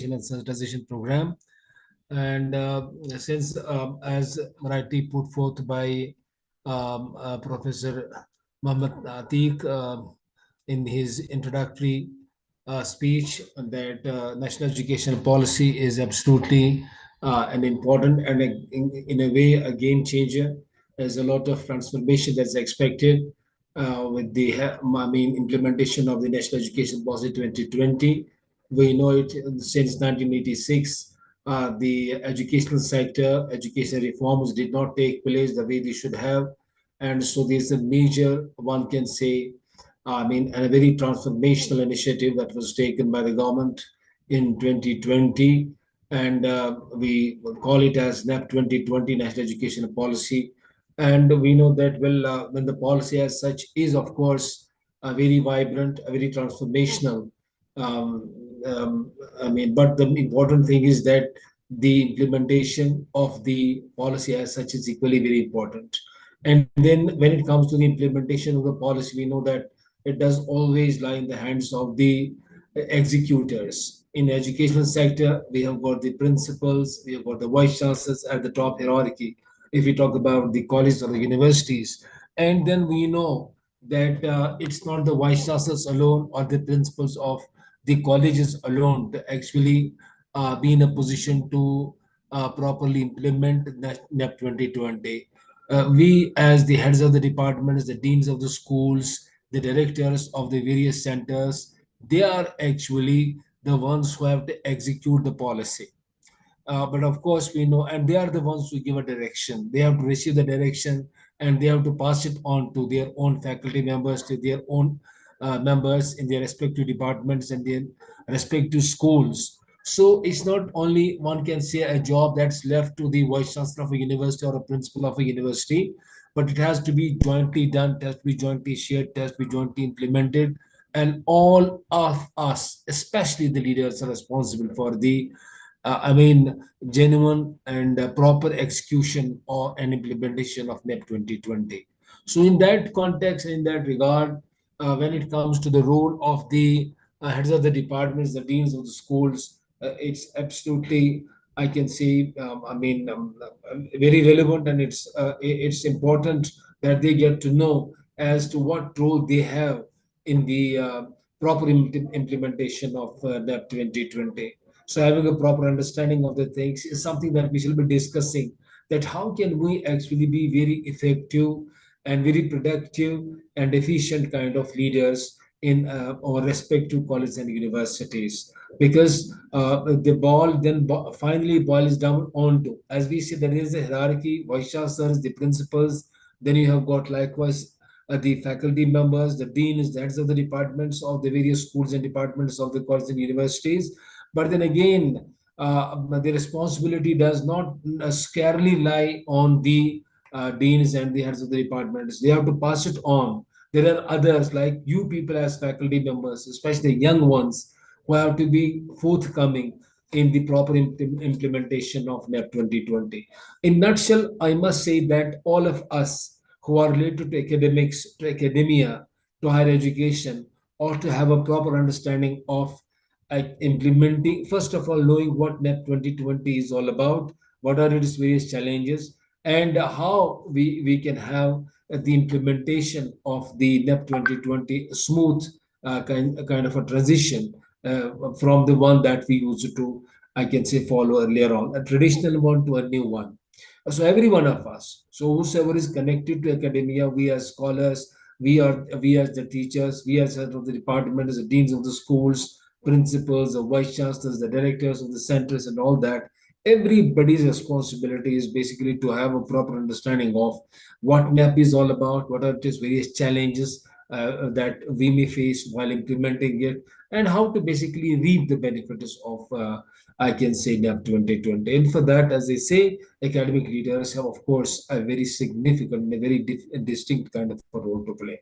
and sensitization program. And since, as rightly put forth by Professor Mohammed Atiq in his introductory speech, that national education policy is absolutely an important and in a way a game changer. There's a lot of transformation that's expected with the implementation of the National Education Policy 2020. We know it since 1986. The educational sector, education reforms did not take place the way they should have. And so there's a major, one can say, and a very transformational initiative that was taken by the government in 2020. And we call it as NEP 2020, National Education Policy. And we know that, well, when the policy as such is, of course, very vibrant, very transformational. Um, but the important thing is that the implementation of the policy as such is equally very important. And then when it comes to the implementation of the policy, we know that it does always lie in the hands of the executors. In the educational sector, we have got the principals, we have got the vice chancellors at the top hierarchy. If we talk about the colleges or the universities, and then we know that it's not the vice chancellors alone or the principals of the colleges alone to actually be in a position to properly implement NEP 2020. We, as the heads of the departments, the deans of the schools, the directors of the various centers, they are actually the ones who have to execute the policy. But of course, we know, and they are the ones who give a direction. They have to receive the direction and they have to pass it on to their own faculty members, to their own members in their respective departments and their respective schools. So it's not only, one can say, a job that's left to the vice chancellor of a university or a principal of a university, but it has to be jointly done, it has to be jointly shared, it has to be jointly implemented. And all of us, especially the leaders, are responsible for the genuine and proper execution or an implementation of NEP 2020. So, in that context, in that regard, when it comes to the role of the heads of the departments, the deans of the schools, it's absolutely, I can say, very relevant, and it's important that they get to know as to what role they have in the proper implementation of NEP 2020. So having a proper understanding of the things is something that we shall be discussing. That how can we actually be very effective and very productive and efficient kind of leaders in our respective colleges and universities? Because the ball then finally boils down onto, as we see, there is a hierarchy: vice chancellors, the principals. Then you have got likewise the faculty members, the deans, the heads of the departments of the various schools and departments of the colleges and universities. But then again, the responsibility does not scarcely lie on the deans and the heads of the departments. They have to pass it on. There are others like you people as faculty members, especially young ones, who have to be forthcoming in the proper implementation of NEP 2020. In nutshell, I must say that all of us who are related to academics, to academia, to higher education, ought to have a proper understanding of implementing, first of all, knowing what NEP 2020 is all about, what are its various challenges, and how we can have the implementation of the NEP 2020 smooth kind of a transition from the one that we used to, I can say, follow earlier on, a traditional one to a new one. So every one of us, so whosoever is connected to academia, we as scholars, we as the teachers, we as head of the department, as the deans of the schools, principals, the vice chancellors, the directors of the centers, and all that. Everybody's responsibility is basically to have a proper understanding of what NEP is all about, what are its various challenges that we may face while implementing it, and how to basically reap the benefits of, I can say, NEP 2020. And for that, as I say, academic leaders have, of course, a very significant, a very distinct kind of a role to play.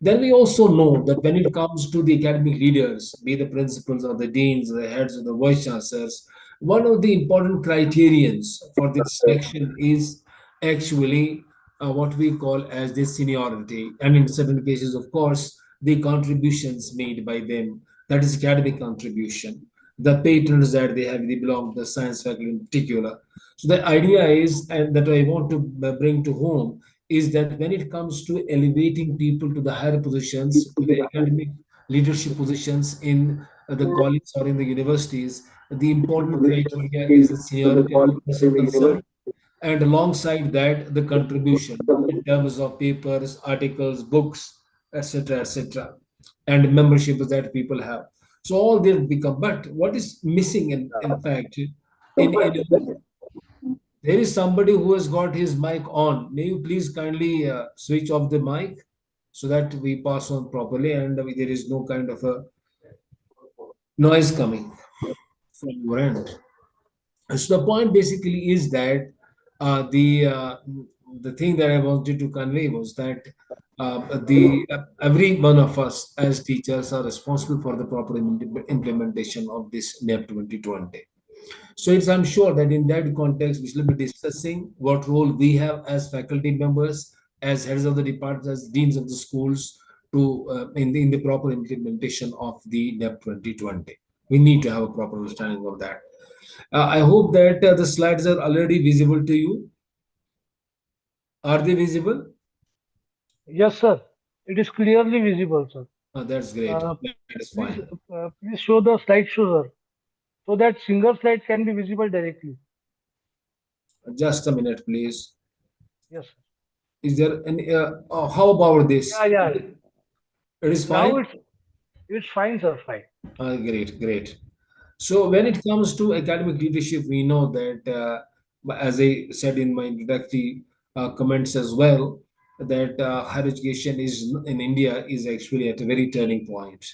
Then we also know that when it comes to the academic leaders, be the principals or the deans, the heads or the vice chancellors, one of the important criterions for this selection is actually what we call as the seniority, and in certain cases, of course, the contributions made by them. That is academic contribution. the patrons that they have, they belong to the science faculty in particular. So the idea is, and that I want to bring to home, is that when it comes to elevating people to the higher positions, to the academic leadership positions in the colleges or in the universities, the important criteria is the seniority level of person concerned, and alongside that, the contribution in terms of papers, articles, books, etc., etc., and membership that people have. So all they become. But what is missing in fact, in there is somebody who has got his mic on. May you please kindly switch off the mic so that we pass on properly and there is no kind of a noise coming from your end. So the point basically is that the thing that I wanted to convey was that the every one of us as teachers are responsible for the proper implementation of this NEP 2020. So it's, I'm sure that in that context, we shall be discussing what role we have as faculty members, as heads of the departments, as deans of the schools, to in the proper implementation of the NEP 2020. We need to have a proper understanding of that. I hope that the slides are already visible to you. Are they visible? Yes, sir. It is clearly visible, sir. That's great. Uh, That is please, fine. please show the slideshow, sir, so that single slide can be visible directly. Just a minute, please. Yes, sir. Is there any? How about Yeah, this? yeah. It is Now fine. it's fine, sir. Fine. Great, great. So when it comes to academic leadership, we know that, as I said in my introductory comments as well, that higher education is in India is actually at a very turning point.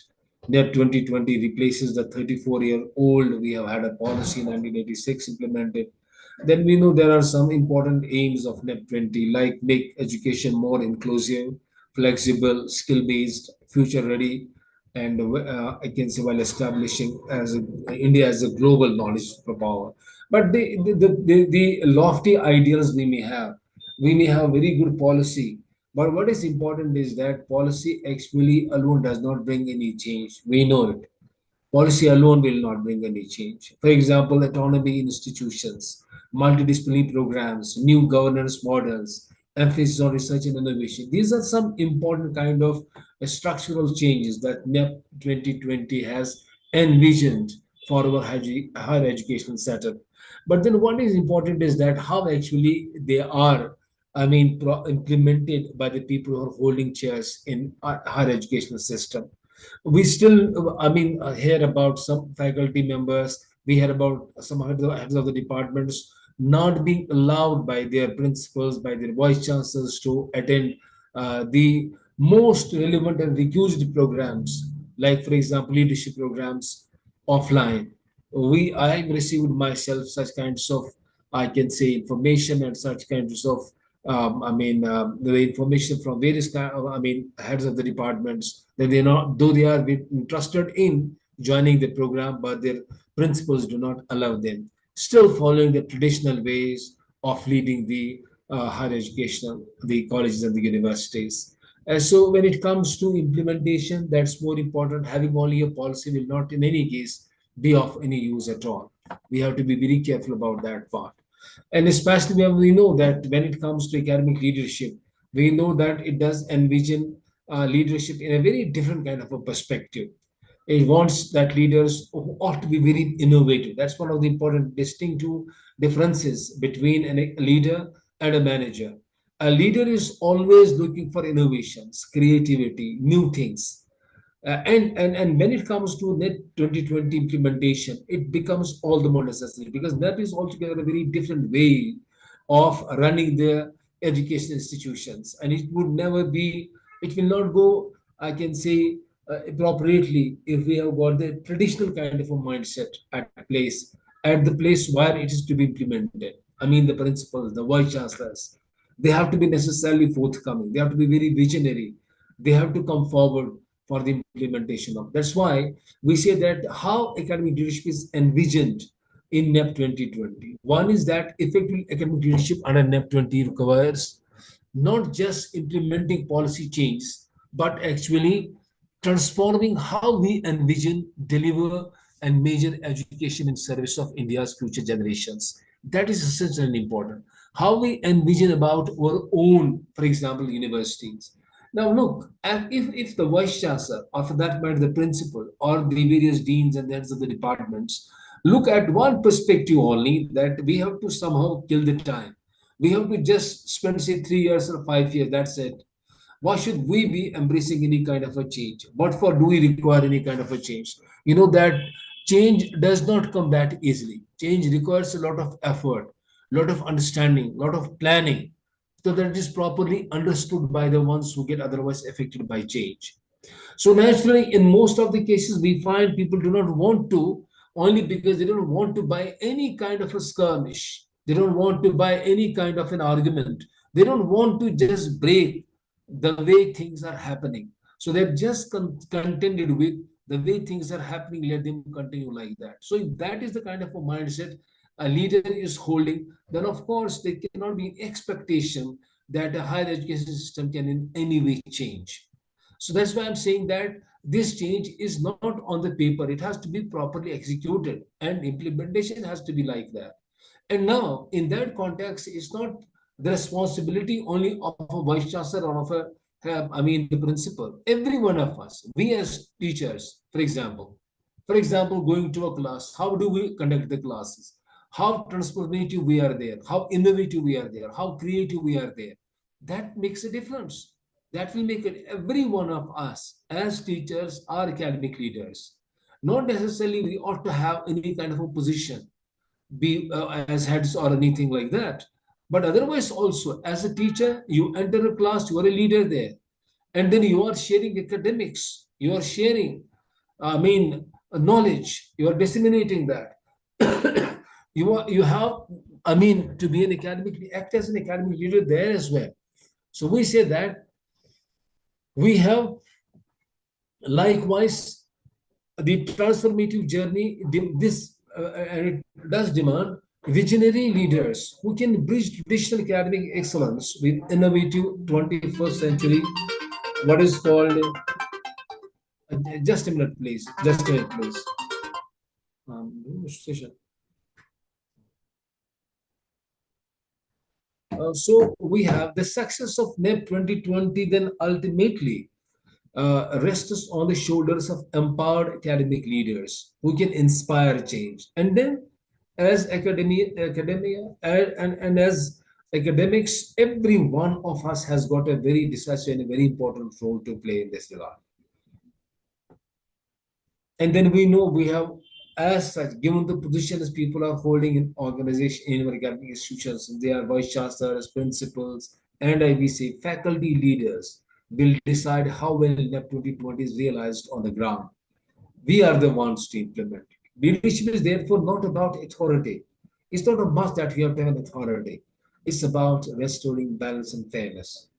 NEP 2020 replaces the 34-year-old. We have had a policy in 1986 implemented. Then we know there are some important aims of NEP 20, like make education more inclusive, flexible, skill-based, future-ready, and I can say while establishing India as a global knowledge power. But the lofty ideals we may have very good policy. But what is important is that policy actually alone does not bring any change. We know it. Policy alone will not bring any change. For example, autonomy in institutions, multidisciplinary programs, new governance models, emphasis on research and innovation. These are some important kind of structural changes that NEP 2020 has envisioned for our higher education setup. But then what is important is that how actually they are, I mean, implemented by the people who are holding chairs in our higher educational system. We still, I mean, hear about some faculty members, we hear about some heads of the departments not being allowed by their principals, by their vice chancellors to attend the most relevant and requisite programs, like, for example, leadership programs offline. I've received myself such kinds of, I can say, information and such kinds of the information from various I mean, heads of the departments that they not, though they are interested in joining the program, but their principals do not allow them. Still following the traditional ways of leading the higher education, the colleges and the universities. So when it comes to implementation, that's more important. Having only a policy will not, in any case, be of any use at all. We have to be very careful about that part. And especially when we know that when it comes to academic leadership, we know that it does envision leadership in a very different kind of a perspective. It wants that leaders who ought to be very innovative. That's one of the important distinctive differences between a leader and a manager. A leader is always looking for innovations, creativity, new things. And when it comes to NET 2020 implementation, it becomes all the more necessary because that is altogether a very different way of running the education institutions, and it would never be, it will not go, I can say, appropriately if we have got the traditional kind of a mindset at the place where it is to be implemented. I mean, the principals, the vice chancellors, they have to be necessarily forthcoming. They have to be very visionary. They have to come forward for the implementation of. That's why we say that how academic leadership is envisioned in NEP 2020. One is that effective academic leadership under NEP 20 requires not just implementing policy changes, but actually transforming how we envision, deliver, and major education in service of India's future generations. That is essential and important. How we envision about our own, for example, universities. Now, look, if the vice chancellor, or for that matter, the principal, or the various deans and heads of the departments, look at one perspective only, that we have to somehow kill the time. We have to just spend, say, 3 years or 5 years, that's it. Why should we be embracing any kind of a change? What for do we require any kind of a change? You know that change does not come that easily. Change requires a lot of effort, a lot of understanding, a lot of planning, so that it is properly understood by the ones who get otherwise affected by change. So naturally, in most of the cases, we find people do not want to, only because they don't want to buy any kind of a skirmish. They don't want to buy any kind of an argument. They don't want to just break the way things are happening. So they're just contented with the way things are happening. Let them continue like that. So if that is the kind of a mindset a leader is holding, then of course there cannot be expectation that a higher education system can in any way change. So that's why I'm saying that this change is not on the paper. It has to be properly executed, and implementation has to be like that. And now, in that context, it's not the responsibility only of a vice chancellor or of the principal. Every one of us, we as teachers, for example, going to a class, how do we conduct the classes? How transformative we are there, how innovative we are there, how creative we are there. That makes a difference. That will make it every one of us as teachers or academic leaders. Not necessarily we ought to have any kind of a position, be as heads or anything like that. But otherwise, also as a teacher, you enter a class, you are a leader there, and then you are sharing academics, you are sharing, knowledge, you are disseminating that. You have, to be an academic, act as an academic leader there as well. So we say that we have likewise the transformative journey. This and it does demand visionary leaders who can bridge traditional academic excellence with innovative 21st century, what is called, just a minute please, just a minute please. Session. So we have the success of NEP 2020 then ultimately rests on the shoulders of empowered academic leaders who can inspire change. And then, as academia and as academics, every one of us has got a very decisive and a very important role to play in this regard. And then we know we have, as such, given the positions people are holding in organization, in academic institutions, they are vice chancellors, principals, and I will say faculty leaders will decide how well NEP 2020 is realized on the ground. We are the ones to implement it. Leadership is therefore not about authority. It's not a must that we have to have authority. It's about restoring balance and fairness.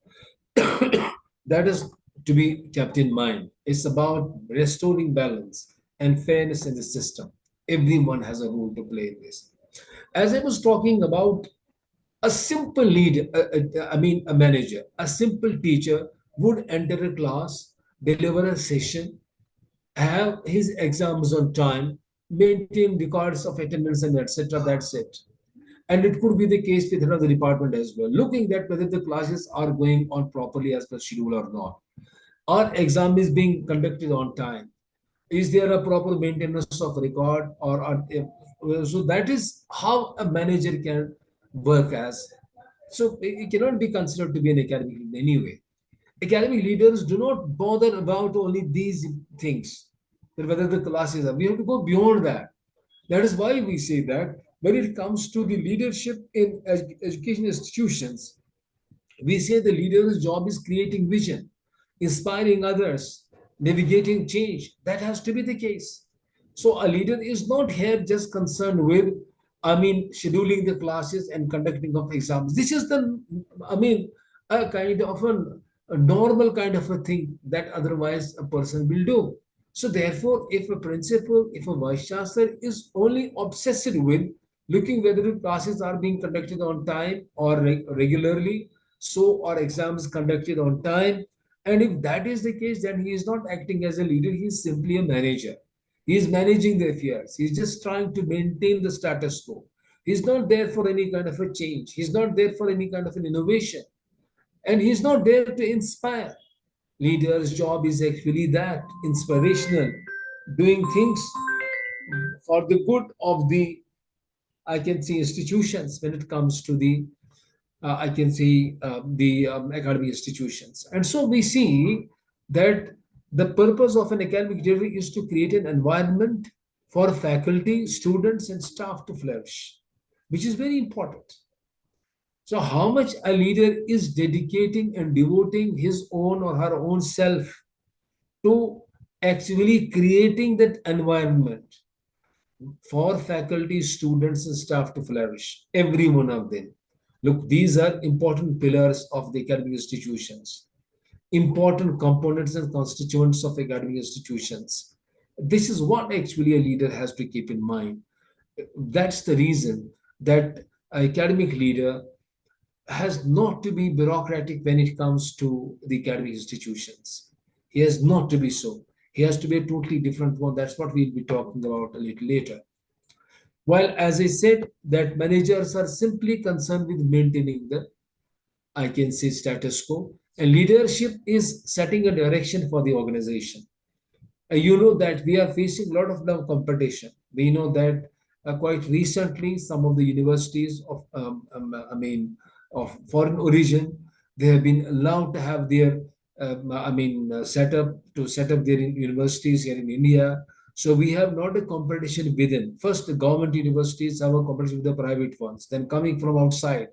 That is to be kept in mind. It's about restoring balance and fairness in the system. Everyone has a role to play in this. As I was talking about, a simple leader, a manager, a simple teacher would enter a class, deliver a session, have his exams on time, maintain records of attendance and etc. That's it. And it could be the case with another department as well, looking at whether the classes are going on properly as per schedule or not. Our exam is being conducted on time. Is there a proper maintenance of record so that is how a manager can work as. So it cannot be considered to be an academic leader anyway. Academic leaders do not bother about only these things, that whether the classes are. We have to go beyond that. That is why we say that when it comes to the leadership in education institutions, we say the leader's job is creating vision, inspiring others, navigating change. That has to be the case. So a leader is not here just concerned with, scheduling the classes and conducting of exams. This is a kind of a normal kind of a thing that otherwise a person will do. So therefore, if a principal, if a vice chancellor is only obsessed with looking whether the classes are being conducted on time or regularly, so our exams conducted on time, and if that is the case, then he is not acting as a leader, he is simply a manager. He is managing the affairs. He's just trying to maintain the status quo. He's not there for any kind of a change. He's not there for any kind of an innovation. And he's not there to inspire. Leader's job is actually that, inspirational, doing things for the good of the, I can say, institutions when it comes to the, I can say, the academic institutions. And so we see that the purpose of an academic leader is to create an environment for faculty, students, and staff to flourish, which is very important. So, how much a leader is dedicating and devoting his own or her own self to actually creating that environment for faculty, students, and staff to flourish, every one of them. Look, these are important pillars of the academic institutions, important components and constituents of academic institutions. This is what actually a leader has to keep in mind. That's the reason that an academic leader has not to be bureaucratic when it comes to the academic institutions. He has not to be so. He has to be a totally different one. That's what we'll be talking about a little later. While, as I said, that managers are simply concerned with maintaining the, I can say, status quo, and leadership is setting a direction for the organization. You know that we are facing a lot of now competition. We know that quite recently, some of the universities of, of foreign origin, they have been allowed to have their, set up to set up their universities here in India. So we have not a competition within. First, the government universities have a competition with the private ones. Then coming from outside,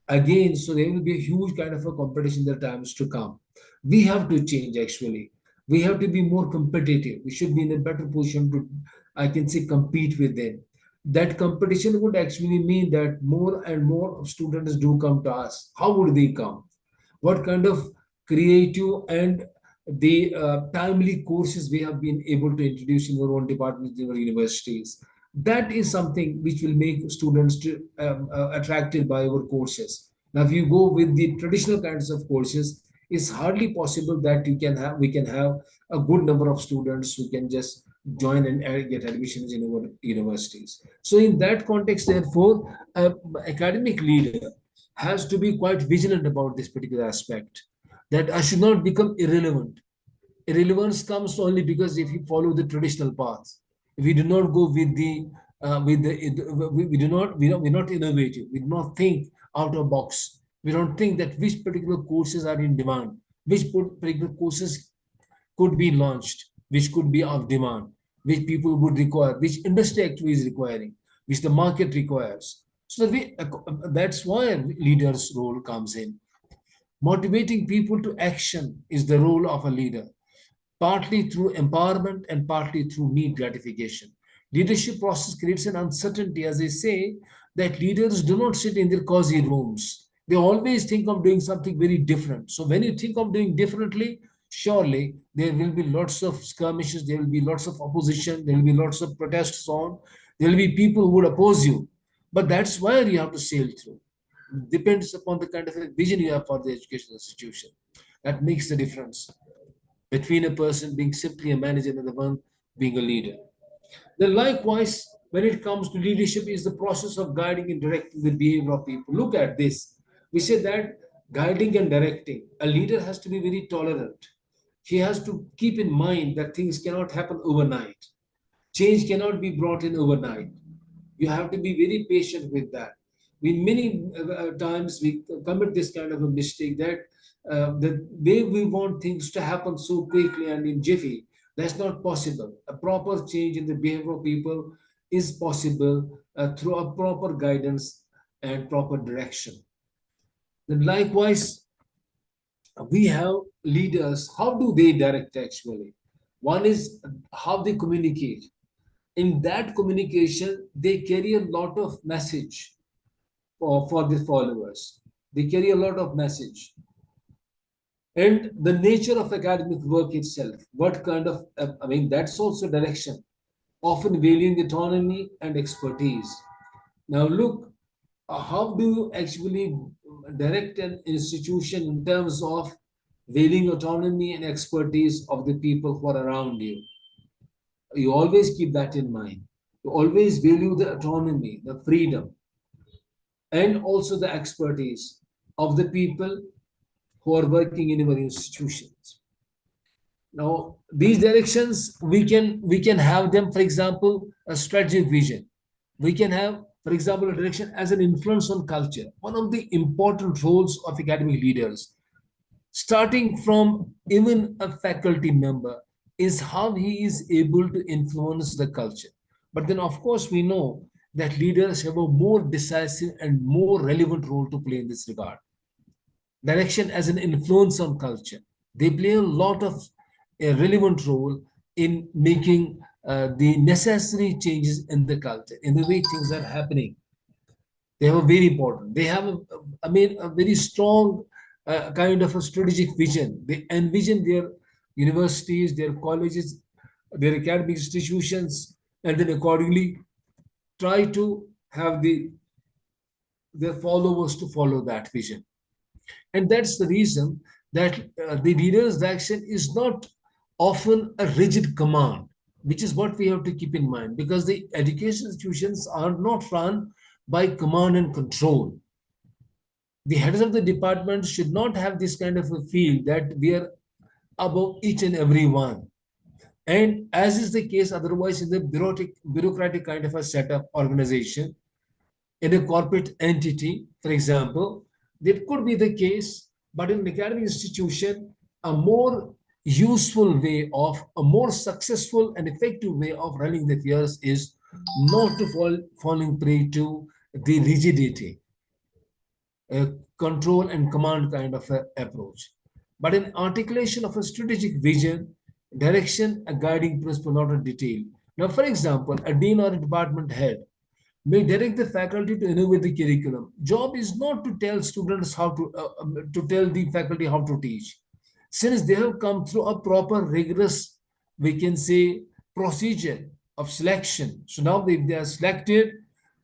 again, so there will be a huge kind of a competition in the times to come. We have to change actually. We have to be more competitive. We should be in a better position to, I can say, compete with them. That competition would actually mean that more and more students do come to us. How would they come? What kind of creative and the timely courses we have been able to introduce in our own departments, in our universities? That is something which will make students to, attracted by our courses. Now, if you go with the traditional kinds of courses, it's hardly possible that we can have a good number of students who can just join and get admissions in our universities. So, in that context, therefore, an academic leader has to be quite vigilant about this particular aspect. That I should not become irrelevant. Irrelevance comes only because if you follow the traditional path, if we do not go with the we're not innovative, we do not think out of box, we don't think that which particular courses are in demand, which particular courses could be launched, which could be of demand, which people would require, which industry actually is requiring, which the market requires. So that's why leaders role comes in. Motivating people to action is the role of a leader, partly through empowerment and partly through need gratification. Leadership process creates an uncertainty, as I say, that leaders do not sit in their cozy rooms. They always think of doing something very different. So when you think of doing differently, surely there will be lots of skirmishes, there will be lots of opposition, there will be lots of protests on, there will be people who would oppose you. But that's where you have to sail through. Depends upon the kind of a vision you have for the education institution. That makes the difference between a person being simply a manager and the one being a leader. Then likewise, when it comes to leadership, is the process of guiding and directing the behavior of people. Look at this. We say that guiding and directing, a leader has to be very tolerant. He has to keep in mind that things cannot happen overnight. Change cannot be brought in overnight. You have to be very patient with that. We many times we commit this kind of a mistake that the way we want things to happen so quickly and in jiffy, that's not possible. A proper change in the behavior of people is possible through a proper guidance and proper direction. Then likewise, we have leaders. How do they direct actually? One is how they communicate. In that communication, they carry a lot of message for the followers. They carry a lot of message. And the nature of academic work itself, what kind of, that's also direction, often valuing autonomy and expertise. Now, look, how do you actually direct an institution in terms of valuing autonomy and expertise of the people who are around you? You always keep that in mind. You always value the autonomy, the freedom, and also the expertise of the people who are working in our institutions. Now, these directions we can have them, for example, a strategic vision. We can have, for example, a direction as an influence on culture. One of the important roles of academic leaders, starting from even a faculty member, is how he is able to influence the culture. But then, of course, we know that leaders have a more decisive and more relevant role to play in this regard. Direction as an influence on culture. They play a lot of a relevant role in making the necessary changes in the culture, in the way things are happening. They have a very important. They have, I mean, a very strong kind of a strategic vision. They envision their universities, their colleges, their academic institutions, and then accordingly try to have their followers to follow that vision. And that's the reason that the leader's action is not often a rigid command, which is what we have to keep in mind, because the education institutions are not run by command and control. The heads of the department should not have this kind of a feel that we are above each and every one. And as is the case otherwise in the bureaucratic kind of a setup organization, in a corporate entity, for example, that could be the case, but in an academic institution, a more useful way of, a more successful and effective way of running the affairs is not to falling prey to the rigidity, a control and command kind of a approach, but an articulation of a strategic vision, direction, a guiding principle, not a detail. Now, for example, a dean or a department head may direct the faculty to innovate the curriculum. Job is not to tell students how to tell the faculty how to teach. Since they have come through a proper, rigorous, we can say, procedure of selection. So now if they are selected,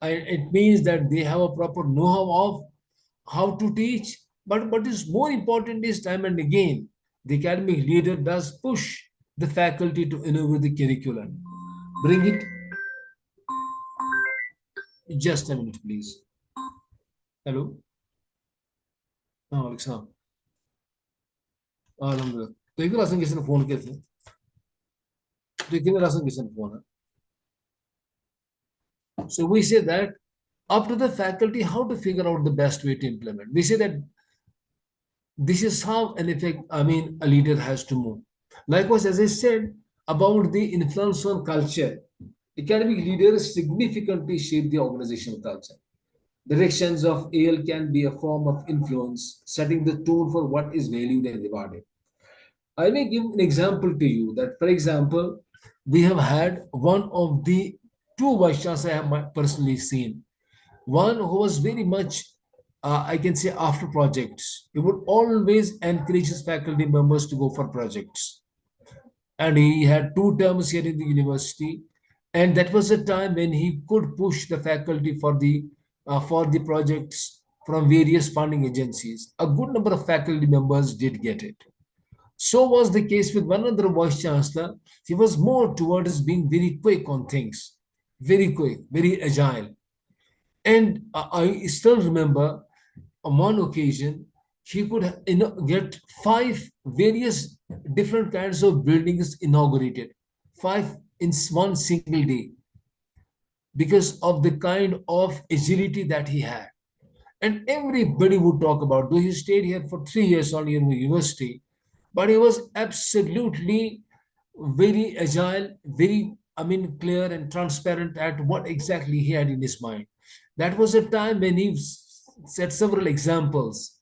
it means that they have a proper know-how of how to teach. But what is more important is time and again, the academic leader does push the faculty to innovate the curriculum. Bring it. Just a minute, please. Hello. हाँ Alex हाँ अलहमदुलिल्लाह तो एक ration किसी ने phone किए थे तो एक राशन किसी ने फोन है so we say that up to the faculty how to figure out the best way to implement. We say that this is how an effect, I mean, a leader has to move. Likewise, as I said about the influence on culture, academic leaders significantly shape the organizational culture. Directions of AL can be a form of influence, setting the tone for what is valued and rewarded. I may give an example to you that, for example, we have had one of the two vice chancellors I have personally seen. One who was very much, I can say, after projects. He would always encourage his faculty members to go for projects. And he had 2 terms here in the university. And that was a time when he could push the faculty for the projects from various funding agencies. A good number of faculty members did get it. So was the case with one other vice chancellor. He was more towards being very quick on things, very quick, very agile. And I still remember on one occasion, he could get 5 various different kinds of buildings inaugurated, 5 in one single day, because of the kind of agility that he had. And everybody would talk about, though he stayed here for 3 years only in the university, but he was absolutely very agile, very, I mean, clear and transparent at what exactly he had in his mind. That was a time when he set several examples.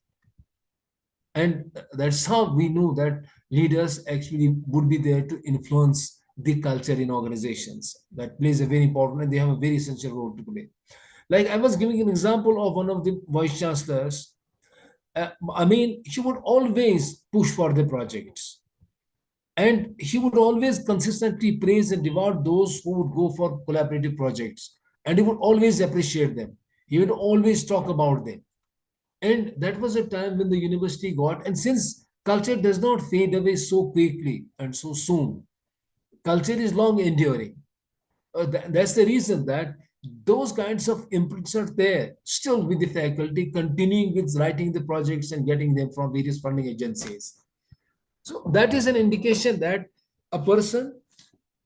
And that's how we knew that leaders actually would be there to influence the culture in organizations. That plays a very important, and they have a very essential role to play. Like I was giving an example of one of the vice chancellors. I mean, he would always push for the projects. And he would always consistently praise and reward those who would go for collaborative projects. And he would always appreciate them. He would always talk about them. And that was a time when the university got, and since culture does not fade away so quickly and so soon, Culture is long enduring. That's the reason that those kinds of imprints are there still with the faculty, continuing with writing the projects and getting them from various funding agencies. So that is an indication that a person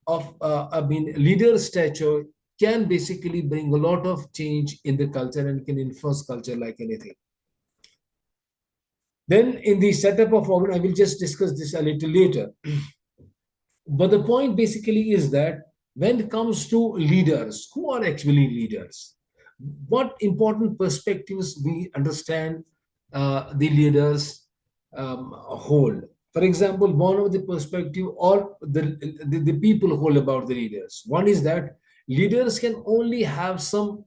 of, leader stature can basically bring a lot of change in the culture and can influence culture like anything. Then in the setup of organ, I will just discuss this a little later. But the point basically is that when it comes to leaders, who are actually leaders? What important perspectives we understand the leaders hold? For example, one of the perspective or the people hold about the leaders. One is that leaders can only have some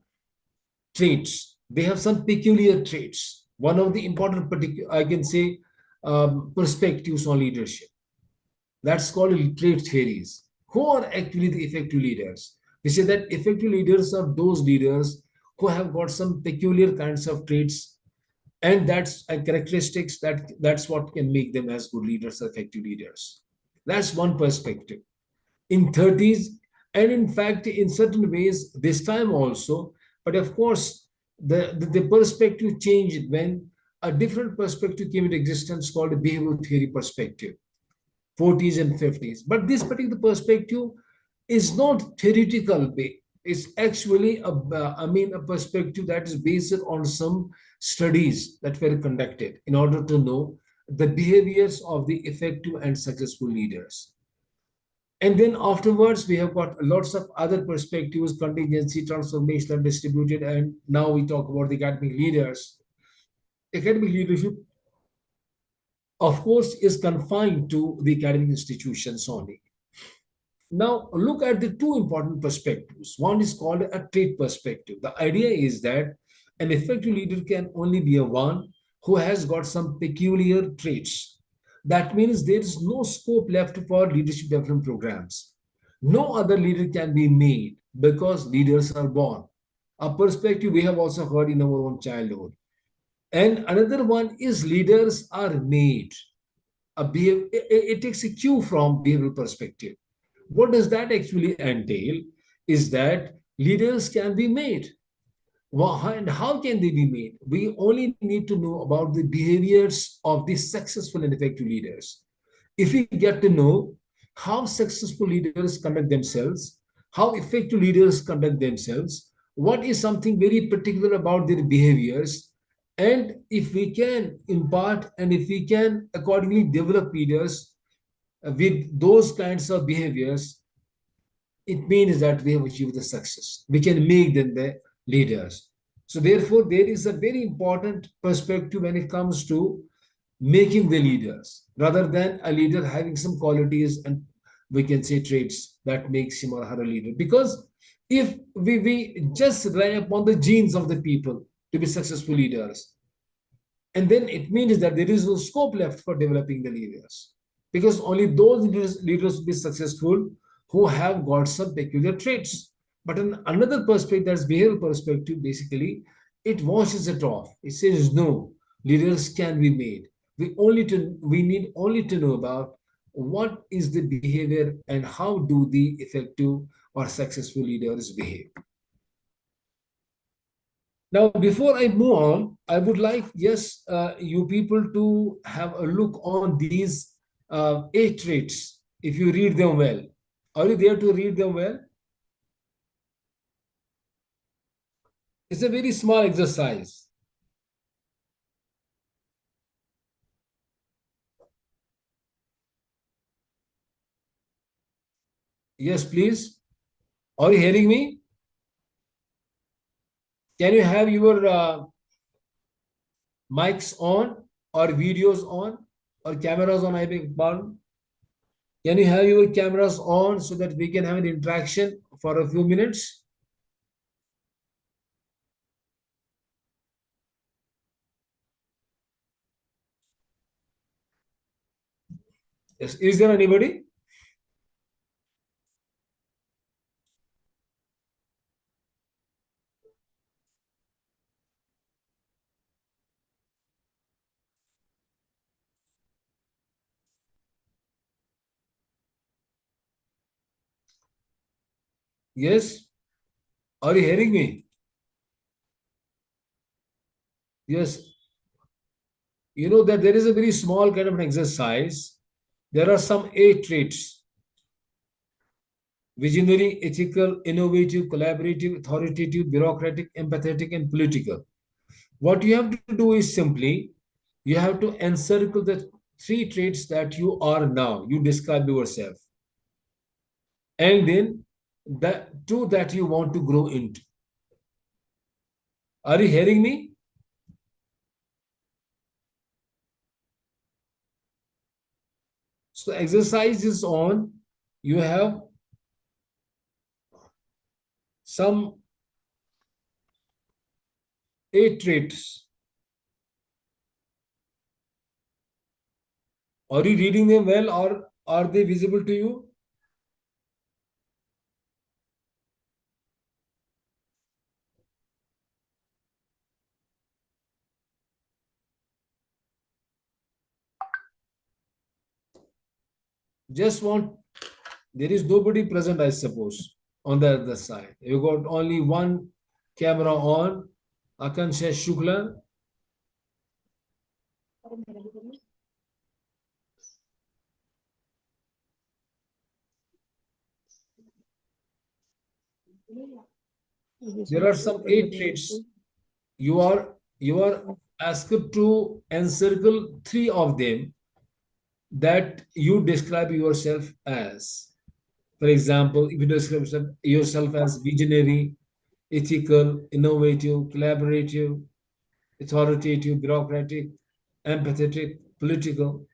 traits. They have some peculiar traits. One of the important, particular, I can say, perspectives on leadership. That's called trait theories. Who are actually the effective leaders? We say that effective leaders are those leaders who have got some peculiar kinds of traits, and that's a characteristics that's what can make them as good leaders, effective leaders. That's one perspective. In 30s, and in fact, in certain ways, this time also, but of course, the perspective changed when a different perspective came into existence called a behavioral theory perspective. 40s and 50s. But this particular perspective is not theoretical. It's actually a perspective that is based on some studies that were conducted in order to know the behaviors of the effective and successful leaders. And then afterwards, we have got lots of other perspectives, contingency, transformational, distributed, and now we talk about the academic leaders. Academic leadership, of course, is confined to the academic institutions only. Now, look at the two important perspectives. One is called a trait perspective. The idea is that an effective leader can only be a one who has got some peculiar traits. That means there is no scope left for leadership development programs. No other leader can be made because leaders are born. A perspective we have also heard in our own childhood. And another one is leaders are made. It takes a cue from behavioral perspective. What does that actually entail? Is that leaders can be made. Well, and how can they be made? We only need to know about the behaviors of the successful and effective leaders. If we get to know how successful leaders conduct themselves, how effective leaders conduct themselves, what is something very particular about their behaviors, and if we can impart and if we can accordingly develop leaders with those kinds of behaviors, it means that we have achieved the success. We can make them the leaders. So therefore, there is a very important perspective when it comes to making the leaders, rather than a leader having some qualities and we can say traits that makes him or her a leader. Because if we just rely upon the genes of the people to be successful leaders, and then it means that there is no scope left for developing the leaders, because only those leaders will be successful who have got some peculiar traits. But in another perspective, that's behavioral perspective, basically, it washes it off. It says no, leaders can be made. We need only to know about what is the behavior and how do the effective or successful leaders behave. Now, before I move on, I would like, yes, you people to have a look on these 8 traits if you read them well. Are you there to read them well? It's a very small exercise. Yes, please. Are you hearing me? Can you have your mics on or videos on or cameras on? I beg your pardon. Can you have your cameras on so that we can have an interaction for a few minutes? Yes. Is there anybody? Yes? Are you hearing me? Yes. You know that there is a very small kind of an exercise. There are some eight traits: visionary, ethical, innovative, collaborative, authoritative, bureaucratic, empathetic, and political. What you have to do is simply you have to encircle the three traits that you are now. You describe yourself. And then the two that you want to grow into. Are you hearing me? So exercise is on. You have some eight traits. Are you reading them well or are they visible to you? Just want, there is nobody present, I suppose, on the other side. You got only one camera on. Akansha Shukla. There are some eight traits. You are asked to encircle three of them that you describe yourself as. For example, if you describe yourself as visionary, ethical, innovative, collaborative, authoritative, bureaucratic, empathetic, political,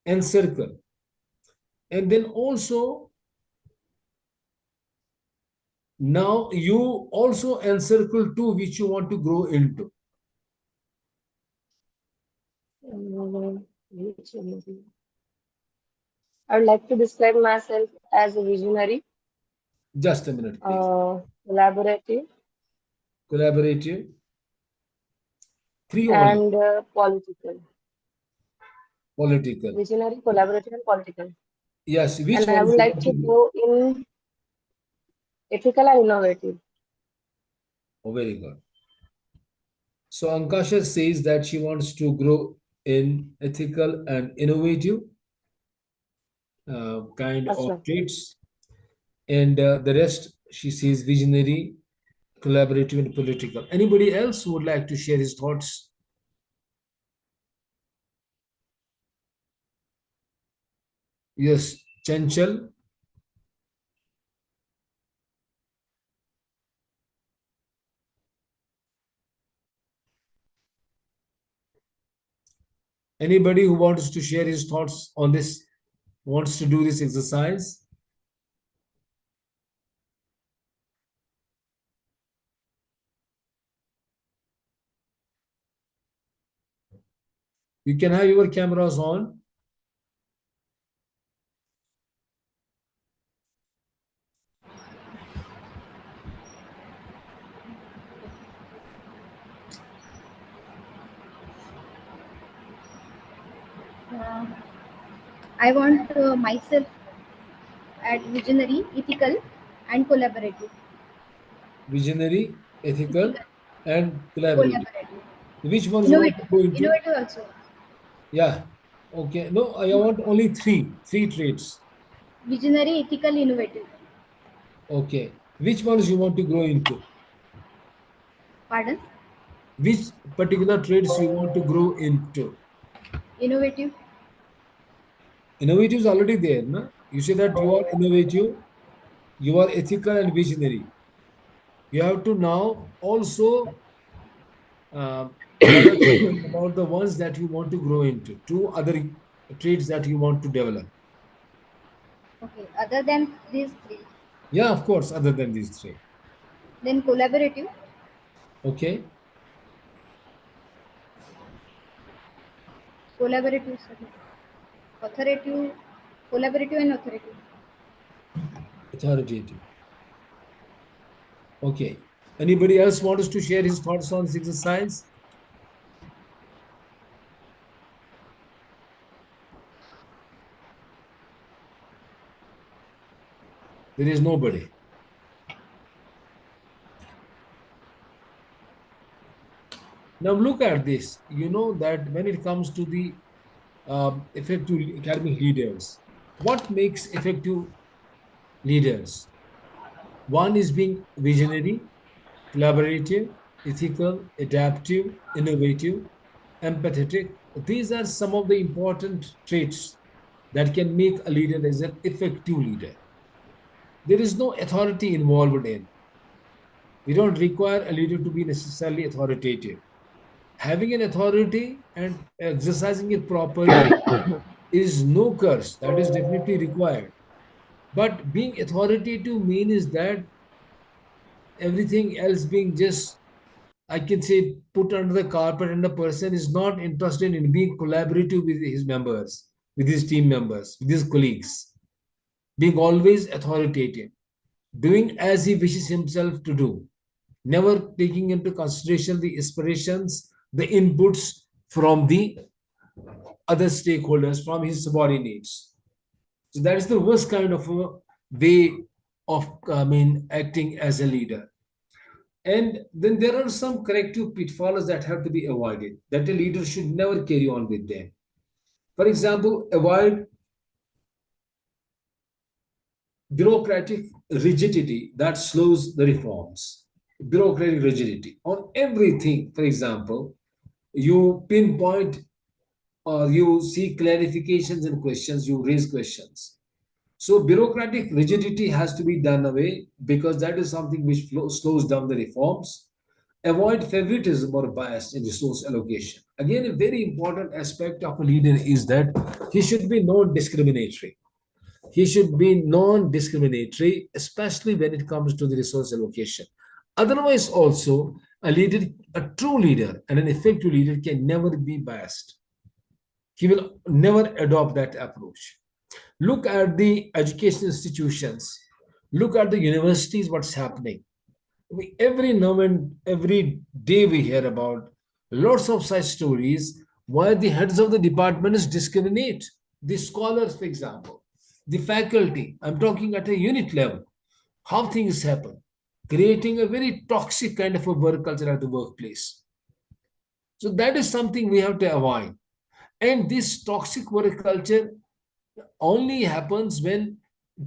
encircle. And then also, now you also encircle two which you want to grow into. I would like to describe myself as a visionary, Just a minute, please. collaborative, Collaborative, three only. and political. Political. Visionary, collaborative, and political. Yes, which And I ones would you like want to to grow? go in ethical and innovative. Oh, very good. So Ankasha says that she wants to grow in ethical and innovative kind of Aslam. traits, and the rest she says visionary, collaborative, and political. Anybody else who would like to share his thoughts? Yes, Chanchal. Anybody who wants to share his thoughts on this, wants to do this exercise? You can have your cameras on. Uh, I want myself at visionary, ethical, and collaborative. Visionary, ethical, Ethical, and collaborative. collaborative, Which ones you want to innovative, go into? innovative also. Yeah. Okay. No, I want only three traits. Visionary, ethical, innovative. Okay. Which ones you want to grow into? Pardon? Which particular traits you want to grow into? Innovative. Innovative is already there, no? You say that you are innovative, you are ethical and visionary. You have to now also tell us about the ones that you want to grow into, two other traits that you want to develop. Okay. Other than these three, Yeah, of course, other than these three. then collaborative, Okay. collaborative, sorry, authoritative, collaborative, and authoritative. Authoritative. Okay. Anybody else wants to share his thoughts on this exercise? There is nobody. Now look at this. You know that when it comes to the effective academic leaders, what makes effective leaders? One is being visionary, collaborative, ethical, adaptive, innovative, empathetic. These are some of the important traits that can make a leader as an effective leader. There is no authority involved in. We don't require a leader to be necessarily authoritative. Having an authority and exercising it properly is no curse. That is definitely required. But being authoritative means that everything else being just, I can say, put under the carpet, and the person is not interested in being collaborative with his members, with his team members, with his colleagues, being always authoritative, doing as he wishes himself to do, never taking into consideration the aspirations, the inputs from the other stakeholders, from his subordinates. So that is the worst kind of a way of, acting as a leader. And then there are some corrective pitfalls that have to be avoided, that a leader should never carry on with them. For example, avoid bureaucratic rigidity that slows the reforms. Bureaucratic rigidity on everything. For example, you pinpoint or you seek clarifications and questions, you raise questions. So bureaucratic rigidity has to be done away, because that is something which slows down the reforms. Avoid favoritism or bias in resource allocation. Again, a very important aspect of a leader is that he should be non-discriminatory. He should be non-discriminatory, especially when it comes to the resource allocation. Otherwise, also, a leader, a true leader and an effective leader can never be biased. He will never adopt that approach. Look at the education institutions. Look at the universities, what's happening. Every now and every day we hear about lots of such stories where the heads of the departments discriminate. The scholars, for example, the faculty, I'm talking at a unit level, how things happen, creating a very toxic kind of a work culture at the workplace. So that is something we have to avoid. And this toxic work culture only happens when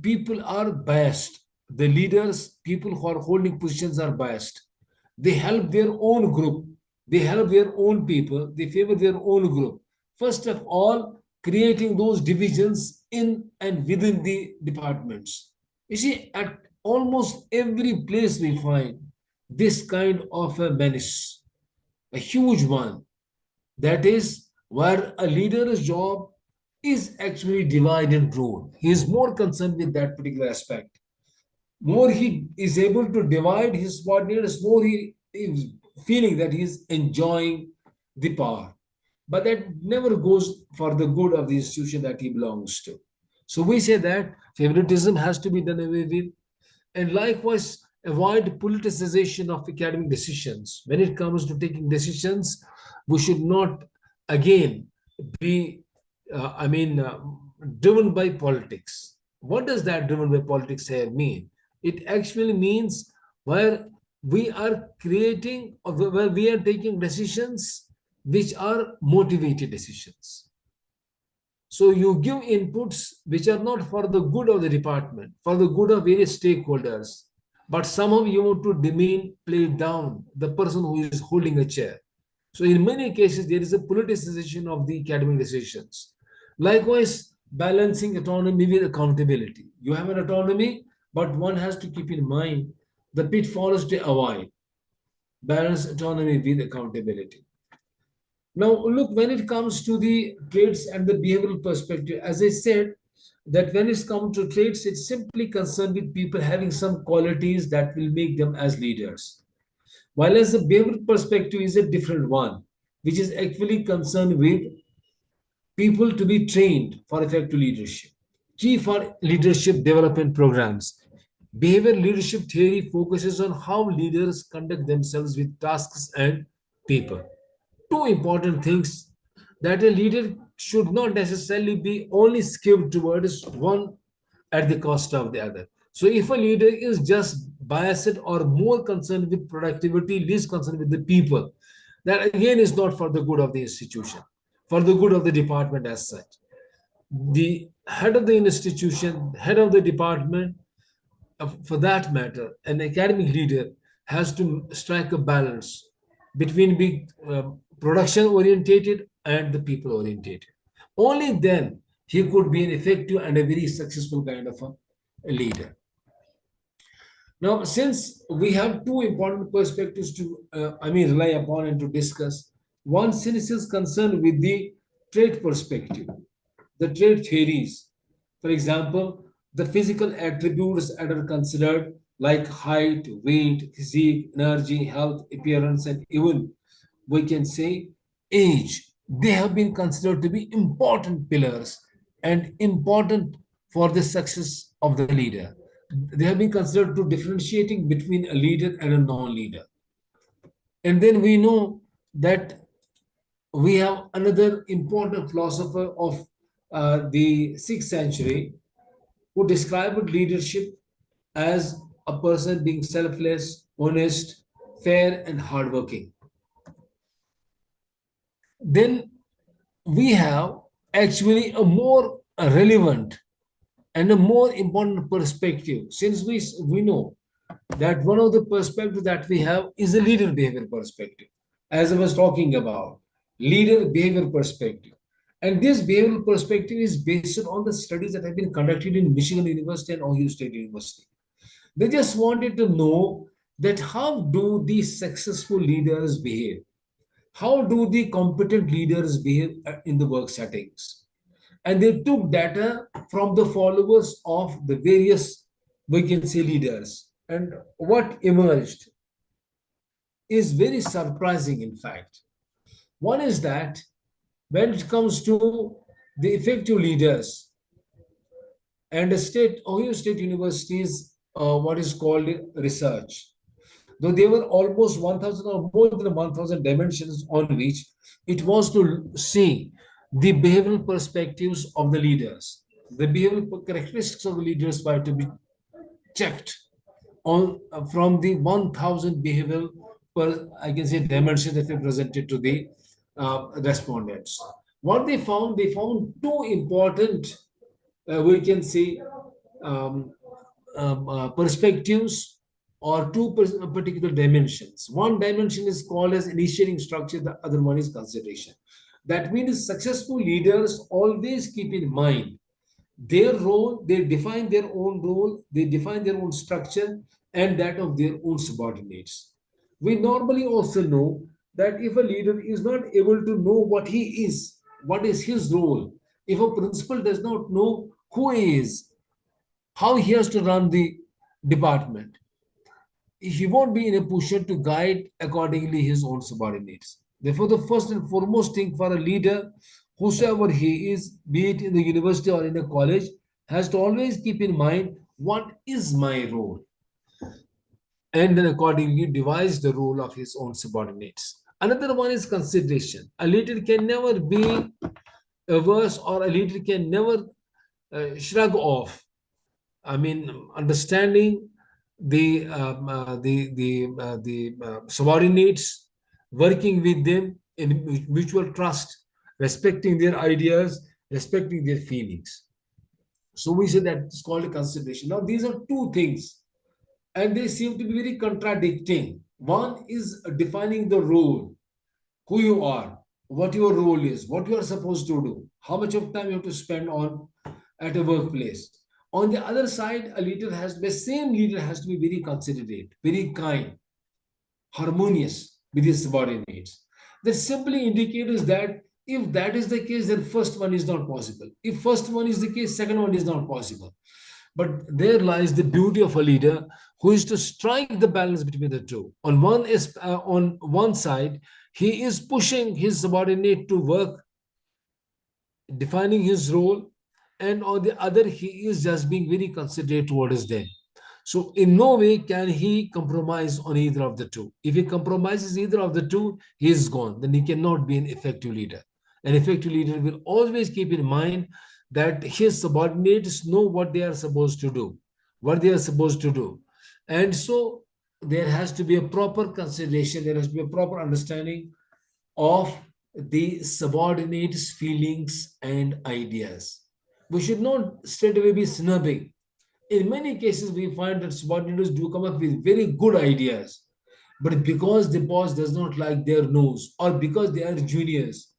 people are biased. The leaders, people who are holding positions are biased. They help their own group. They help their own people. They favor their own group. First of all, creating those divisions in and within the departments. You see, at almost every place we find this kind of a menace, a huge one. That is where a leader's job is actually divide and rule. He is more concerned with that particular aspect. More he is able to divide his subordinates, more he is feeling that he is enjoying the power. But that never goes for the good of the institution that he belongs to. So we say that favoritism has to be done away with. And likewise, avoid politicization of academic decisions. When it comes to taking decisions, we should not again be, driven by politics. What does that driven by politics here mean? It actually means where we are creating, or where we are taking decisions which are motivated decisions. So you give inputs which are not for the good of the department, for the good of various stakeholders, but somehow you want to demean, play down the person who is holding a chair. So in many cases, there is a politicization of the academic decisions. Likewise, balancing autonomy with accountability. You have an autonomy, but one has to keep in mind the pitfalls to avoid. Balance autonomy with accountability. Now, look, when it comes to the traits and the behavioral perspective, as I said, that when it comes to traits, it's simply concerned with people having some qualities that will make them as leaders. While as the behavioral perspective is a different one, which is actually concerned with people to be trained for effective leadership. Key for leadership development programs. Behavior leadership theory focuses on how leaders conduct themselves with tasks and people. Two important things, that a leader should not necessarily be only skewed towards one at the cost of the other. So if a leader is just biased or more concerned with productivity, least concerned with the people, that again is not for the good of the institution, for the good of the department as such. The head of the institution, head of the department, for that matter, an academic leader has to strike a balance between being production orientated and the people orientated. Only then he could be an effective and a very successful kind of a leader. Now, since we have two important perspectives to, rely upon and to discuss, one since is concerned with the trait perspective, the trait theories. For example, the physical attributes that are considered like height, weight, physique, energy, health, appearance, and even we can say age. They have been considered to be important pillars and important for the success of the leader. They have been considered to differentiating between a leader and a non-leader. And then we know that we have another important philosopher of the 6th century who described leadership as a person being selfless, honest, fair, and hardworking. Then we have actually a more relevant and a more important perspective, since we know that one of the perspectives that we have is a leader behavior perspective, as I was talking about, leader behavior perspective. And this behavioral perspective is based on the studies that have been conducted in Michigan University and Ohio State University. They just wanted to know that how do these successful leaders behave? How do the competent leaders behave in the work settings? And they took data from the followers of the various, we can say, leaders. And what emerged is very surprising, in fact. One is that when it comes to the effective leaders and Ohio State University's what is called research, though there were almost 1,000 or more than 1,000 dimensions on which it was to see the behavioral perspectives of the leaders. The behavioral characteristics of the leaders were to be checked on from the 1,000 behavioral, I can say, dimensions that were presented to the respondents. What they found two important, we can say, perspectives or two particular dimensions. One dimension is called as initiating structure, the other one is consideration. That means successful leaders always keep in mind their role, they define their own role, they define their own structure and that of their own subordinates. We normally also know that if a leader is not able to know what he is, what is his role, if a principal does not know who he is, how he has to run the department, he won't be in a position to guide accordingly his own subordinates. Therefore, the first and foremost thing for a leader, whosoever he is, be it in the university or in a college, has to always keep in mind what is my role, and then accordingly devise the role of his own subordinates. Another one is consideration. A leader can never be averse, or a leader can never shrug off. Understanding the subordinates, working with them in mutual trust, respecting their ideas, respecting their feelings. So we say that it's called a consideration. Now, these are two things, and they seem to be very contradicting. One is defining the role, who you are, what your role is, what you are supposed to do, how much of time you have to spend on at a workplace. On the other side, the same leader has to be very considerate, very kind, harmonious with his subordinates. That simply indicates that if that is the case, then first one is not possible. If first one is the case, second one is not possible. But there lies the beauty of a leader who is to strike the balance between the two. On one side, he is pushing his subordinate to work, defining his role, and on the other, he is just being very considerate towards them. So in no way can he compromise on either of the two. If he compromises either of the two, he is gone. Then he cannot be an effective leader. An effective leader will always keep in mind that his subordinates know what they are supposed to do, And so there has to be a proper consideration, there has to be a proper understanding of the subordinates' feelings and ideas. We should not straight away be snubbing. In many cases, we find that subordinates do come up with very good ideas, but because the boss does not like their nose, or because they are juniors,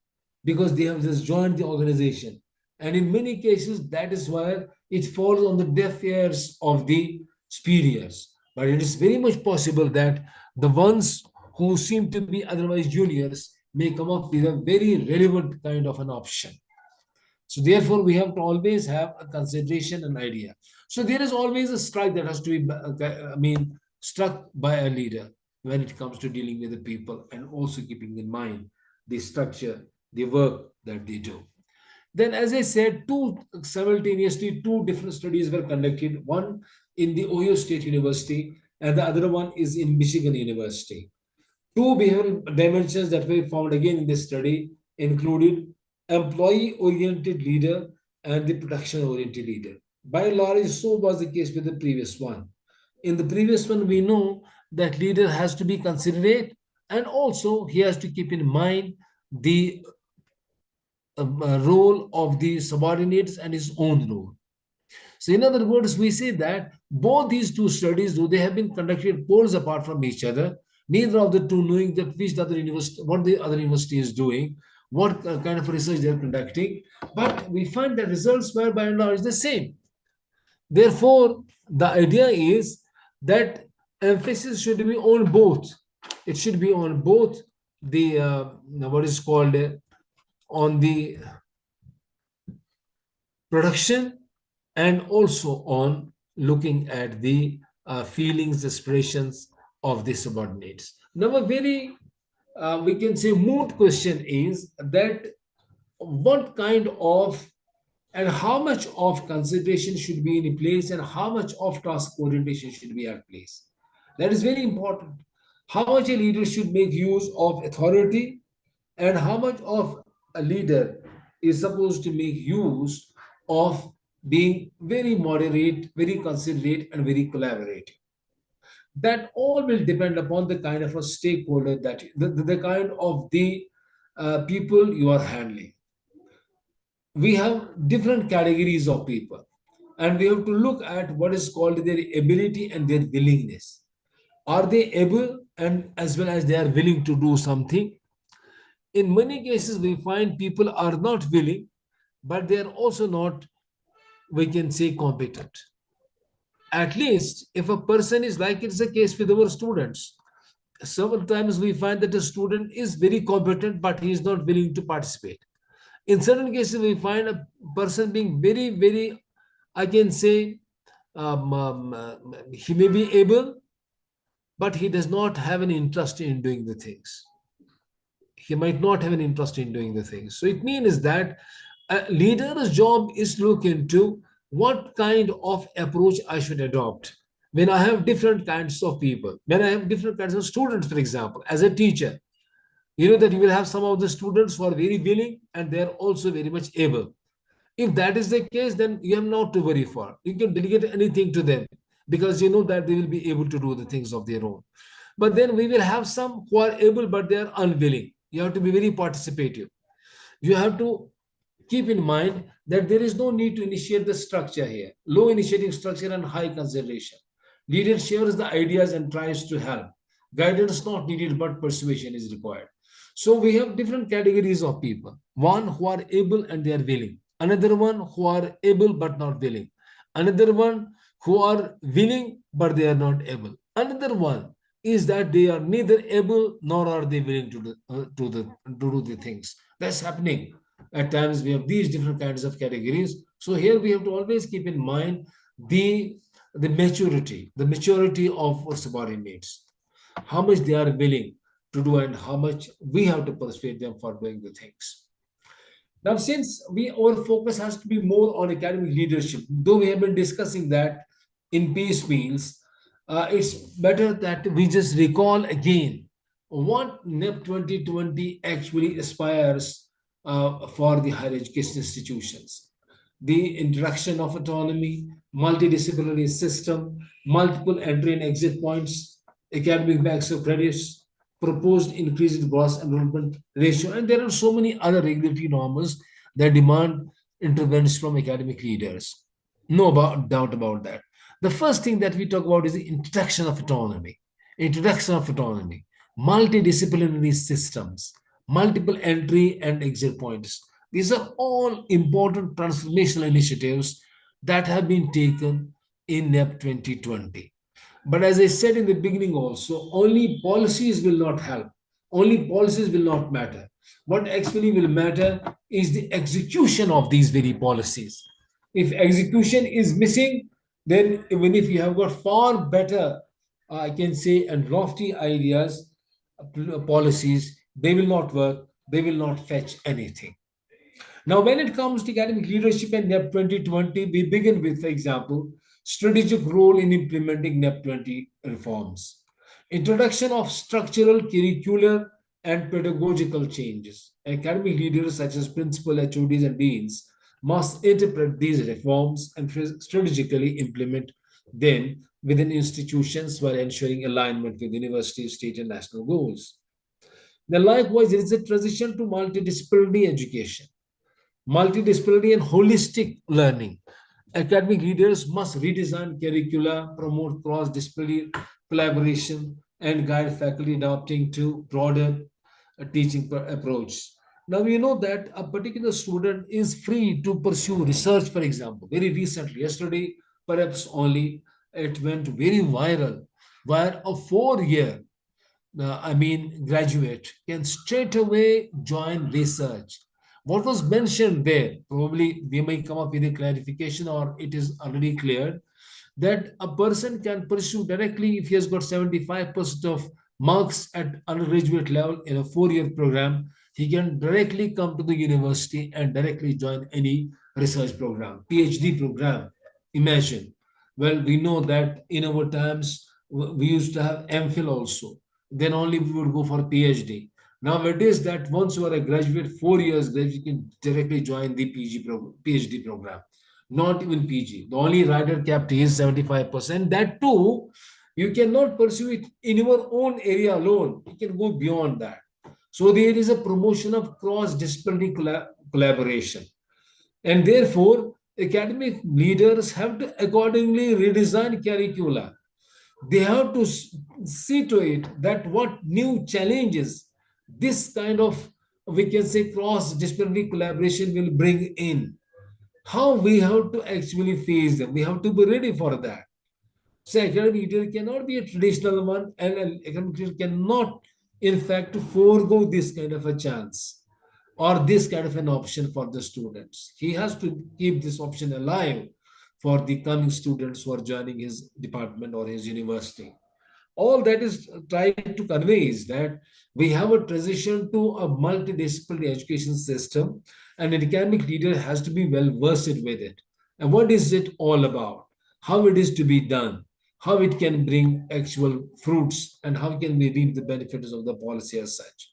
because they have just joined the organization, and in many cases, that is why it falls on the deaf ears of the superiors. But it is very much possible that the ones who seem to be otherwise juniors may come up with a very relevant kind of an option. So therefore, we have to always have a consideration and idea. So there is always a strike that has to be, struck by a leader when it comes to dealing with the people, and also keeping in mind the structure, the work that they do. Then, as I said, two different studies were conducted. One in the Ohio State University, and the other one is in Michigan University. Two behavioral dimensions that were found again in this study included employee-oriented leader and the production-oriented leader. By and large, so was the case with the previous one. In the previous one, we know that leader has to be considerate, and also he has to keep in mind the role of the subordinates and his own role. So in other words, we say that both these two studies, though they have been conducted poles apart from each other, neither of the two knowing that what the other university is doing, what kind of research they are conducting, but we find that results were by and large the same. Therefore, the idea is that emphasis should be on both. It should be on both the what is called on the production, and also on looking at the feelings, aspirations of the subordinates. Now, a very, we can say, moot question is that what kind of and how much of consideration should be in place, and how much of task orientation should be at place. That is very important. How much a leader should make use of authority, and how much of a leader is supposed to make use of being very moderate, very considerate, and very collaborative. That all will depend upon the kind of a stakeholder that the kind of the people you are handling. We have different categories of people, and we have to look at what is called their ability and their willingness. Are they able, and as well as they are willing to do something? In many cases, we find people are not willing, but they are also not, we can say, competent. At least if a person is, like it's the case with our students, sometimes we find that a student is very competent, but he is not willing to participate. In certain cases, we find a person being very, very, I can say, he may be able, but he does not have an interest in doing the things. He might not have an interest in doing the things. So it means that a leader's job is to look into what kind of approach I should adopt when I have different kinds of people, when I have different kinds of students. For example, as a teacher, you know that you will have some of the students who are very willing, and they are also very much able. If that is the case, then you have not to worry for. You can delegate anything to them, because you know that they will be able to do the things of their own. But then we will have some who are able, but they are unwilling. You have to be very participative. You have to keep in mind that there is no need to initiate the structure here. Low initiating structure and high consideration. Leader shares the ideas and tries to help. Guidance not needed, but persuasion is required. So we have different categories of people. One who are able and they are willing. Another one who are able but not willing. Another one who are willing but they are not able. Another one is that they are neither able nor are they willing to do the things. That's happening. At times we have these different kinds of categories. So here we have to always keep in mind the maturity of our subordinates, how much they are willing to do and how much we have to persuade them for doing the things. Now, since our focus has to be more on academic leadership, though we have been discussing that in piecemeals, it's better that we just recall again what NEP 2020 actually aspires for the higher education institutions. The introduction of autonomy, multidisciplinary system, multiple entry and exit points, academic banks of credits, proposed increase in gross enrollment ratio, and there are so many other regulatory norms that demand interventions from academic leaders. No doubt about that. The first thing that we talk about is the introduction of autonomy. Introduction of autonomy, multidisciplinary systems, multiple entry and exit points. These are all important transformational initiatives that have been taken in NEP 2020. But as I said in the beginning also, only policies will not help. Only policies will not matter. What actually will matter is the execution of these very policies. If execution is missing, then even if you have got far better, I can say, and lofty ideas, policies, they will not work, they will not fetch anything. Now, when it comes to academic leadership and NEP 2020, we begin with, for example, strategic role in implementing NEP 20 reforms, introduction of structural, curricular, and pedagogical changes. Academic leaders such as principal, HODs, and deans must interpret these reforms and strategically implement them within institutions while ensuring alignment with university, state, and national goals. Then, likewise, there is a transition to multidisciplinary education, multidisciplinary and holistic learning. Academic leaders must redesign curricula, promote cross-disciplinary collaboration, and guide faculty adapting to broader teaching approach. Now, we know that a particular student is free to pursue research, for example. Very recently, yesterday, perhaps only, it went very viral, where a 4-year graduate can straight away join research. What was mentioned there, probably we may come up with a clarification or it is already cleared, that a person can pursue directly if he has got 75% of marks at undergraduate level in a 4-year program, he can directly come to the university and directly join any research program, PhD program. Imagine. Well, we know that in our times, we used to have MPhil also. Then only we would go for PhD. Nowadays, that once you are a graduate, 4 years graduate, you can directly join the PhD program. Not even PG. The only rider capped is 75%. That too, you cannot pursue it in your own area alone. You can go beyond that. So there is a promotion of cross-disciplinary collaboration. And therefore, academic leaders have to accordingly redesign curricula. They have to see to it that what new challenges this kind of, we can say, cross-disciplinary collaboration will bring in. How we have to actually face them. We have to be ready for that. So academic leader cannot be a traditional one, and an academic leader cannot, in fact, forego this kind of a chance or this kind of an option for the students. He has to keep this option alive for the coming students who are joining his department or his university. All that is trying to convey is that we have a transition to a multidisciplinary education system, and an academic leader has to be well versed with it. And what is it all about? How it is to be done? How it can bring actual fruits, and how can we reap the benefits of the policy as such?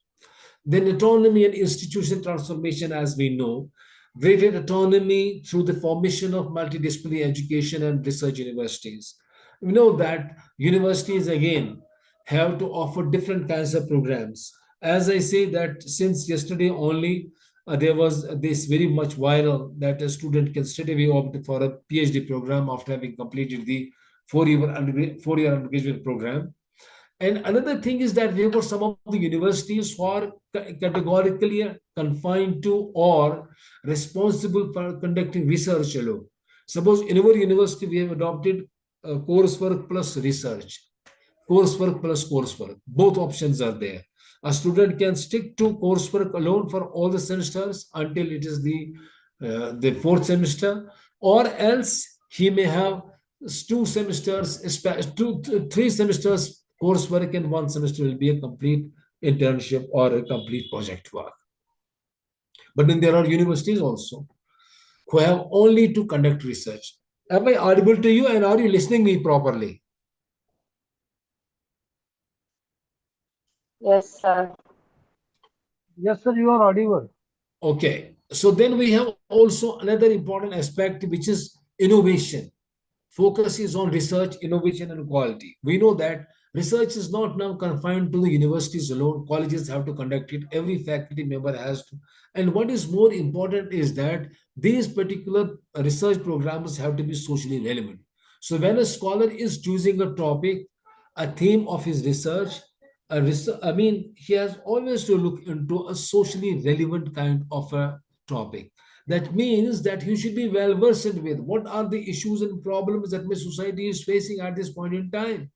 Then autonomy and institutional transformation, as we know, greater autonomy through the formation of multidisciplinary education and research universities. We know that universities again have to offer different kinds of programs. As I say that since yesterday only, there was this very much viral that a student can straight away opt for a PhD program after having completed the four-year undergraduate program. And another thing is that we have got some of the universities who are categorically confined to or responsible for conducting research alone. Suppose in our university, we have adopted coursework plus research, coursework plus coursework. Both options are there. A student can stick to coursework alone for all the semesters until it is the fourth semester, or else he may have 2 semesters, 3 semesters coursework, and 1 semester will be a complete internship or a complete project work. But then there are universities also who have only to conduct research. Am I audible to you, and are you listening me properly? Yes, sir. Yes, sir, you are audible. Okay. So then we have also another important aspect, which is innovation. Focus is on research, innovation, and quality. We know that Research is not now confined to the universities alone. Colleges have to conduct it. Every faculty member has to. And what is more important is that these particular research programs have to be socially relevant. So when a scholar is choosing a topic, a theme of his research, he has always to look into a socially relevant kind of a topic. That means that he should be well versed with what are the issues and problems that my society is facing at this point in time.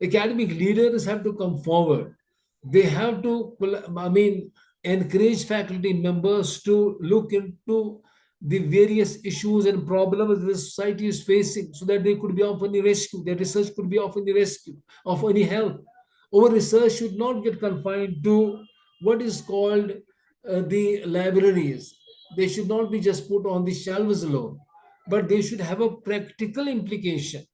Academic leaders have to come forward. They have to, encourage faculty members to look into the various issues and problems the society is facing so that they could be of any rescue, their research could be of any rescue, of any help. Our research should not get confined to what is called the libraries. They should not be just put on the shelves alone, but they should have a practical implication.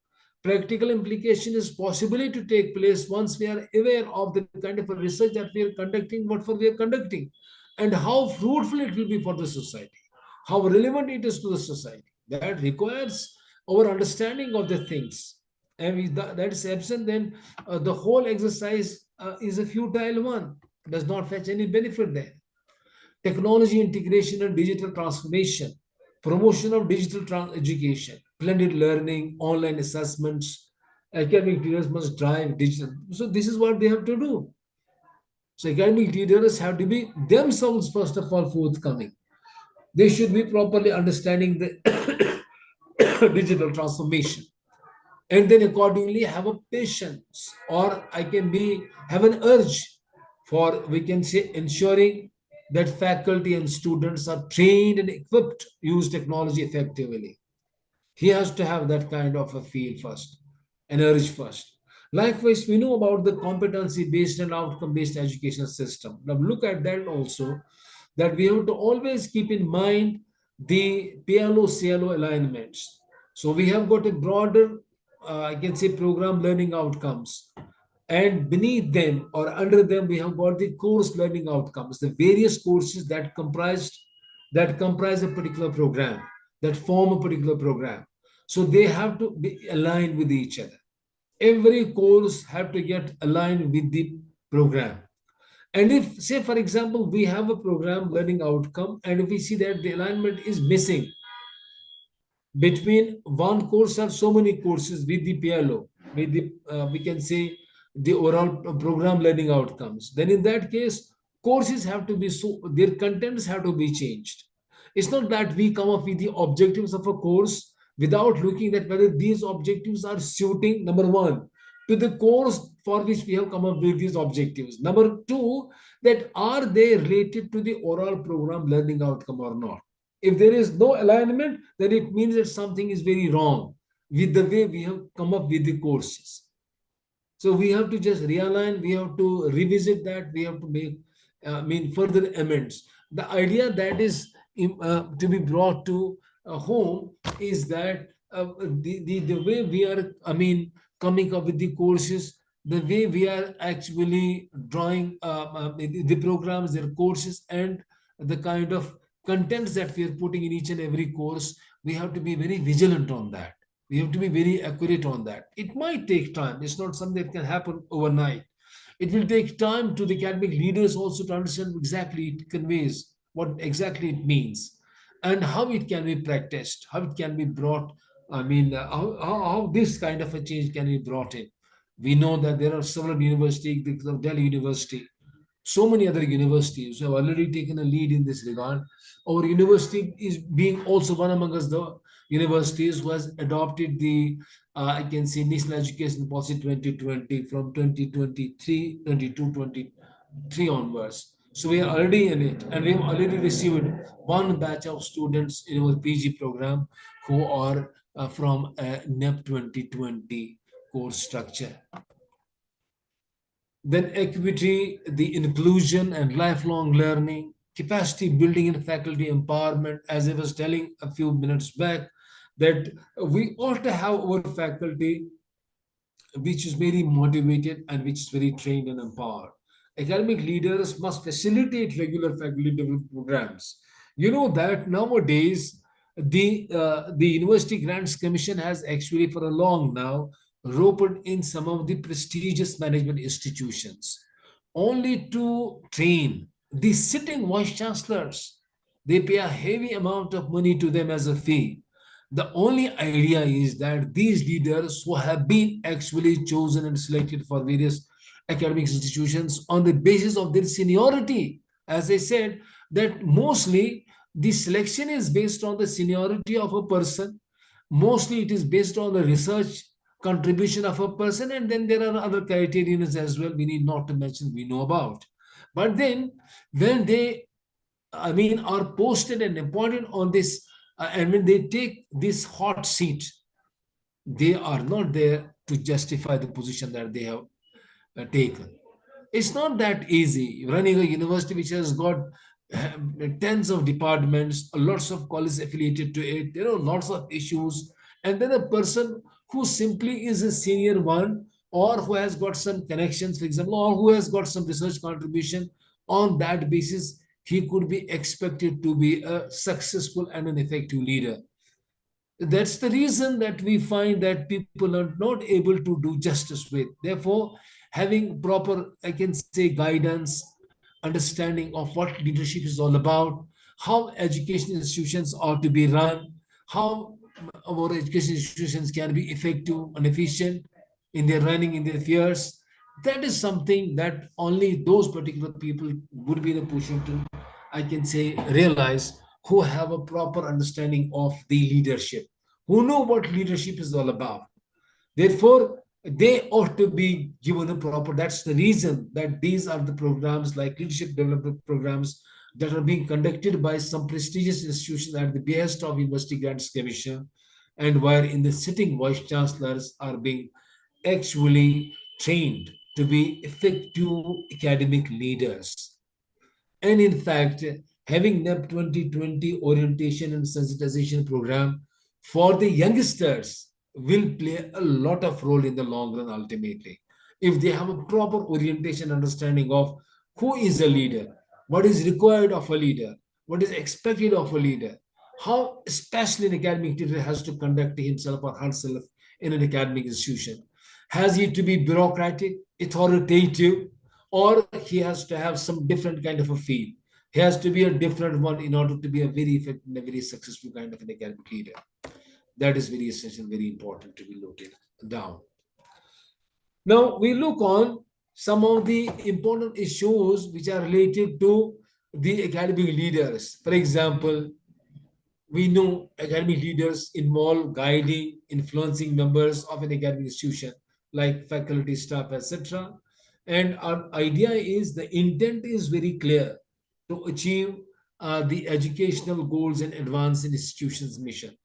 Practical implication is possibly to take place once we are aware of the kind of a research that we are conducting, what for we are conducting, and how fruitful it will be for the society, how relevant it is to the society. That requires our understanding of the things. And if that is absent, then the whole exercise is a futile one, does not fetch any benefit there. Technology integration and digital transformation, promotion of digital education, blended learning, online assessments. Academic leaders must drive digital. So this is what they have to do. So academic leaders have to be themselves, first of all, forthcoming. They should be properly understanding the digital transformation, and then accordingly have a patience, or I can be have an urge for, we can say, ensuring that faculty and students are trained and equipped to use technology effectively. He has to have that kind of a feel first, an urge first. Likewise, we know about the competency based and outcome based education system. Now look at that also, that we have to always keep in mind the PLO CLO alignments. So we have got a broader, I can say, program learning outcomes, and beneath them or under them we have got the course learning outcomes, the various courses that comprise a particular program, that form a particular program. So they have to be aligned with each other. Every course have to get aligned with the program. And if, say, for example, we have a program learning outcome, and if we see that the alignment is missing between one course or so many courses with the PLO, with the, we can say, the overall program learning outcomes, then in that case, courses have to be, so their contents have to be changed. It's not that we come up with the objectives of a course without looking at whether these objectives are suiting, number one, to the course for which we have come up with these objectives. Number two, that are they related to the overall program learning outcome or not. If there is no alignment, then it means that something is very wrong with the way we have come up with the courses. So we have to just realign, we have to revisit that, we have to make, further amends. The idea that is to be brought to home is that the way we are, coming up with the courses, the way we are actually drawing the programs, their courses, and the kind of contents that we are putting in each and every course, we have to be very vigilant on that. We have to be very accurate on that. It might take time. It's not something that can happen overnight. It will take time to the academic leaders also to understand exactly it conveys, what exactly it means, and how it can be practiced, how it can be brought. How this kind of a change can be brought in. We know that there are several universities, the Delhi University, so many other universities who have already taken a lead in this regard. Our university is being also one among us the universities who has adopted the, I can say, National Education Policy 2020 from 2023, 22, 23 onwards. So we are already in it, and we have already received one batch of students in our PG program who are from NEP 2020 course structure. Then equity, the inclusion and lifelong learning, capacity building and faculty empowerment. As I was telling a few minutes back, that we ought to have our faculty which is very motivated and which is very trained and empowered. Academic leaders must facilitate regular faculty development programs. You know that nowadays the University Grants Commission has actually for a long now roped in some of the prestigious management institutions only to train the sitting vice chancellors. They pay a heavy amount of money to them as a fee. The only idea is that these leaders who have been actually chosen and selected for various academic institutions on the basis of their seniority, as I said, that mostly the selection is based on the seniority of a person. Mostly it is based on the research contribution of a person, and then there are other criterions as well we need not to mention, we know about. But then when they, I mean, are posted and appointed on this, and when they take this hot seat, they are not there to justify the position that they have taken. It's not that easy running a university which has got tens of departments, lots of colleges affiliated to it, lots of issues, and then a person who simply is a senior one, or who has got some connections, for example, or who has got some research contribution, on that basis he could be expected to be a successful and an effective leader. That's the reason that we find that people are not able to do justice with. Therefore, having proper, I can say, guidance, understanding of what leadership is all about, how education institutions are to be run, how our education institutions can be effective and efficient in their running, in their affairs. That is something that only those particular people would be in a position to, I can say, realize, who have a proper understanding of the leadership, who know what leadership is all about. Therefore, they ought to be given a proper. That's the reason that these are the programs like leadership development programs that are being conducted by some prestigious institutions at the behest of University Grants Commission, and wherein the sitting vice chancellors are being actually trained to be effective academic leaders. And in fact, having NEP 2020 orientation and sensitization program for the youngsters will play a lot of role in the long run ultimately. If they have a proper orientation understanding of who is a leader, what is required of a leader, what is expected of a leader, how especially an academic leader has to conduct himself or herself in an academic institution. Has he to be bureaucratic, authoritative, or he has to have some different kind of a feel? He has to be a different one in order to be a very effective and a very successful kind of an academic leader. That is very essential, very important to be noted down. Now we look on some of the important issues which are related to the academic leaders. For example, we know academic leaders involve guiding, influencing members of an academic institution like faculty, staff, etc. And our idea is, the intent is very clear, to achieve the educational goals and advance an institution's mission.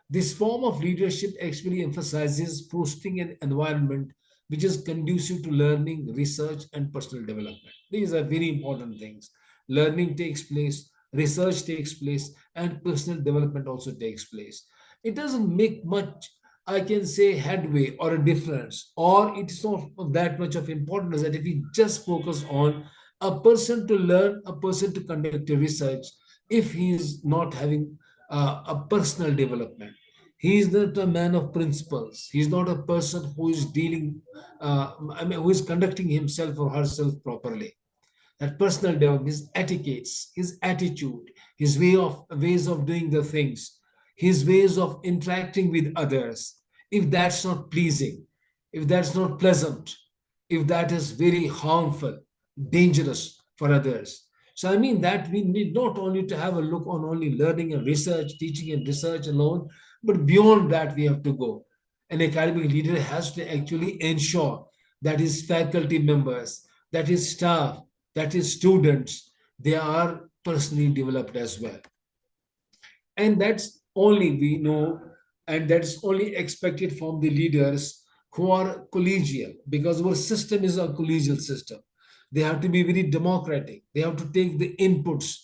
This form of leadership actually emphasizes fostering an environment which is conducive to learning, research, and personal development. These are very important things. Learning takes place, research takes place, and personal development also takes place. It doesn't make much, I can say, headway or a difference, or it's not of that much of importance that if we just focus on a person to learn, a person to conduct a research, if he is not having a personal development. He is not a man of principles. He is not a person who is dealing, who is conducting himself or herself properly. That personal development, his etiquettes, his attitude, his ways of doing the things, his ways of interacting with others. If that's not pleasing, if that's not pleasant, if that is very harmful, dangerous for others. So I mean that we need not only to have a look on only learning and research, teaching and research alone, but beyond that we have to go. An academic leader has to actually ensure that his faculty members, that his staff, that his students, they are personally developed as well. And that's only we know, and that's only expected from the leaders who are collegial, because our system is a collegial system. They have to be very democratic. They have to take the inputs.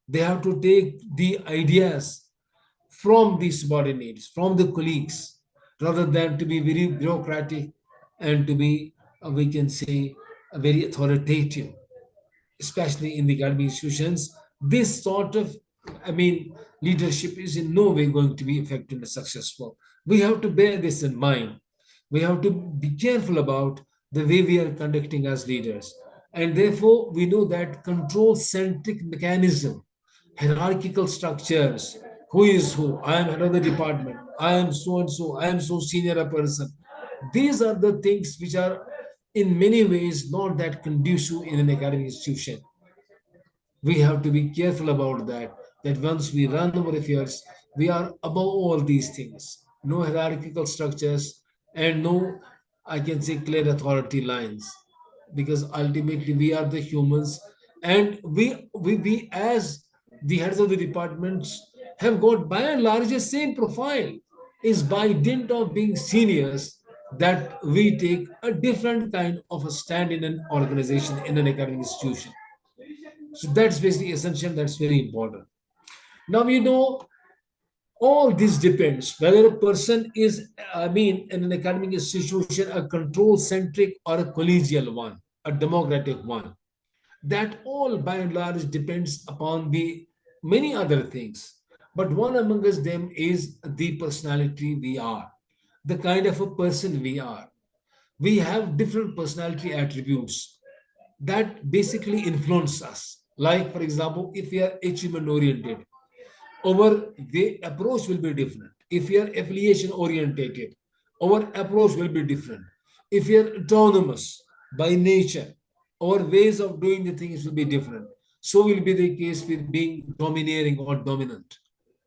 They have to take the ideas from the subordinates, from the colleagues, rather than to be very bureaucratic and to be, we can say, very authoritative, especially in the academic institutions. This sort of, I mean, leadership is in no way going to be effective and successful. We have to bear this in mind. We have to be careful about the way we are conducting as leaders. And therefore, we know that control centric mechanism, hierarchical structures, who is who, I am head of the department, I am so and so, I am so senior a person. These are the things which are in many ways not that conducive in an academic institution. We have to be careful about that once we run our affairs, we are above all these things. No hierarchical structures and no, I can say, clear authority lines, because ultimately we are the humans, and we as the heads of the departments have got by and large the same profile. Is by dint of being seniors that we take a different kind of a stand in an organization, in an academic institution. So that's basically essential. That's very important. Now, all this depends whether a person is, I mean, in an academic institution, a control centric or a collegial one, a democratic one. That all by and large depends upon the many other things. But one amongst them is the personality we are, the kind of a person we are. We have different personality attributes that basically influence us. Like, for example, if we are achievement oriented, our the approach will be different. If we are affiliation orientated, our approach will be different. If we are autonomous by nature, our ways of doing the things will be different. So will be the case with being domineering or dominant.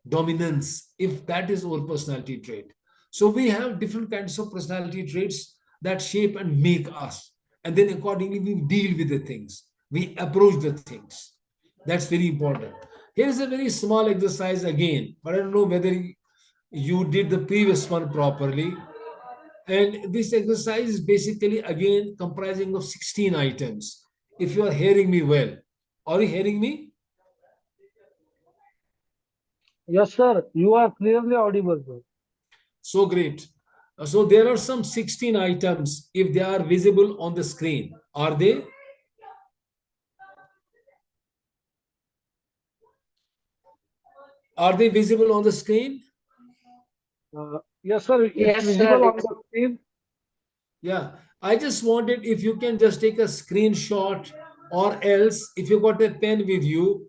Dominance, if that is our personality trait. So we have different kinds of personality traits that shape and make us. And then accordingly, we deal with the things. We approach the things. That's very important. Here is a very small exercise again, but I don't know whether you did the previous one properly. And this exercise is basically again comprising of 16 items. If you are hearing me well, are you hearing me? Yes, sir. You are clearly audible, sir. So great. So there are some 16 items if they are visible on the screen. Are they? Are they visible on the screen? Yes, sir. It's Yes, visible sir. on the screen. Yeah. I just wanted if you can just take a screenshot, or else if you got a pen with you,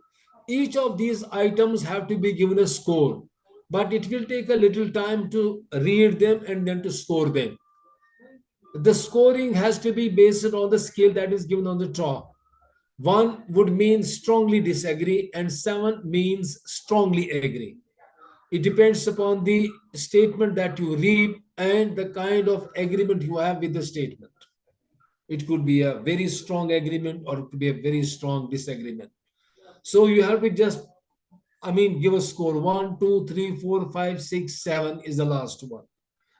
each of these items have to be given a score. But it will take a little time to read them and then to score them. The scoring has to be based on the scale that is given on the top. 1 would mean strongly disagree, and 7 means strongly agree. It depends upon the statement that you read and the kind of agreement you have with the statement. It could be a very strong agreement or it could be a very strong disagreement. So you have to just, I mean, give a score. 1, 2, 3, 4, 5, 6, 7 is the last one.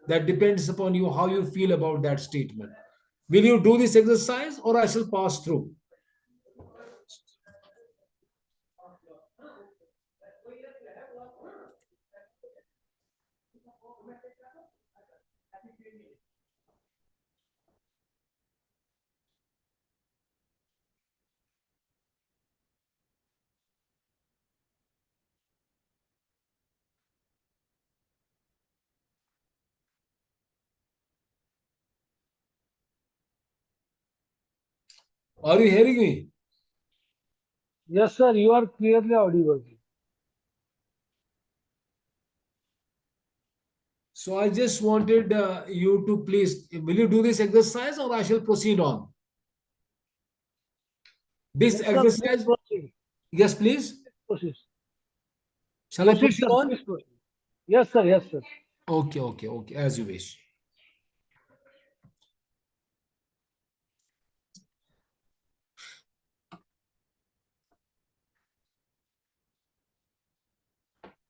That depends upon you how you feel about that statement. Will you do this exercise or I shall pass through? Are you hearing me? Yes, sir. You are clearly audible. So I just wanted you to please, will you do this exercise or I shall proceed on? This Yes, sir. Please exercise, proceed. yes, please. Proceed. Shall I Proceed, proceed sir. on? Please proceed. Yes, sir. Yes, sir. Okay, okay, okay, as you wish.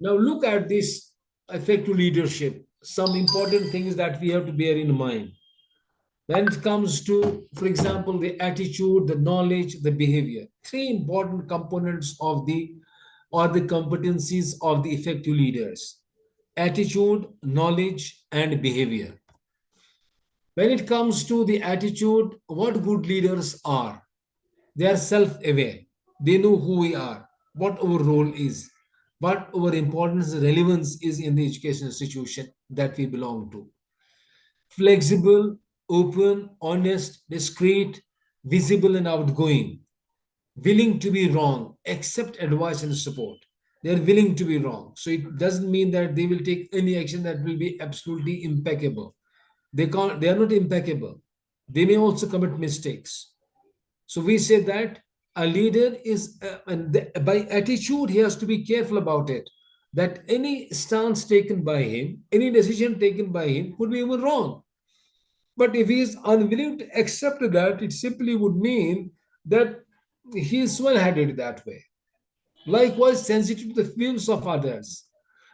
Now look at this effective leadership. Some important things that we have to bear in mind. When it comes to, for example, the attitude, the knowledge, the behavior, three important components of the or the competencies of the effective leaders: attitude, knowledge, and behavior. When it comes to the attitude, what good leaders are? They are self aware, they know who we are, what our role is, what our importance, relevance is in the education institution that we belong to. flexible, open, honest, discreet, visible and outgoing, willing to be wrong, accept advice and support. They are willing to be wrong. So it doesn't mean that they will take any action that will be absolutely impeccable. They are not impeccable. They may also commit mistakes. So we say that a leader is, by attitude, he has to be careful about it. That any stance taken by him, any decision taken by him could be even wrong. But if he is unwilling to accept that, it simply would mean that he is well headed that way. Likewise, sensitive to the views of others,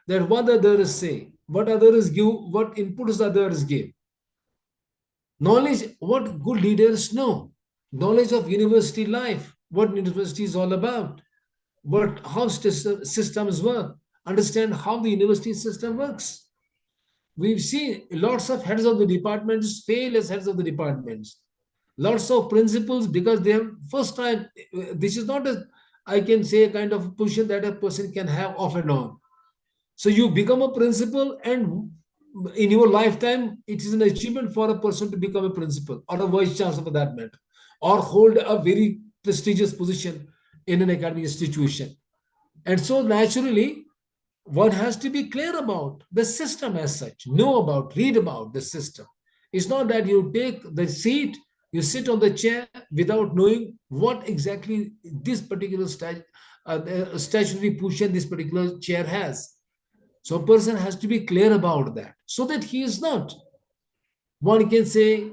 that what others say, what others give, what inputs others give. Knowledge, what good leaders know. Knowledge of university life, what university is all about, what how systems work, understand how the university system works. We've seen lots of heads of the departments fail as heads of the departments. Lots of principals because they have first time. This is not a, I can say, a kind of position that a person can have off and on. So you become a principal, and in your lifetime, it is an achievement for a person to become a principal or a vice chancellor for that matter, or hold a very prestigious position in an academic institution. And so naturally, one has to be clear about the system as such, know about, read about the system. It's not that you take the seat, you sit on the chair without knowing what exactly this particular statutory position this particular chair has. So a person has to be clear about that so that he is not, one can say,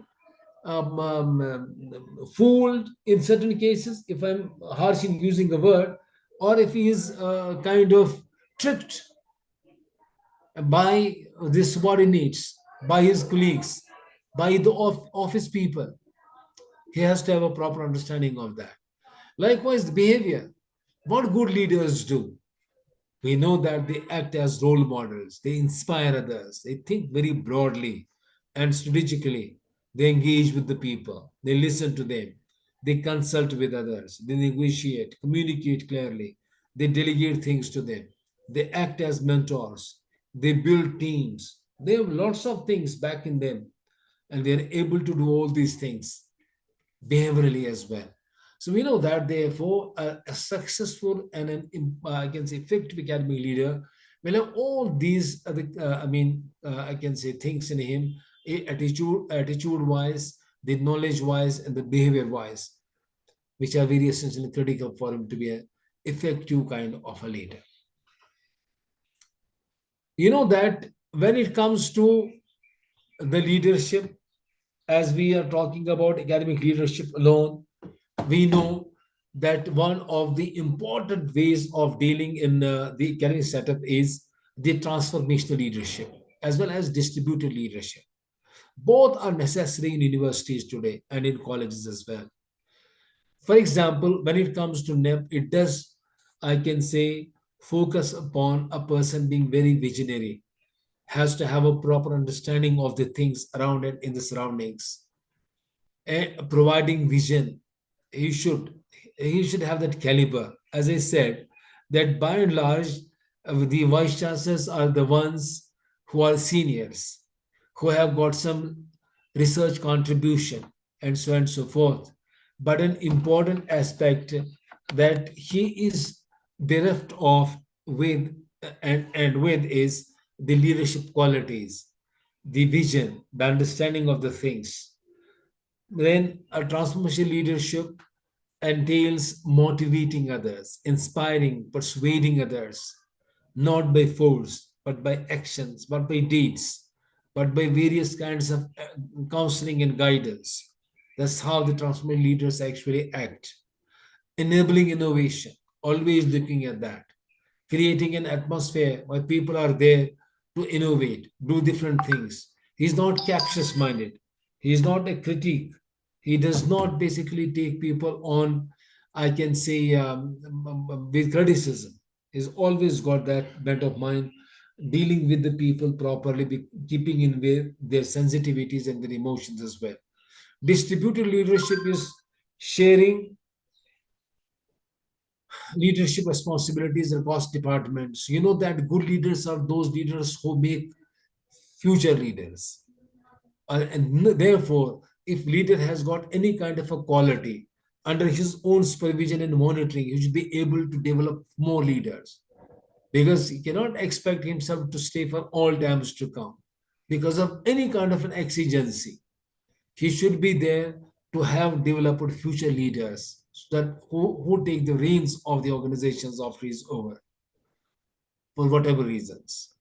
fooled in certain cases, if I'm harsh in using a word, or if he is kind of tricked by the subordinates, by his colleagues, by the office people. He has to have a proper understanding of that. Likewise, the behavior. What good leaders do? We know that they act as role models, they inspire others, they think very broadly and strategically, they engage with the people, they listen to them, they consult with others, they negotiate, communicate clearly, they delegate things to them, they act as mentors, they build teams, they have lots of things back in them, and they're able to do all these things behaviorally as well. So we know that therefore a successful and I can say effective academic leader will have all these I can say things in him, attitude wise, the knowledge wise, and the behavior wise, which are very essential and critical for him to be an effective kind of a leader. You know that when it comes to the leadership, as we are talking about academic leadership alone, we know that one of the important ways of dealing in the academic setup is the transformational leadership as well as distributed leadership. Both are necessary in universities today and in colleges as well. For example, when it comes to NEP, it does, I can say, focus upon a person being very visionary, has to have a proper understanding of the things around it in the surroundings, and providing vision. He should he should have that caliber. As I said, that by and large, the vice chancellors are the ones who are seniors, who have got some research contribution, and so on and so forth. But an important aspect that he is bereft of with and with is the leadership qualities, the vision, the understanding of the things. Then a transformation leadership entails motivating others, inspiring, persuading others, not by force, but by actions, but by deeds, but by various kinds of counseling and guidance. That's how the transformation leaders actually act. Enabling innovation, always looking at that, creating an atmosphere where people are there to innovate, do different things. He's not captious minded. He is not a critique. He does not basically take people on, I can say, with criticism. He's always got that bent of mind, dealing with the people properly, keeping in with their sensitivities and their emotions as well. Distributed leadership is sharing leadership responsibilities across departments. You know that good leaders are those leaders who make future leaders. And therefore, if leader has got any kind of a quality under his own supervision and monitoring, he should be able to develop more leaders, because he cannot expect himself to stay for all times to come because of any kind of an exigency. He should be there to have developed future leaders that who take the reins of the organizations after he's over for whatever reasons.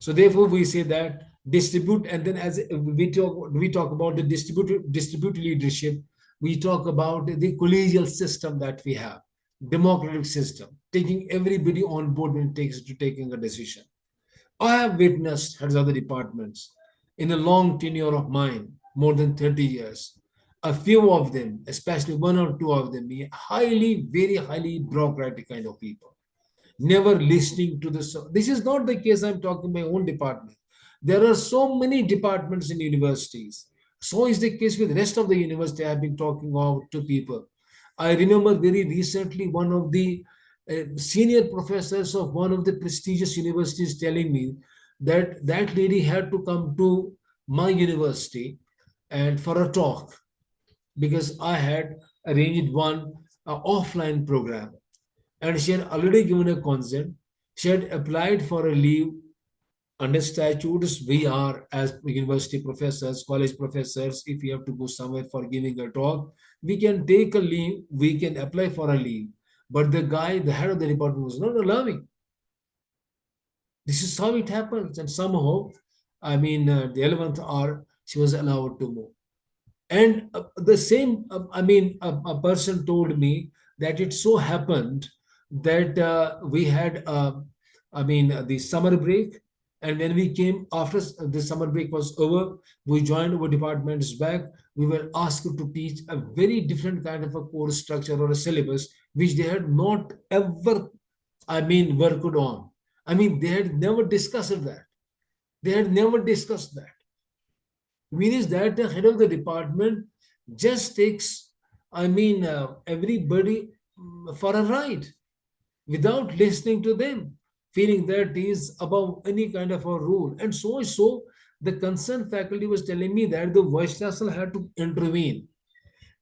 So therefore, we say that distribute, and then as we talk about the distribute leadership, we talk about the collegial system that we have, democratic system, taking everybody on board when it takes to taking a decision. I have witnessed heads of the departments in a long tenure of mine, more than 30 years. A few of them, especially one or two of them, very highly bureaucratic kind of people, never listening to the. This is not the case. I'm talking my own department. There are so many departments in universities. So is the case with the rest of the university. I've been talking about to people. I remember very recently one of the senior professors of one of the prestigious universities telling me that that lady had to come to my university and for a talk, because I had arranged one offline program, and she had already given a consent. She had applied for a leave. Under statutes, we are as university professors, college professors, if we have to go somewhere for giving a talk, we can take a leave, we can apply for a leave. But the guy, the head of the department, was not allowing. This is how it happens. And somehow, the 11th hour, she was allowed to move. And the same, a person told me that it so happened that we had, the summer break. And when we came after the summer break was over, we joined our departments back. We were asked to teach a very different kind of a course structure or a syllabus, which they had not ever, worked on. They had never discussed that. They had never discussed that. Means that the head of the department just takes, everybody for a ride without listening to them, feeling that is above any kind of a rule. And so the concerned faculty was telling me that the vice chancellor had to intervene.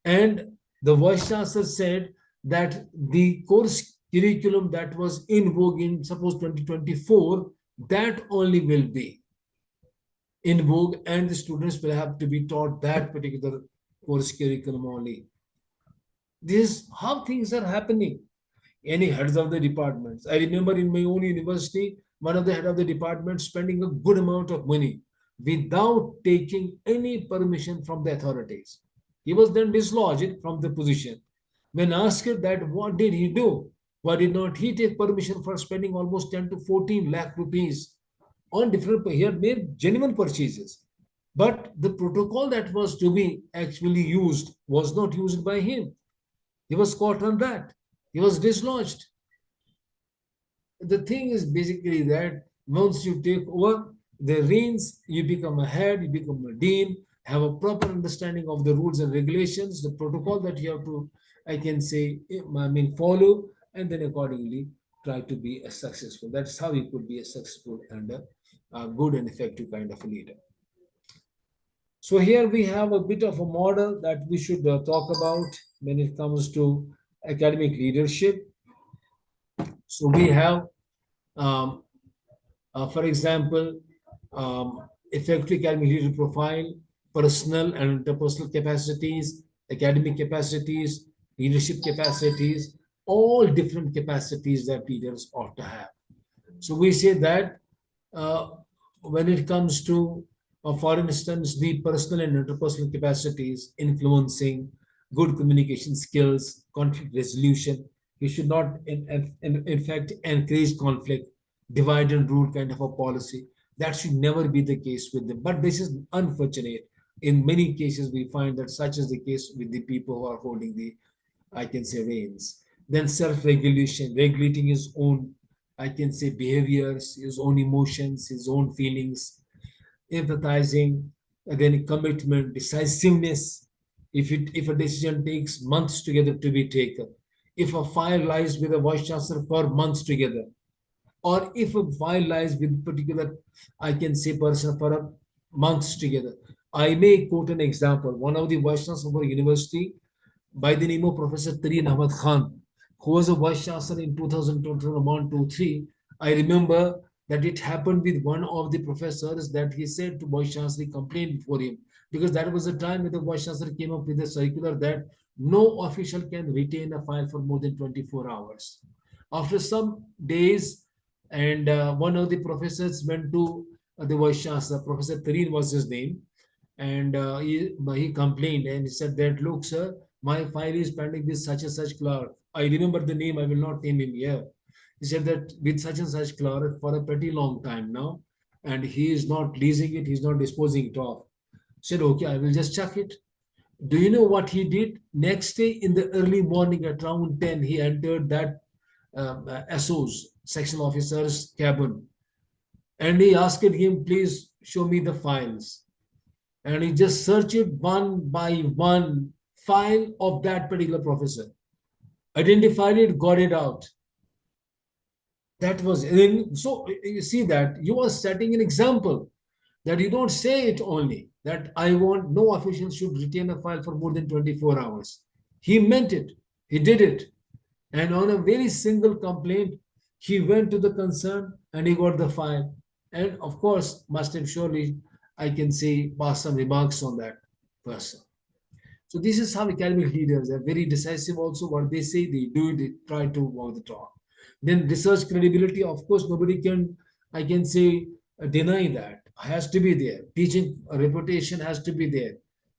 And the vice chancellor said that the course curriculum that was in vogue in suppose 2024, that only will be in vogue, and the students will have to be taught that particular course curriculum only. This is how things are happening. Any heads of the departments. I remember in my own university, one of the head of the department spending a good amount of money without taking any permission from the authorities. He was then dislodged from the position. When asked that what did he do? Why did not he take permission for spending almost 10 to 14 lakh rupees on different, he had made genuine purchases. But the protocol that was to be actually used was not used by him. He was caught on that. He was dislodged. The thing is basically that once you take over the reins, you become a head, you become a dean, have a proper understanding of the rules and regulations, the protocol that you have to, follow, and then accordingly try to be a successful. That's how you could be a successful and a good and effective kind of a leader. So here we have a bit of a model that we should talk about when it comes to academic leadership. So we have, for example, effective academic leader profile, personal and interpersonal capacities, academic capacities, leadership capacities, all different capacities that leaders ought to have. So we say that when it comes to, for instance, the personal and interpersonal capacities, influencing, good communication skills, conflict resolution, you should not, in fact, encourage conflict, divide and rule kind of a policy. That should never be the case with them. But this is unfortunate. In many cases, we find that such is the case with the people who are holding the, reins. Then self-regulation, regulating his own, behaviors, his own emotions, his own feelings, empathizing, and then commitment, decisiveness. If a decision takes months together to be taken, if a file lies with a vice chancellor for months together, or if a file lies with particular, person for months together, I may quote an example. One of the vice chancellors of our university by the name of Professor Tareen Ahmad Khan, who was a vice chancellor in 2021, 2, 3. I remember that it happened with one of the professors that he said to vice chancellor, he complained before him, because that was the time when the vice chancellor came up with a circular that no official can retain a file for more than 24 hours. After some days, and one of the professors went to the vice chancellor, Professor Tareen was his name, and he complained and he said that, look, sir, my file is pending with such and such clerk. I remember the name, I will not name him here. He said that with such and such clerk for a pretty long time now, and he is not leasing it, he's not disposing it off. Said, okay, I will just check it. Do you know what he did? Next day in the early morning at around 10, he entered that SO's, section officer's cabin, and he asked him, please show me the files. And he just searched it one by one file of that particular professor, identified it, got it out. That was in. So you see that you are setting an example that you don't say it only that I want no official should retain a file for more than 24 hours. He meant it. He did it. And on a very single complaint, he went to the concern and he got the file. And of course, must have surely, I can say, pass some remarks on that person. So this is how academic leaders are very decisive also. What they say, they do it, they try to walk the talk. Then research credibility, of course, nobody can, I can say, deny that. Has to be there. Teaching reputation has to be there.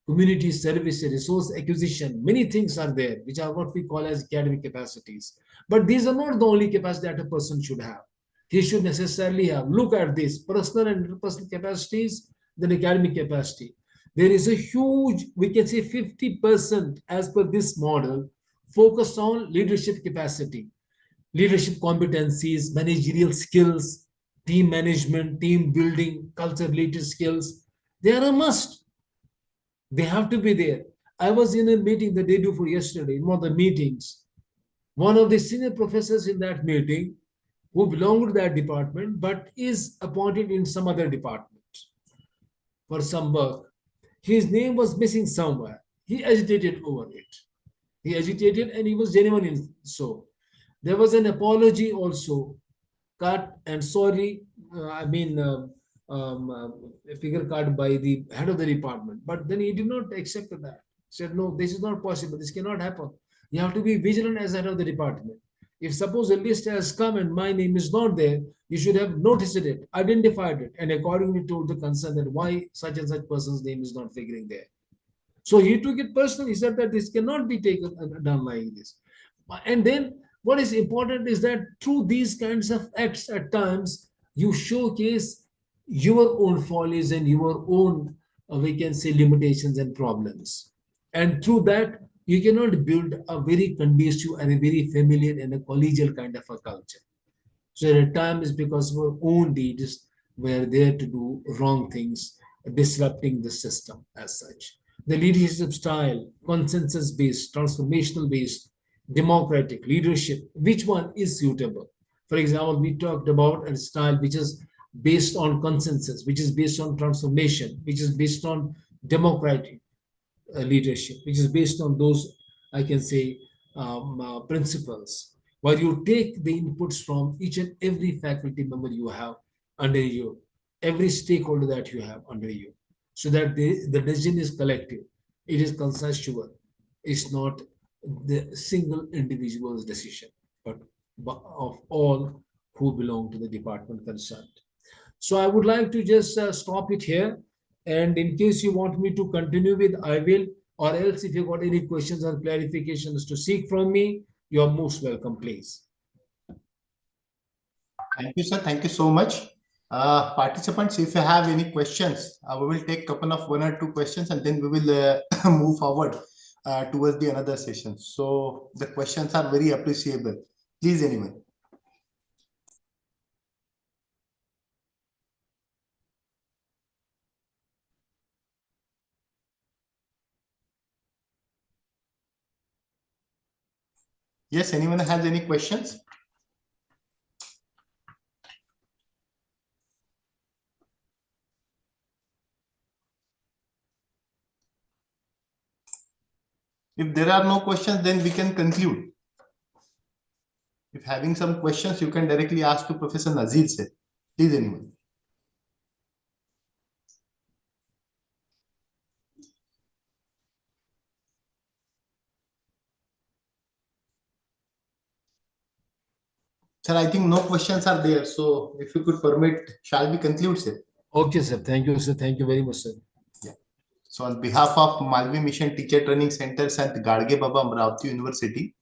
Community service, resource acquisition, many things are there, which are what we call as academic capacities. But these are not the only capacity that a person should have. He should necessarily have, look at this, personal and interpersonal capacities, then academic capacity. There is a huge, we can say 50% as per this model, focused on leadership capacity, leadership competencies, managerial skills, team management, team building, culture related skills. They are a must. They have to be there. I was in a meeting the day before yesterday, in one of the meetings. One of the senior professors in that meeting, who belonged to that department, but is appointed in some other department for some work. His name was missing somewhere. He agitated over it. He agitated and he was genuine in so. There was an apology also, cut and sorry, figure cut by the head of the department. But then he did not accept that. He said, no, this is not possible. This cannot happen. You have to be vigilant as head of the department. If suppose a list has come and my name is not there, you should have noticed it, identified it, and accordingly told the concern that why such and such person's name is not figuring there. So he took it personally. He said that this cannot be taken done like this. And then what is important is that through these kinds of acts at times, you showcase your own follies and your own, we can say, limitations and problems. And through that, you cannot build a very conducive and a very familiar and a collegial kind of a culture. So at times, because our own deeds were there to do wrong things, disrupting the system as such. The leadership style, consensus-based, transformational-based, democratic leadership, which one is suitable? For example, we talked about a style which is based on consensus, which is based on transformation, which is based on democratic leadership, which is based on those, I can say, principles, where you take the inputs from each and every faculty member you have under you, every stakeholder that you have under you, so that the decision is collective, it is consensual, it's not the single individual's decision, but of all who belong to the department concerned. So I would like to just stop it here. And in case you want me to continue with, I will, or else if you got any questions or clarifications to seek from me, you are most welcome, please. Thank you, sir. Thank you so much. Participants, if you have any questions, we will take couple of 1 or 2 questions and then we will move forward towards the another session. So the questions are very appreciable. Please, anyone. Yes, anyone has any questions? If there are no questions, then we can conclude. If having some questions, you can directly ask to Professor Nazir, sir. Please, anyone. Sir, I think no questions are there. So if you could permit, shall we conclude, sir? Okay, sir. Thank you, sir. Thank you very much, sir. So on behalf of Malvi Mission Teacher Training Centers at Gadge Baba Amravati University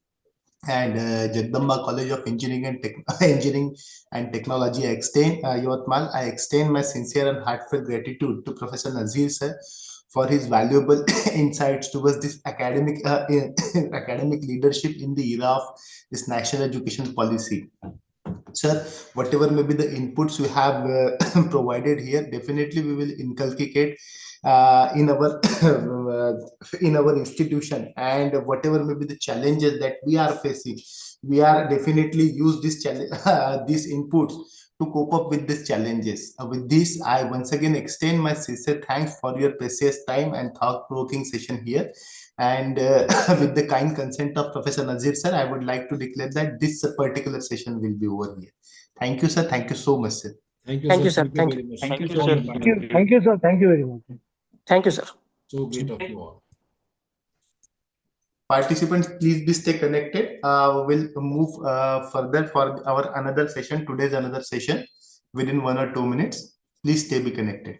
and Jagdamba College of Engineering and Engineering and Technology, Yavatmal, I extend my sincere and heartfelt gratitude to Professor Nazir sir for his valuable insights towards this academic academic leadership in the era of this national education policy. Sir, whatever may be the inputs you have provided here, definitely we will inculcate in our in our institution, and whatever may be the challenges that we are facing, we are definitely use this challenge these inputs to cope up with these challenges. With this, I once again extend my sincere thanks for your precious time and thought-provoking session here. And with the kind consent of Professor Nazir sir, I would like to declare that this particular session will be over here. Thank you, sir. Thank you so much, sir. Thank you, Thank sir. you, sir. Thank you Thank very you. much. Thank you, So sir. much. Thank you, sir. Thank you very much. Thank you, sir. So great of you all. Participants, please be stay connected. We'll move further for our another session. Today's another session within 1 or 2 minutes. Please stay be connected.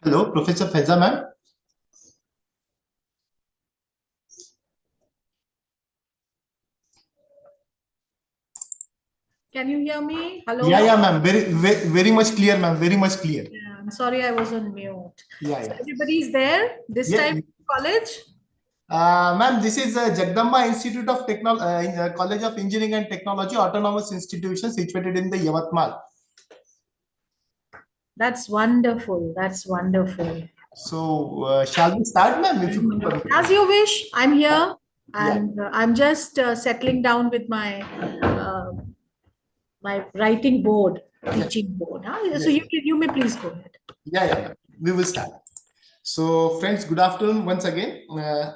Hello, Professor Faiza ma'am. Can you hear me? Hello? Yeah, ma'am. Very much clear, ma'am. Very much clear. Yeah, I'm sorry I was on mute. Yeah, So yeah. everybody's there this Yeah. time in college? Ma'am, this is Jagdamba Institute of College of Engineering and Technology, Autonomous Institution situated in the Yavatmal. That's wonderful. That's wonderful. So, shall we start, ma'am? If you could permit. As you wish, I'm here Yeah. and I'm just settling down with my writing board, teaching board. Huh? So you may please go ahead. Yeah. We will start. So, friends, good afternoon once again.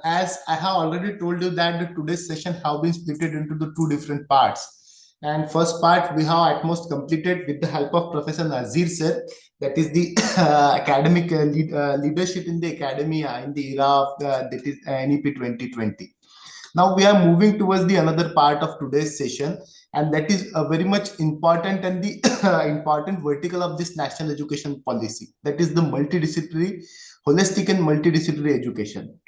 As I have already told you that the today's session have been split into the two different parts. And first part we have at most completed with the help of Professor Nazir sir. That is the academic leadership in the academia in the era of that is NEP 2020. Now we are moving towards the another part of today's session, and that is a very much important and the important vertical of this national education policy. That is the multidisciplinary, holistic and multidisciplinary education.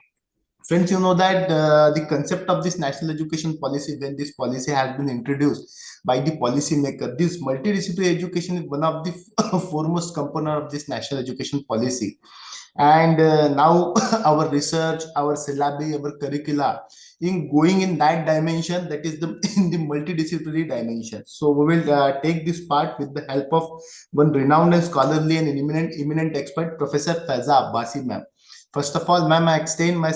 Friends, you know that the concept of this national education policy, when this policy has been introduced by the policymaker, this multidisciplinary education is one of the foremost component of this national education policy. And now our research, our syllabi, our curricula in going in that dimension, that is the in the multidisciplinary dimension. So we will take this part with the help of one renowned and scholarly and eminent expert, Professor Faiza Abbasi ma'am. First of all, ma'am, I extend my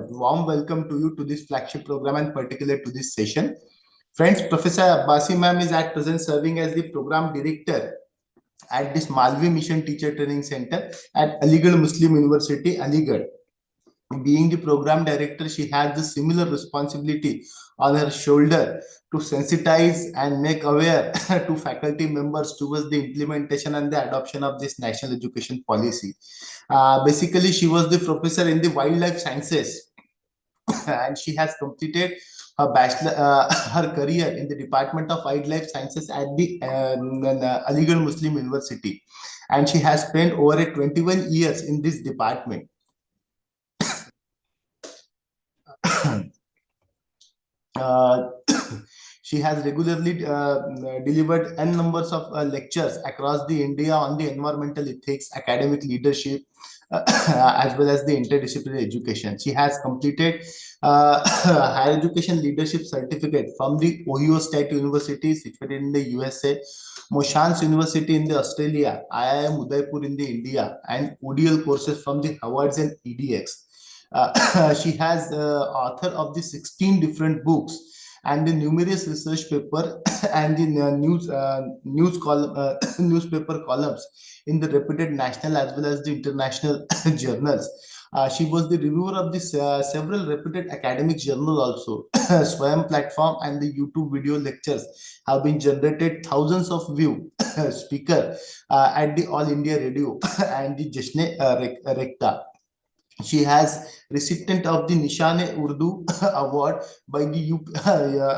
warm welcome to you to this flagship program and particularly to this session. Friends, Professor Abbasi ma'am is at present serving as the program director at this Malvi Mission Teacher Training Center at Aligarh Muslim University, Aligarh. Being the program director, she has the similar responsibility on her shoulder to sensitize and make aware to faculty members towards the implementation and the adoption of this national education policy. Basically, she was the professor in the wildlife sciences and she has completed her bachelor, her career in the Department of Wildlife Sciences at the Aligarh Muslim University, and she has spent over 21 years in this department. She has regularly delivered n numbers of lectures across the India on the environmental ethics, academic leadership, as well as the interdisciplinary education. She has completed higher education leadership certificate from the Ohio State University situated in the USA, Moshans University in the Australia, IIM Udaipur in the India, and ODL courses from the Harvard and EDX. She has author of the 16 different books and the numerous research paper and the newspaper columns in the reputed national as well as the international journals. She was the reviewer of this several reputed academic journals also. Swayam platform and the YouTube video lectures have been generated thousands of view speaker at the All India Radio and the Jashne Rekta. She has recipient of the Nishane Urdu award by the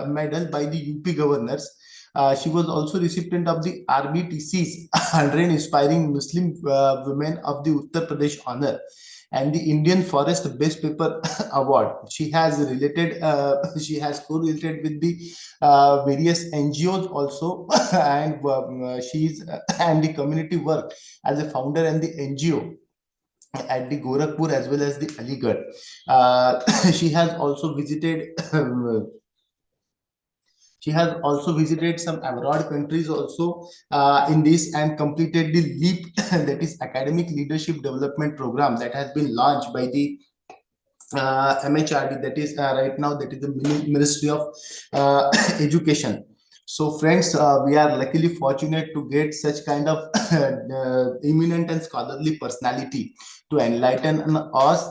medal by the UP governors. She was also recipient of the RBTC's 100 Inspiring Muslim Women of the Uttar Pradesh honor and the Indian Forest Best Paper Award. She has she has correlated with the various NGOs also, and she's and the community work as a founder and the NGO at the Gorakhpur as well as the Aligarh. She has also visited. She has also visited some abroad countries also in this and completed the LEAP, that is Academic Leadership Development Program that has been launched by the MHRD, that is right now that is the Ministry of Education. So friends, we are luckily fortunate to get such kind of eminent and scholarly personality to enlighten us,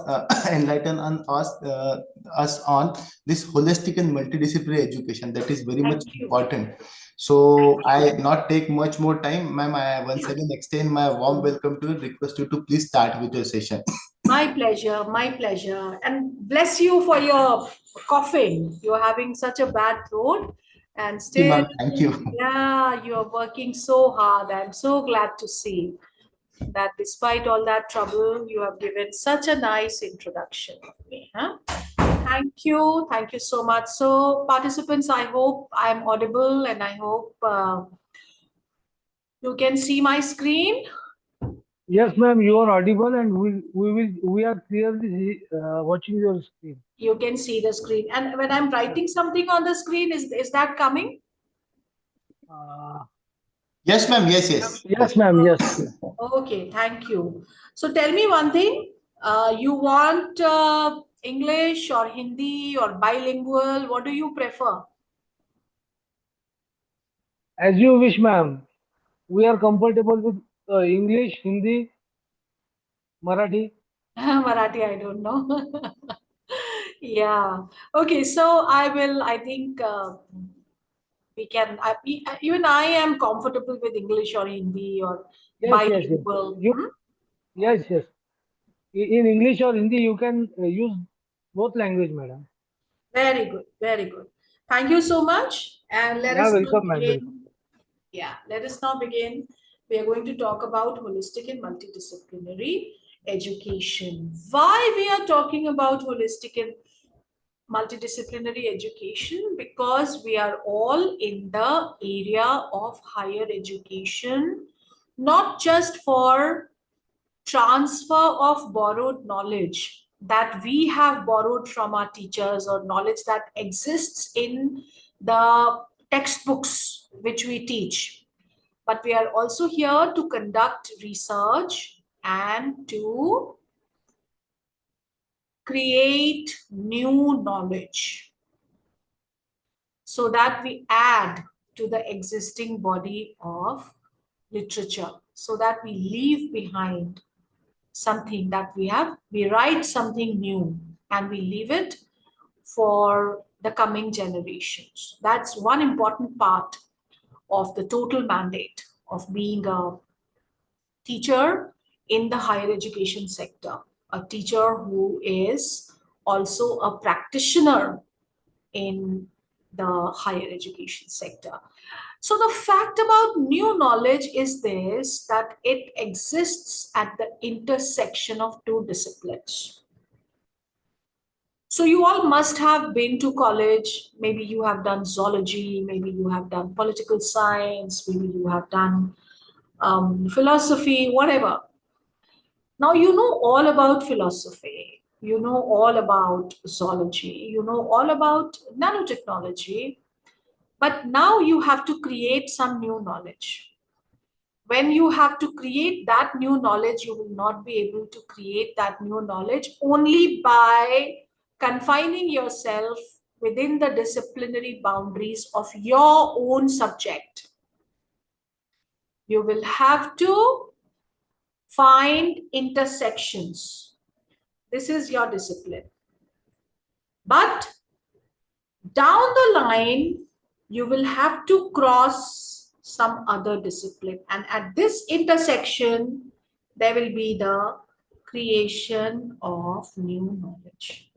us on this holistic and multidisciplinary education that is very much important. So I not take much more time, ma'am. I once again extend my warm welcome to you. Request you to please start with your session. My pleasure, my pleasure. And bless you for your coughing. You're having such a bad throat and still, Thank you. yeah, you're working so hard. I'm so glad to see. that despite all that trouble, you have given such a nice introduction of me. Huh? Thank you. Thank you so much. So participants, I hope I'm audible and I hope you can see my screen. Yes, ma'am, you are audible, and we are clearly watching your screen. You can see the screen. And when I'm writing something on the screen, is that coming? Yes, ma'am. Yes. Yes, ma'am. Yes. Okay, thank you. So tell me one thing. You want English or Hindi or bilingual? What do you prefer? As you wish, ma'am. We are comfortable with English, Hindi, Marathi. Marathi, I don't know. Yeah. Okay, so I think we can, even I am comfortable with English or Hindi or Yes. bilingual. Yes. In English or Hindi, you can use both language, madam. Very good, very good. Thank you so much. And let Yeah, us now welcome, ma'am. begin. Yeah, let us now begin. We are going to talk about holistic and multidisciplinary education. Why we are talking about holistic and multidisciplinary education? Because we are all in the area of higher education, not just for transfer of borrowed knowledge that we have borrowed from our teachers or knowledge that exists in the textbooks which we teach, but we are also here to conduct research and to create new knowledge so that we add to the existing body of literature, so that we leave behind something that we write something new and we leave it for the coming generations. That's one important part of the total mandate of being a teacher in the higher education sector, a teacher who is also a practitioner in the higher education sector. So the fact about new knowledge is this, that it exists at the intersection of two disciplines. So you all must have been to college. Maybe you have done zoology, maybe you have done political science, maybe you have done philosophy, whatever. Now you know all about philosophy, you know all about zoology, you know all about nanotechnology, but now you have to create some new knowledge. When you have to create that new knowledge, you will not be able to create that new knowledge only by confining yourself within the disciplinary boundaries of your own subject. You will have to find intersections. This is your discipline. But down the line, you will have to cross some other discipline. And at this intersection, there will be the creation of new knowledge.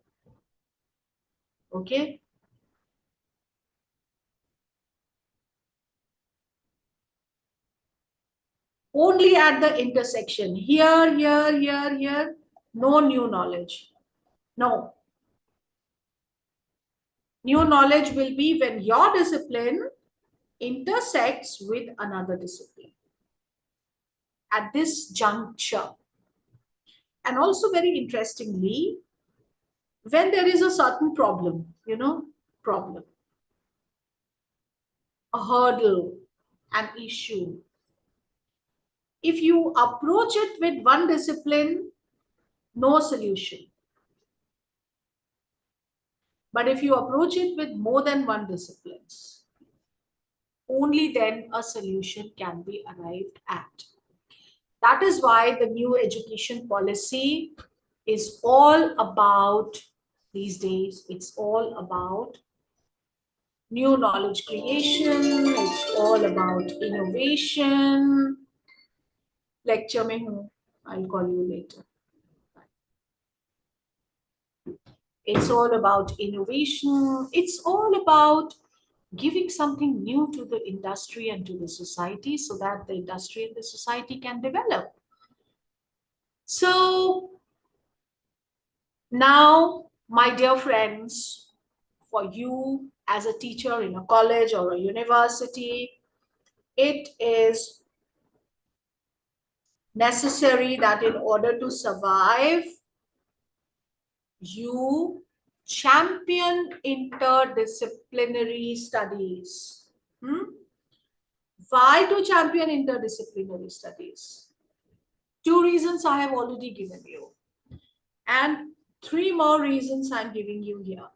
Okay? Only at the intersection. Here, no new knowledge. No. New knowledge will be when your discipline intersects with another discipline at this juncture. And also very interestingly, when there is a certain problem, a hurdle, an issue, if you approach it with one discipline, no solution. But if you approach it with more than one disciplines, only then a solution can be arrived at. That is why the new education policy is all about, these days, it's all about new knowledge creation, it's all about innovation. Lecture mein hu, I'll call you later. It's all about innovation. It's all about giving something new to the industry and to the society so that the industry and the society can develop. So now, my dear friends, for you as a teacher in a college or a university, it is necessary that in order to survive, you champion interdisciplinary studies. Why to champion interdisciplinary studies? Two reasons I have already given you, and three more reasons I'm giving you here.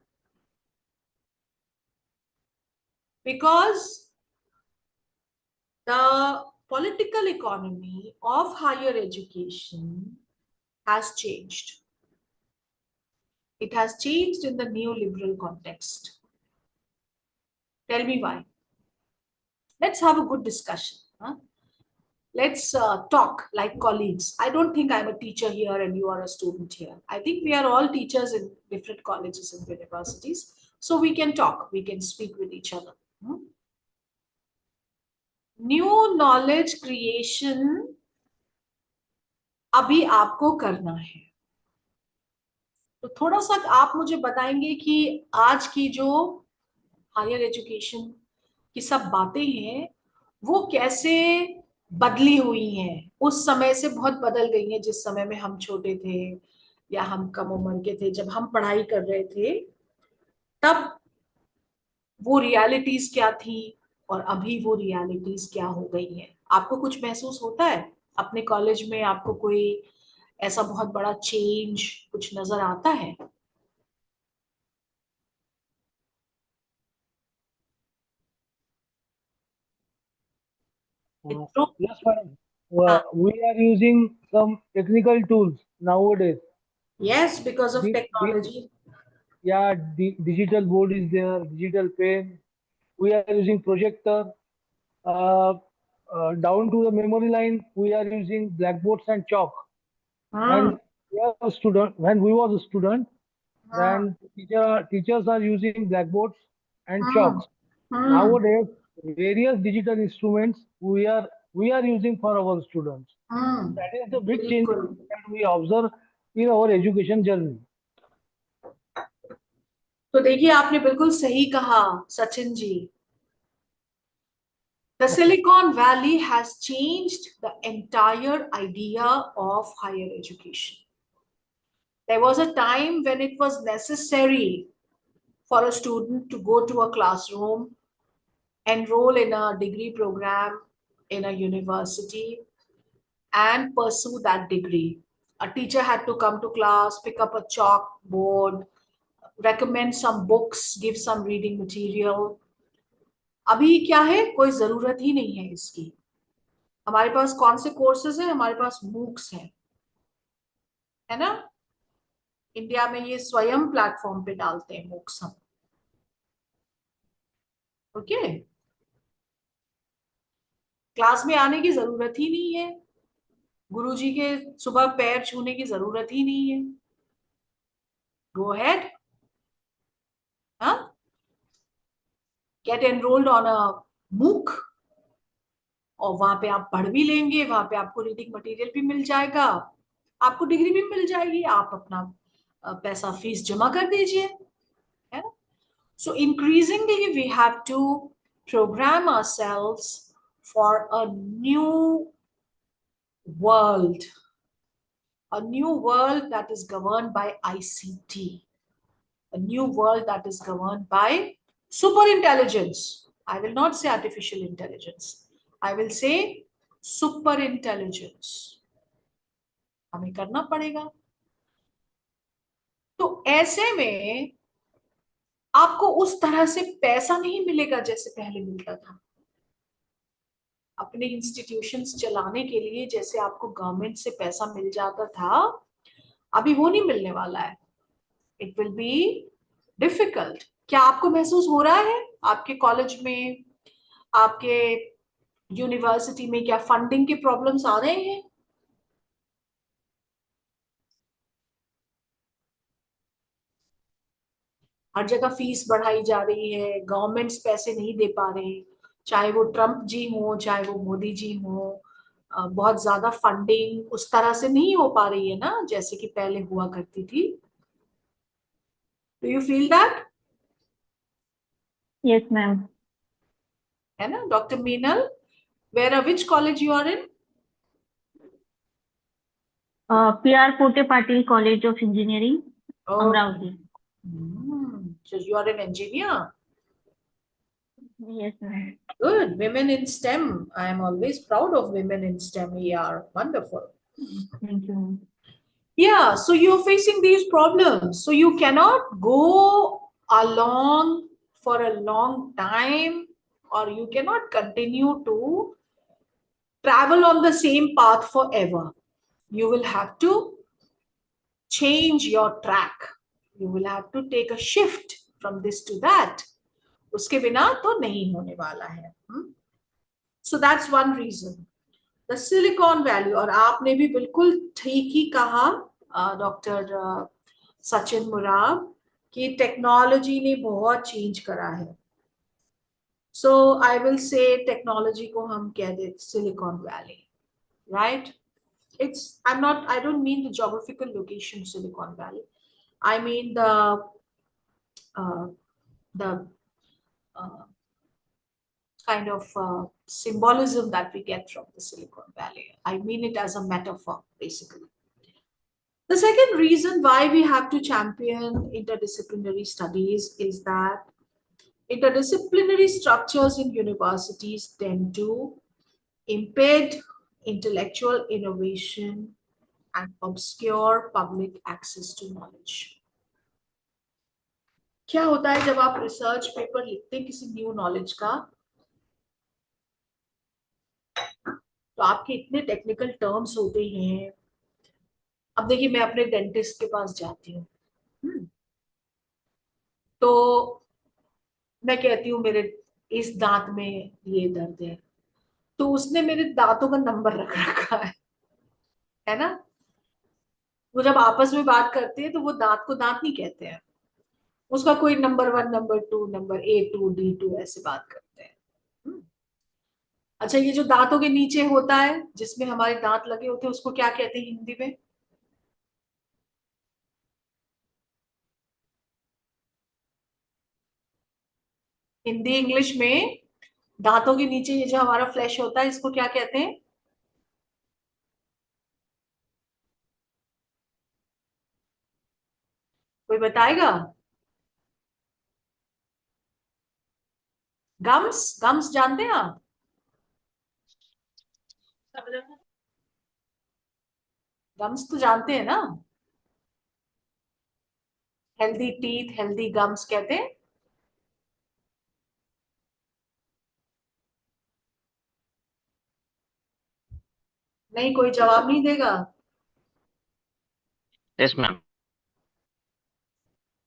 Because the political economy of higher education has changed. It has changed in the neoliberal context. Tell me why. Let's have a good discussion. Let's talk like colleagues. I don't think I'm a teacher here and you are a student here. I think we are all teachers in different colleges and universities. So we can talk, we can speak with each other. New knowledge creation अभी आपको करना है. तो थोड़ा सा आप मुझे बताएंगे कि आज की जो हायर एजुकेशन की सब बातें हैं वो कैसे बदली हुई हैं, उस समय से बहुत बदल गई हैं जिस समय में हम छोटे थे या हम कम उम्र के थे. जब हम पढ़ाई कर रहे थे तब वो रियलिटीज क्या थी और अभी वो रियलिटीज क्या हो गई हैं. आपको कुछ महसूस होता है अपने कॉलेज में? आपको कोई ऐसा बहुत बड़ा चेंज कुछ नजर आता है? Yes, madam. We are using some technical tools nowadays. Yes, because of The- technology. Yeah, the digital board is there, digital pen. We are using projector. Uh, Down to the memory line, we are using blackboards and chalk. Hmm. When we was a student, Hmm. then teachers are using blackboards and Hmm. chalks. Hmm. Nowadays, various digital instruments we are using for our students. Hmm. That is the big change बिल्कुल. that we observe in our education journey. तो देखिए आपने बिल्कुल सही कहा Sachin ji. The Silicon Valley has changed the entire idea of higher education. There was a time when it was necessary for a student to go to a classroom, enroll in a degree program in a university, and pursue that degree. A teacher had to come to class, pick up a chalkboard, recommend some books, give some reading material. अभी क्या है, कोई जरूरत ही नहीं है इसकी. हमारे पास कौन से कोर्सेज हैं? हमारे पास मूक्स हैं, है ना. इंडिया में ये स्वयं प्लेटफॉर्म पे डालते हैं मूक्स हम. ओके. क्लास में आने की जरूरत ही नहीं है, गुरुजी के सुबह पैर छूने की जरूरत ही नहीं है. गो अहेड, हाँ, गेट एनरोल्ड ऑन अ मूक और वहां पे आप पढ़ भी लेंगे, वहां पे आपको रीडिंग मटेरियल भी मिल जाएगा, आपको डिग्री भी मिल जाएगी, आप अपना पैसा फीस जमा कर दीजिए, है ना. So increasingly we have to program ourselves for a new world, that is governed by ICT, a new world that is governed by super intelligence. I will not say artificial intelligence, I will say super intelligence. हमें करना पड़ेगा. तो ऐसे में आपको उस तरह से पैसा नहीं मिलेगा जैसे पहले मिलता था. अपने इंस्टीट्यूशंस चलाने के लिए जैसे आपको गवर्नमेंट से पैसा मिल जाता था, अभी वो नहीं मिलने वाला है. It will be difficult. क्या आपको महसूस हो रहा है आपके कॉलेज में, आपके यूनिवर्सिटी में, क्या फंडिंग के प्रॉब्लम्स आ रहे हैं? हर जगह फीस बढ़ाई जा रही है, गवर्नमेंट्स पैसे नहीं दे पा रहे, चाहे वो ट्रम्प जी हो चाहे वो मोदी जी हो. बहुत ज्यादा फंडिंग उस तरह से नहीं हो पा रही है ना, जैसे कि पहले हुआ करती थी. Do you feel that? Yes, ma'am. है ना doctor Meenal? Which college you are in? PR Pote Patil College of Engineering, Amravati. So you are an engineer. Yes, ma'am. Good. Women in STEM. I am always proud of women in STEM. ER. Wonderful. Thank you, ma'am. Yeah, so you're facing these problems. So you cannot go along for a long time, or you cannot continue to travel on the same path forever. You will have to change your track. You will have to take a shift from this to that. उसके बिना तो नहीं होने वाला है. So that's one reason. The Silicon Valley, और आपने भी बिल्कुल ठीक ही कहा डॉक्टर सचिन मुराब, कि टेक्नोलॉजी ने बहुत चेंज करा है. सो आई विल से टेक्नोलॉजी को हम कह दे Silicon Valley, right? I don't mean the geographical location Silicon Valley. I mean the kind of symbolism that we get from the Silicon Valley. I mean it as a metaphor, basically. The second reason why we have to champion interdisciplinary studies is that interdisciplinary structures in universities tend to impede intellectual innovation and obscure public access to knowledge. क्या होता है जब आप research paper लिखते हैं किसी new knowledge का, तो आपके इतने टेक्निकल टर्म्स होते हैं. अब देखिए, मैं अपने डेंटिस्ट के पास जाती हूँ, तो मैं कहती हूँ मेरे इस दांत में ये दर्द है, तो उसने मेरे दांतों का नंबर रख रखा है ना? वो जब आपस में बात करते हैं तो वो दांत को दांत नहीं कहते हैं, उसका कोई number 1, number 2, number A2, D2 ऐसे बात करते हैं. अच्छा, ये जो दांतों के नीचे होता है जिसमें हमारे दांत लगे होते हैं, उसको क्या कहते हैं हिंदी में? हिंदी इंग्लिश में दांतों के नीचे ये जो हमारा फ्लैश होता है, इसको क्या कहते हैं? कोई बताएगा? गम्स. गम्स जानते हैं आप? गम्स तो जानते हैं ना? हेल्दी टीथ, हेल्दी गम्स कहते हैं. नहीं, कोई जवाब नहीं देगा. Yes, ma'am.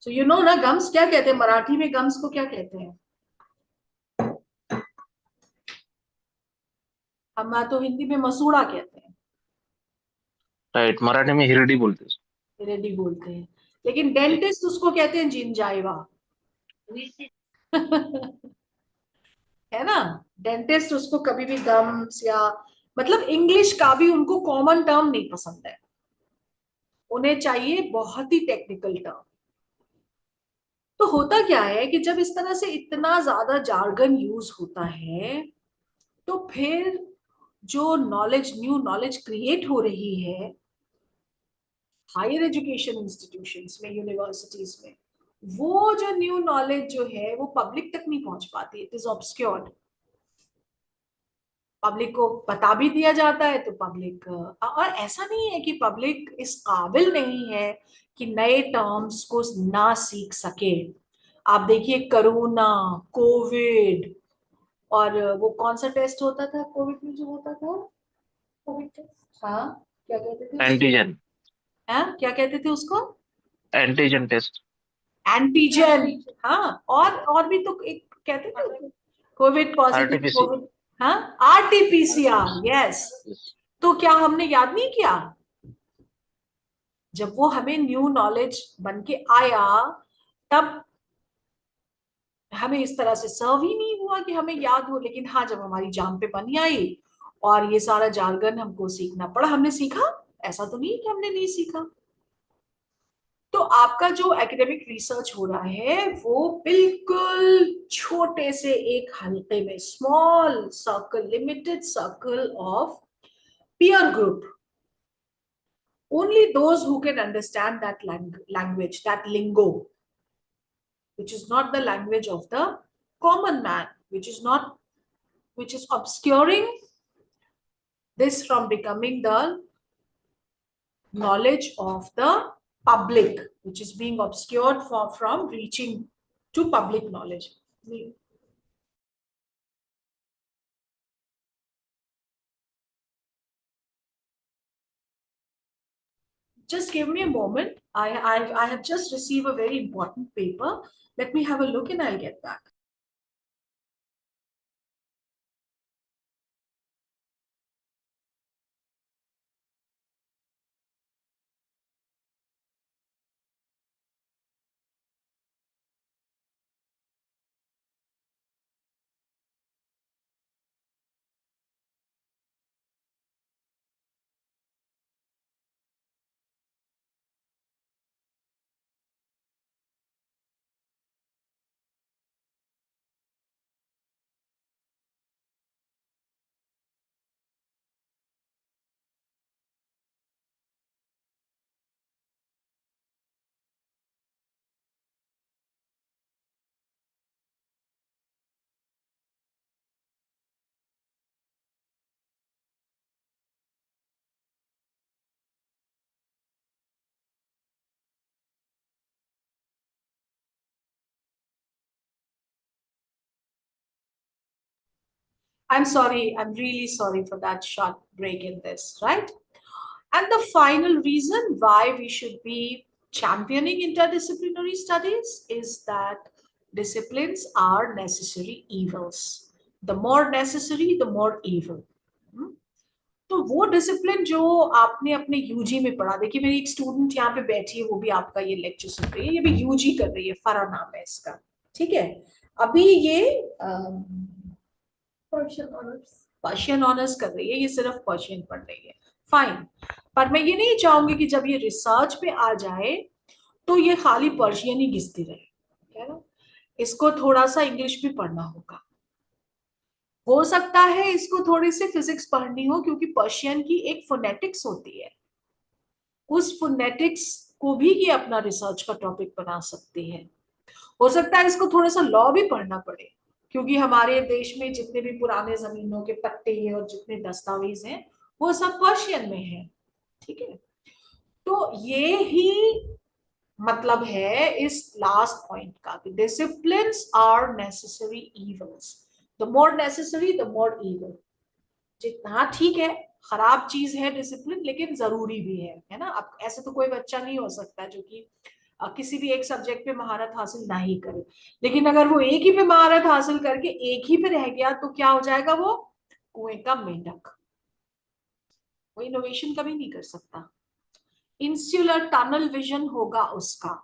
So you know ना, गम्स क्या कहते हैं मराठी में? गम्स को क्या कहते हैं? हम तो हिंदी में मसूड़ा कहते हैं. Right. मराठी में हिरडी बोलते हैं. हिरडी बोलते हैं. लेकिन डेंटिस्ट उसको कहते हैं जिंजाइवा. है ना? डेंटिस्ट उसको कभी भी गम्स या मतलब इंग्लिश का भी उनको कॉमन टर्म नहीं पसंद है, उन्हें चाहिए बहुत ही टेक्निकल टर्म. तो होता क्या है कि जब इस तरह से इतना ज्यादा जार्गन यूज होता है, तो फिर जो नॉलेज, न्यू नॉलेज क्रिएट हो रही है हायर एजुकेशन इंस्टीट्यूशंस में, यूनिवर्सिटीज में, वो जो न्यू नॉलेज जो है वो पब्लिक तक नहीं पहुंच पाती. It is obscured. पब्लिक को बता भी दिया जाता है तो पब्लिक, और ऐसा नहीं है कि पब्लिक इस काबिल नहीं है कि नए टर्म्स को ना सीख सके. आप देखिए कोरोना, कोविड, और वो कौन सा टेस्ट होता था कोविड में जो होता था? Covid test. हाँ, क्या कहते थे? एंटीजन. हाँ, क्या कहते थे उसको? Antigen test. एंटीजन. हाँ, और भी तो एक कहते थे कोविड पॉजिटिव, RT-PCR. कोविड. हाँ, RT-PCR. यस. तो क्या हमने याद नहीं किया? जब वो हमें न्यू नॉलेज बन के आया, तब हमें इस तरह से सर्व ही नहीं हुआ कि हमें याद हो. लेकिन हाँ, जब हमारी जान पे बनी आई और ये सारा जार्गन हमको सीखना पड़ा। हमने सीखा, ऐसा तो नहीं कि हमने नहीं सीखा। तो आपका जो एकेडमिक रिसर्च हो रहा है वो बिल्कुल छोटे से एक हल्के में, small circle, limited circle of peer group, only those who can understand that language, that lingo, which is not the language of the common man, which is obscuring this from becoming the knowledge of the public, which is being obscured from reaching to public knowledge. Just give me a moment. I have just received a very important paper. Let me have a look and I'll get back. I'm sorry, I'm really sorry for that short break in this, right? And the final reason why we should be championing interdisciplinary studies is that disciplines are necessary evils. The more necessary, the more evil. तो वो discipline जो आपने अपने UG में पढ़ा, देखिए मेरी एक स्टूडेंट यहाँ पे बैठी है, वो भी आपका ये लेक्चर सुन रही है, ये भी यूजी कर रही है, फरा नाम है इसका, ठीक है। अभी ये पर्शियन ऑनर्स कर रही है, ये सिर्फ पर्शियन पढ़ रही है, फाइन। पर मैं ये नहीं चाहूंगी कि जब ये रिसर्च पे आ जाए तो ये खाली पर्शियन ही घिसती रहे, है ना। इसको थोड़ा सा इंग्लिश भी पढ़ना होगा, हो सकता है इसको थोड़ी सी फिजिक्स पढ़नी हो, क्योंकि पर्शियन की एक फोनेटिक्स होती है, उस फोनेटिक्स को भी ये अपना रिसर्च का टॉपिक बना सकती है। हो सकता है इसको थोड़ा सा लॉ भी पढ़ना पड़े, क्योंकि हमारे देश में जितने भी पुराने जमीनों के पट्टे हैं और जितने दस्तावेज हैं वो सब पर्शियन में है, ठीक है। तो ये ही मतलब है इस लास्ट पॉइंट का कि disciplines are necessary evils, the more necessary the more evil. जितना ठीक है, खराब चीज है डिसिप्लिन, लेकिन जरूरी भी है ना। अब ऐसे तो कोई बच्चा नहीं हो सकता जो कि किसी भी एक सब्जेक्ट पे महारत हासिल ना ही करे, लेकिन अगर वो एक ही पे महारत हासिल करके एक ही पे रह गया तो क्या हो जाएगा, वो कुएं का मेंढक, वो इनोवेशन कभी नहीं कर सकता। इंसुलर टनल विजन होगा उसका,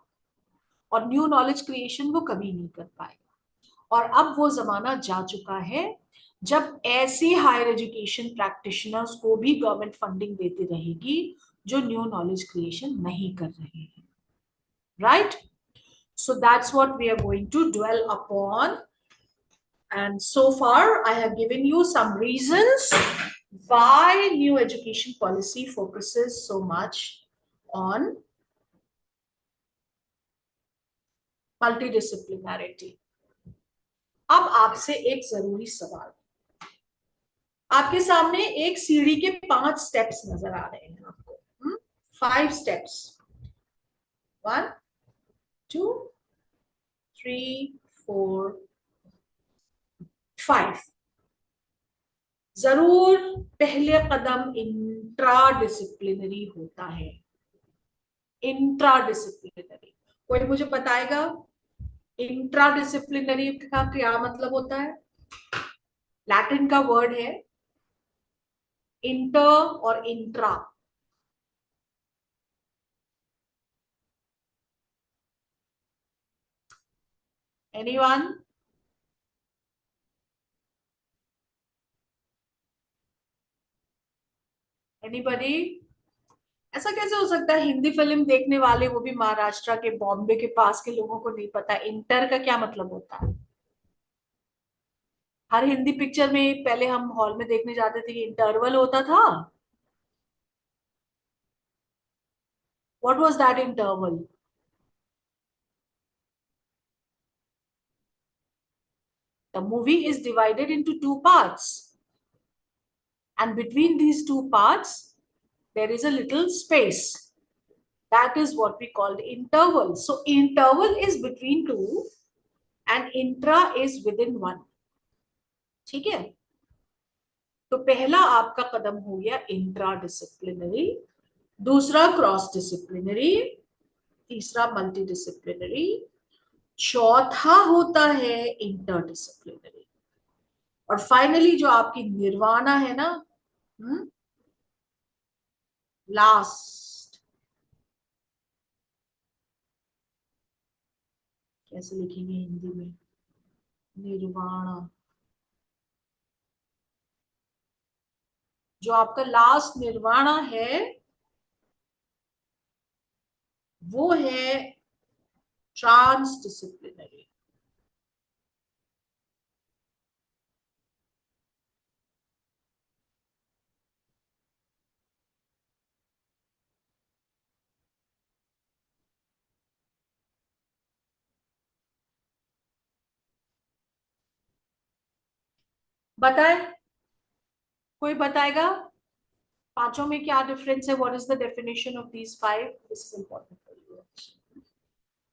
और न्यू नॉलेज क्रिएशन वो कभी नहीं कर पाएगा। और अब वो जमाना जा चुका है जब ऐसे हायर एजुकेशन प्रैक्टिशनर्स को भी गवर्नमेंट फंडिंग देती रहेगी जो न्यू नॉलेज क्रिएशन नहीं कर रहे हैं, right. So that's what we are going to dwell upon. And so far, I have given you some reasons why new education policy focuses so much on multidisciplinarity. अब आपसे एक जरूरी सवाल, आपके सामने एक सीढ़ी के 5 स्टेप्स नजर आ रहे हैं आपको, 5 स्टेप्स, 1 2 3 4 5। जरूर पहले कदम इंट्रा डिसिप्लिनरी होता है, इंट्रा डिसिप्लिनरी। कोई मुझे बताएगा इंट्रा डिसिप्लिनरी का क्या मतलब होता है? लैटिन का वर्ड है इंटर और इंट्रा। एनीवन? एनीबॉडी? ऐसा कैसे हो सकता है हिंदी फिल्म देखने वाले, वो भी महाराष्ट्र के बॉम्बे के पास के लोगों को नहीं पता इंटर का क्या मतलब होता है? हर हिंदी पिक्चर में पहले हम हॉल में देखने जाते थे कि इंटरवल होता था. What was that interval? The movie is divided into two parts, and between these two parts there is a little space. That is what we call the interval. So interval is between two and intra is within one. ठीक है? तो पहला आपका कदम हो गया intra disciplinary, दूसरा cross disciplinary, तीसरा multi disciplinary, चौथा होता है इंटर डिसिप्लिनरी, और फाइनली जो आपकी निर्वाणा है ना, लास्ट, कैसे लिखेंगे हिंदी में? निर्वाणा. जो आपका लास्ट निर्वाणा है वो है ट्रांस डिसिप्लिनरी. बताए? कोई बताएगा पांचों में क्या डिफरेंस है? What is the definition of these five? This is important for you.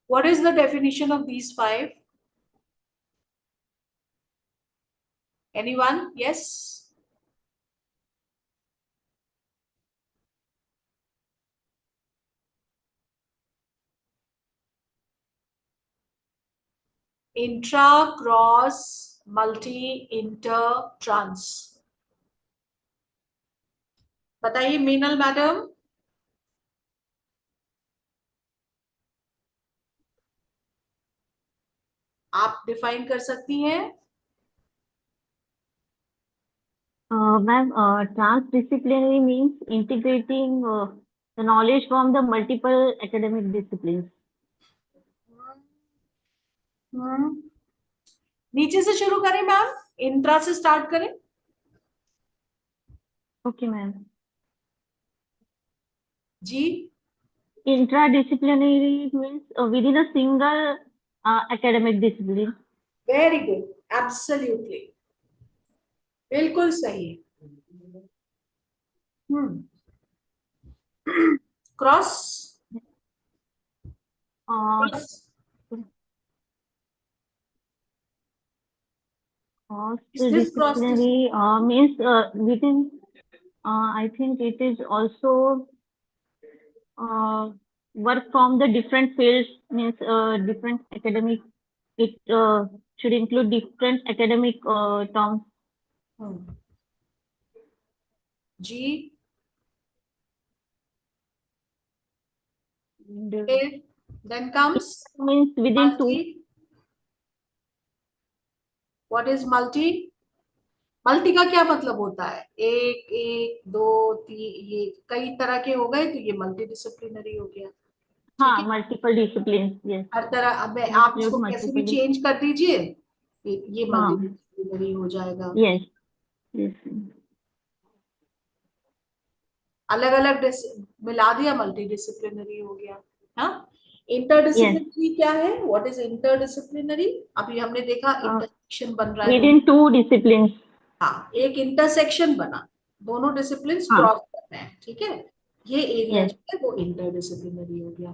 What is the definition of these five? Anyone? Yes. Intra, cross, multi, inter, trans. बताइए मीनल मैडम. आप डिफाइन कर सकती हैं? Ma'am, transdisciplinary means integrating the knowledge from the multiple academic disciplines. नीचे से शुरू करें ma'am, intra से स्टार्ट करें. Okay, ma'am. जी. Intradisciplinary means within a single academic discipline. Very good, absolutely, बिल्कुल सही. Cross. Cross-disciplinary means within, I think it is also work from the different fields, means different academic, it should include different academic terms. जी. Then comes means within two. What is multi? Multi का क्या मतलब होता है? एक, एक, दो, तीन, ये कई तरह के हो गए तो ये मल्टी डिसिप्लिनरी हो गया. हाँ, मल्टीपल डिसिप्लिन. यस, हर तरह. अब आप इसको कैसे भी चेंज कर दीजिए, ये मल्टी डिसिप्लिनरी हो जाएगा. Yes, yes. अलग अलग मिला दिया, मल्टी डिसिप्लिनरी हो गया. हाँ. इंटरडिसिप्लिनरी क्या है? What is interdisciplinary? अभी हमने देखा इंटरसेक्शन बन रहा है विदिन टू डिसिप्लिन. हाँ, एक इंटरसेक्शन बना, दोनों डिसिप्लिन क्रॉस कर रहे हैं. ठीक है, ये एरिया जो है वो इंटरडिसिप्लिनरी हो गया.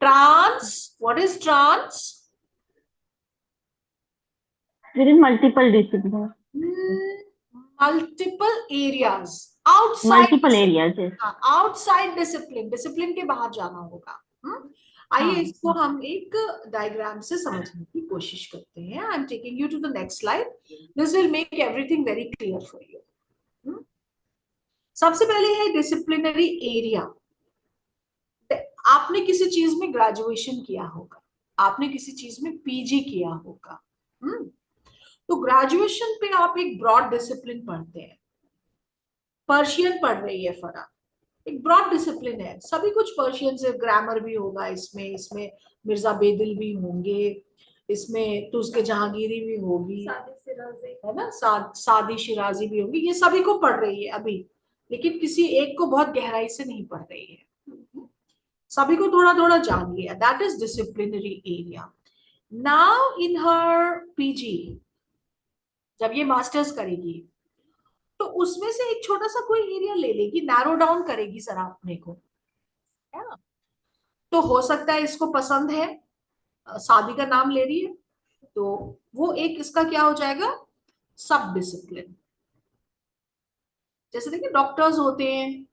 Trans, what is trans? Within multiple discipline. Multiple areas, outside. Multiple areas. Outside discipline, discipline के बाहर जाना होगा. आइए इसको हम एक डायग्राम से समझने की कोशिश करते हैं. I am taking you to the next slide. This will make everything very clear for you. सबसे पहले है डिसिप्लिनरी एरिया. आपने किसी चीज में ग्रेजुएशन किया होगा, आपने किसी चीज में पीजी किया होगा. तो ग्रेजुएशन पे आप एक ब्रॉड डिसिप्लिन पढ़ते हैं. पर्शियन पढ़ रही है फरा, एक ब्रॉड डिसिप्लिन है, सभी कुछ पर्शियन से, ग्रामर भी होगा इसमें, इसमें मिर्जा बेदिल भी होंगे, इसमें तो उसके जहांगीरी भी होगी, है ना, सादी शिराजी भी होगी, ये सभी को पढ़ रही है अभी, लेकिन किसी एक को बहुत गहराई से नहीं पढ़ रही है, सभी को थोड़ा थोड़ा जान लिया। That is disciplinary area. Now in her PG, जब ये मास्टर्स करेगी तो उसमें से एक छोटा सा कोई एरिया ले लेगी, नैरो डाउन करेगी जरा अपने को, है ना। तो हो सकता है इसको पसंद है, शादी का नाम ले रही है, तो वो एक इसका क्या हो जाएगा, सब डिसिप्लिन। जैसे देखिए डॉक्टर्स होते हैं,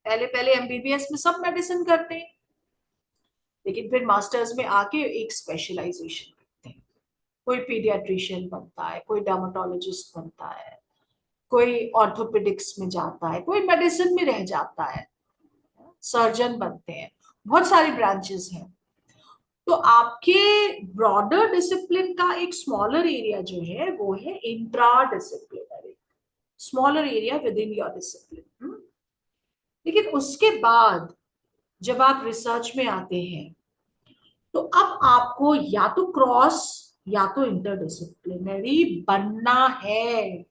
पहले पहले एमबीबीएस में सब मेडिसिन करते हैं, लेकिन फिर मास्टर्स में आके एक स्पेशलाइजेशन करते हैं, कोई पीडियाट्रिशियन बनता है, कोई डर्मेटोलॉजिस्ट बनता है, कोई ऑर्थोपेडिक्स में जाता है, कोई मेडिसिन में रह जाता है, सर्जन बनते हैं, बहुत सारी ब्रांचेस हैं। तो आपके ब्रॉडर डिसिप्लिन का एक स्मॉलर एरिया जो है वो है intra disciplinary, smaller area with in your discipline. लेकिन उसके बाद जब आप रिसर्च में आते हैं तो अब आपको या तो क्रॉस या तो इंटरडिसिप्लिनरी बनना है,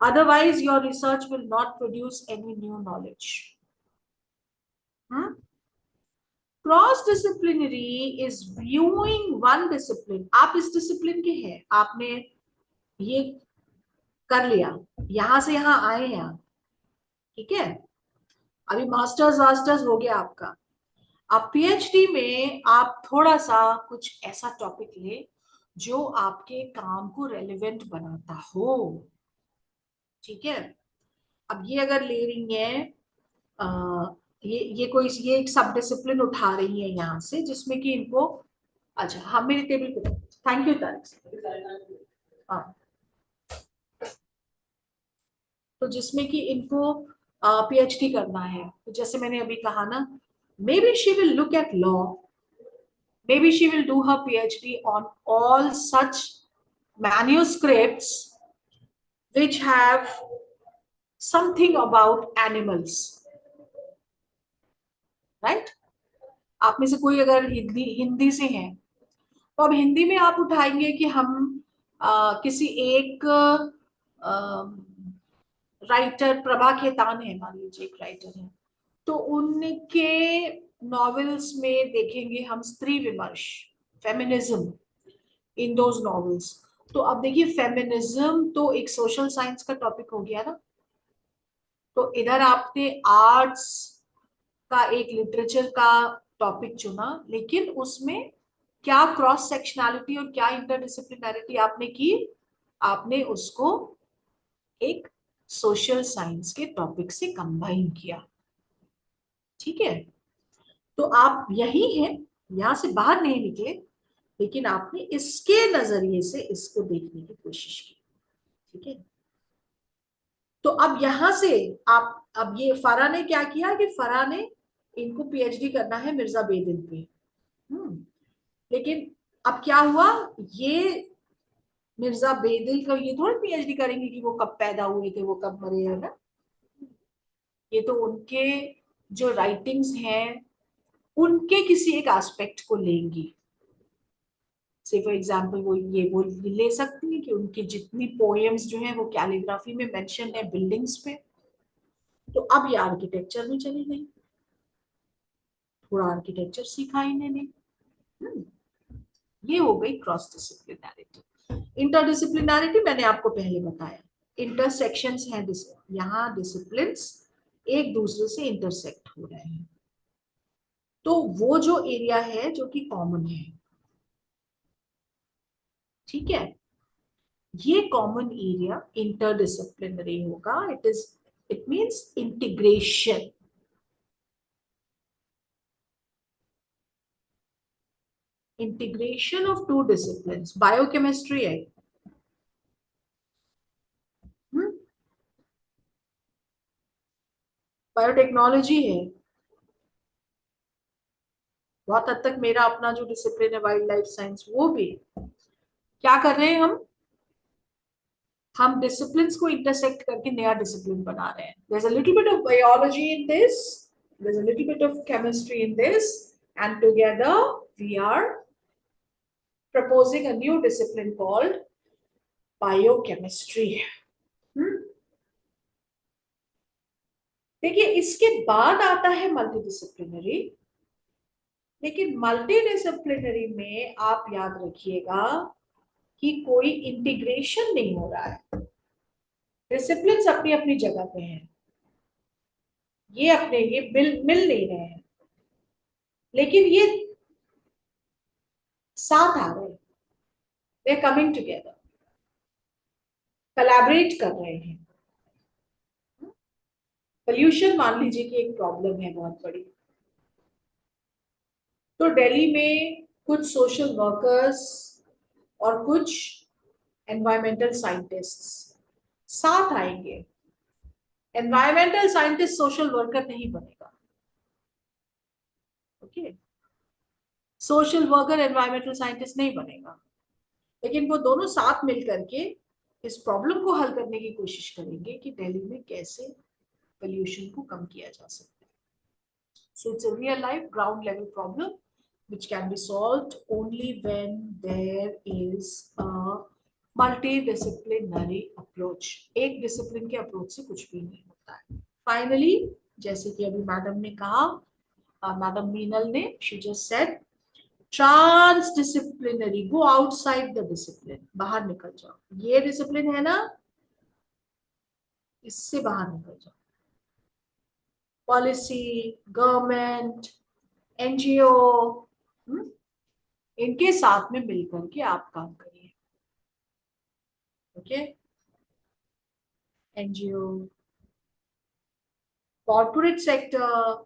otherwise your research will not produce any new knowledge. Cross disciplinary is viewing one discipline, आप इस डिसिप्लिन के हैं, आपने ये कर लिया, यहां से यहां आए हैं आप, ठीक है, अभी मास्टर्स वास्टर्स हो गया आपका, आप पीएचडी में आप थोड़ा सा कुछ ऐसा टॉपिक ले जो आपके काम को रेलेवेंट बनाता हो, ठीक है। अब ये अगर ले रही है ये एक सब डिसिप्लिन उठा रही है यहाँ से, जिसमें कि इनको, अच्छा हाँ मेरे टेबल पे, थैंक यू तारिक। हाँ, तो जिसमें कि इनको पीएचडी करना है, तो जैसे मैंने अभी कहा ना, may be she will look at law, may be she will do her PhD on all such manuscripts which have something about animals, right? आप में से कोई अगर हिंदी हिंदी से हैं तो अब हिंदी में आप उठाएंगे कि हम किसी एक राइटर, प्रभा खेतान है मान लीजिए एक राइटर है, तो उनके नॉवेल्स में देखेंगे हम स्त्री विमर्श, फेमिनिज्म इन दोज नॉवेल्स। तो अब देखिए फेमिनिज्म तो एक सोशल साइंस का टॉपिक हो गया ना, तो इधर आपने आर्ट्स का एक लिटरेचर का टॉपिक चुना, लेकिन उसमें क्या क्रॉस सेक्शनैलिटी और क्या इंटरडिसिप्लिनैरिटी आपने की, आपने उसको एक सोशल साइंस के टॉपिक से कंबाइन किया, ठीक है। तो आप यही हैं, यहां से बाहर नहीं निकले, लेकिन आपने इसके नजरिए से इसको देखने की कोशिश की, ठीक है। तो अब यहां से आप, अब ये फरा ने क्या किया कि फरा ने इनको पीएचडी करना है मिर्जा बेदिल पे, लेकिन अब क्या हुआ, ये मिर्जा बेदिल का ये थोड़ी पीएचडी करेंगे कि वो कब पैदा हुए थे, वो कब मरे, है ना। ये तो उनके जो राइटिंग्स हैं उनके किसी एक एस्पेक्ट को लेंगी, से फॉर एग्जाम्पल वो ले सकती है कि उनकी जितनी पोएम्स जो हैं वो कैलीग्राफी में मेंशन है बिल्डिंग्स पे, तो अब ये आर्किटेक्चर में चली गई, थोड़ा आर्किटेक्चर सीखा इन्होंने, ये हो गई क्रॉस डिसिप्लिनैरिटी। इंटरडिसिप्लिनैरिटी मैंने आपको पहले बताया, इंटरसेक्शंस हैं, यहाँ डिसिप्लिन्स एक दूसरे से इंटरसेक्ट हो रहे हैं, तो वो जो एरिया है जो कि कॉमन है, ठीक है, ये कॉमन एरिया इंटरडिसिप्लिनरी होगा, it means integration, integration of two disciplines, biochemistry है, बायोटेक्नोलॉजी है, बहुत हद तक मेरा अपना जो डिसिप्लिन है वाइल्ड लाइफ साइंस, वो भी क्या कर रहे हैं हम डिसिप्लिन्स को इंटरसेक्ट करके नया डिसिप्लिन बना रहे हैं. There's a little bit of biology in this, there's a little bit of chemistry in this, and together we are proposing a new discipline called biochemistry. देखिए, इसके बाद आता है मल्टीडिसिप्लिनरी. लेकिन मल्टीडिसिप्लिनरी में आप याद रखिएगा कि कोई इंटीग्रेशन नहीं हो रहा है. डिसिप्लिन्स अपनी अपनी जगह पे हैं, ये मिल नहीं रहे हैं, लेकिन ये साथ आ रहे हैं. They are coming together, collaborate कर रहे हैं. पोल्यूशन मान लीजिए कि एक प्रॉब्लम है बहुत बड़ी, तो दिल्ली में कुछ सोशल वर्कर्स और कुछ एनवायरमेंटल साइंटिस्ट्स साथ आएंगे. एनवायरमेंटल साइंटिस्ट सोशल वर्कर नहीं बनेगा. Okay, social worker environmental scientist नहीं बनेगा, लेकिन वो दोनों साथ मिलकर के इस प्रॉब्लम को हल करने की कोशिश करेंगे कि दिल्ली में कैसे पोल्यूशन को कम किया जा सकता है. So it's a real life ground level problem which can be solved only when there is a multidisciplinary approach. एक डिसिप्लिन के अप्रोच से कुछ भी नहीं होता है. फाइनली, जैसे कि अभी मैडम ने कहा, मैडम मीनल ने, she just said transdisciplinary, go outside the discipline, बाहर निकल जाओ. ये डिसिप्लिन है ना, इससे बाहर निकल जाओ. पॉलिसी, गवर्नमेंट, एनजीओ, इनके साथ में मिलकर के आप काम करिए. Okay, NGO, corporate sector,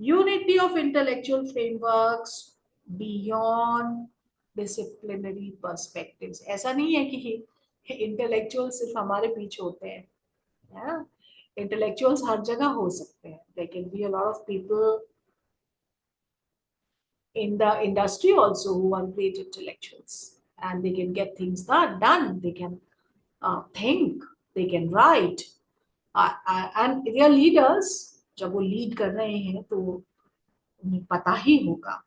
unity of intellectual frameworks beyond disciplinary perspectives. ऐसा नहीं है कि इंटेलेक्चुअल सिर्फ हमारे बीच होते हैं. इंटेलेक्चुअल्स हर जगह हो सकते हैं. There can be a lot of people in the industry also who are great intellectuals, and they can get things done. They can think, they can write, and they are leaders. जब वो lead कर रहे हैं तो उन्हें पता ही होगा.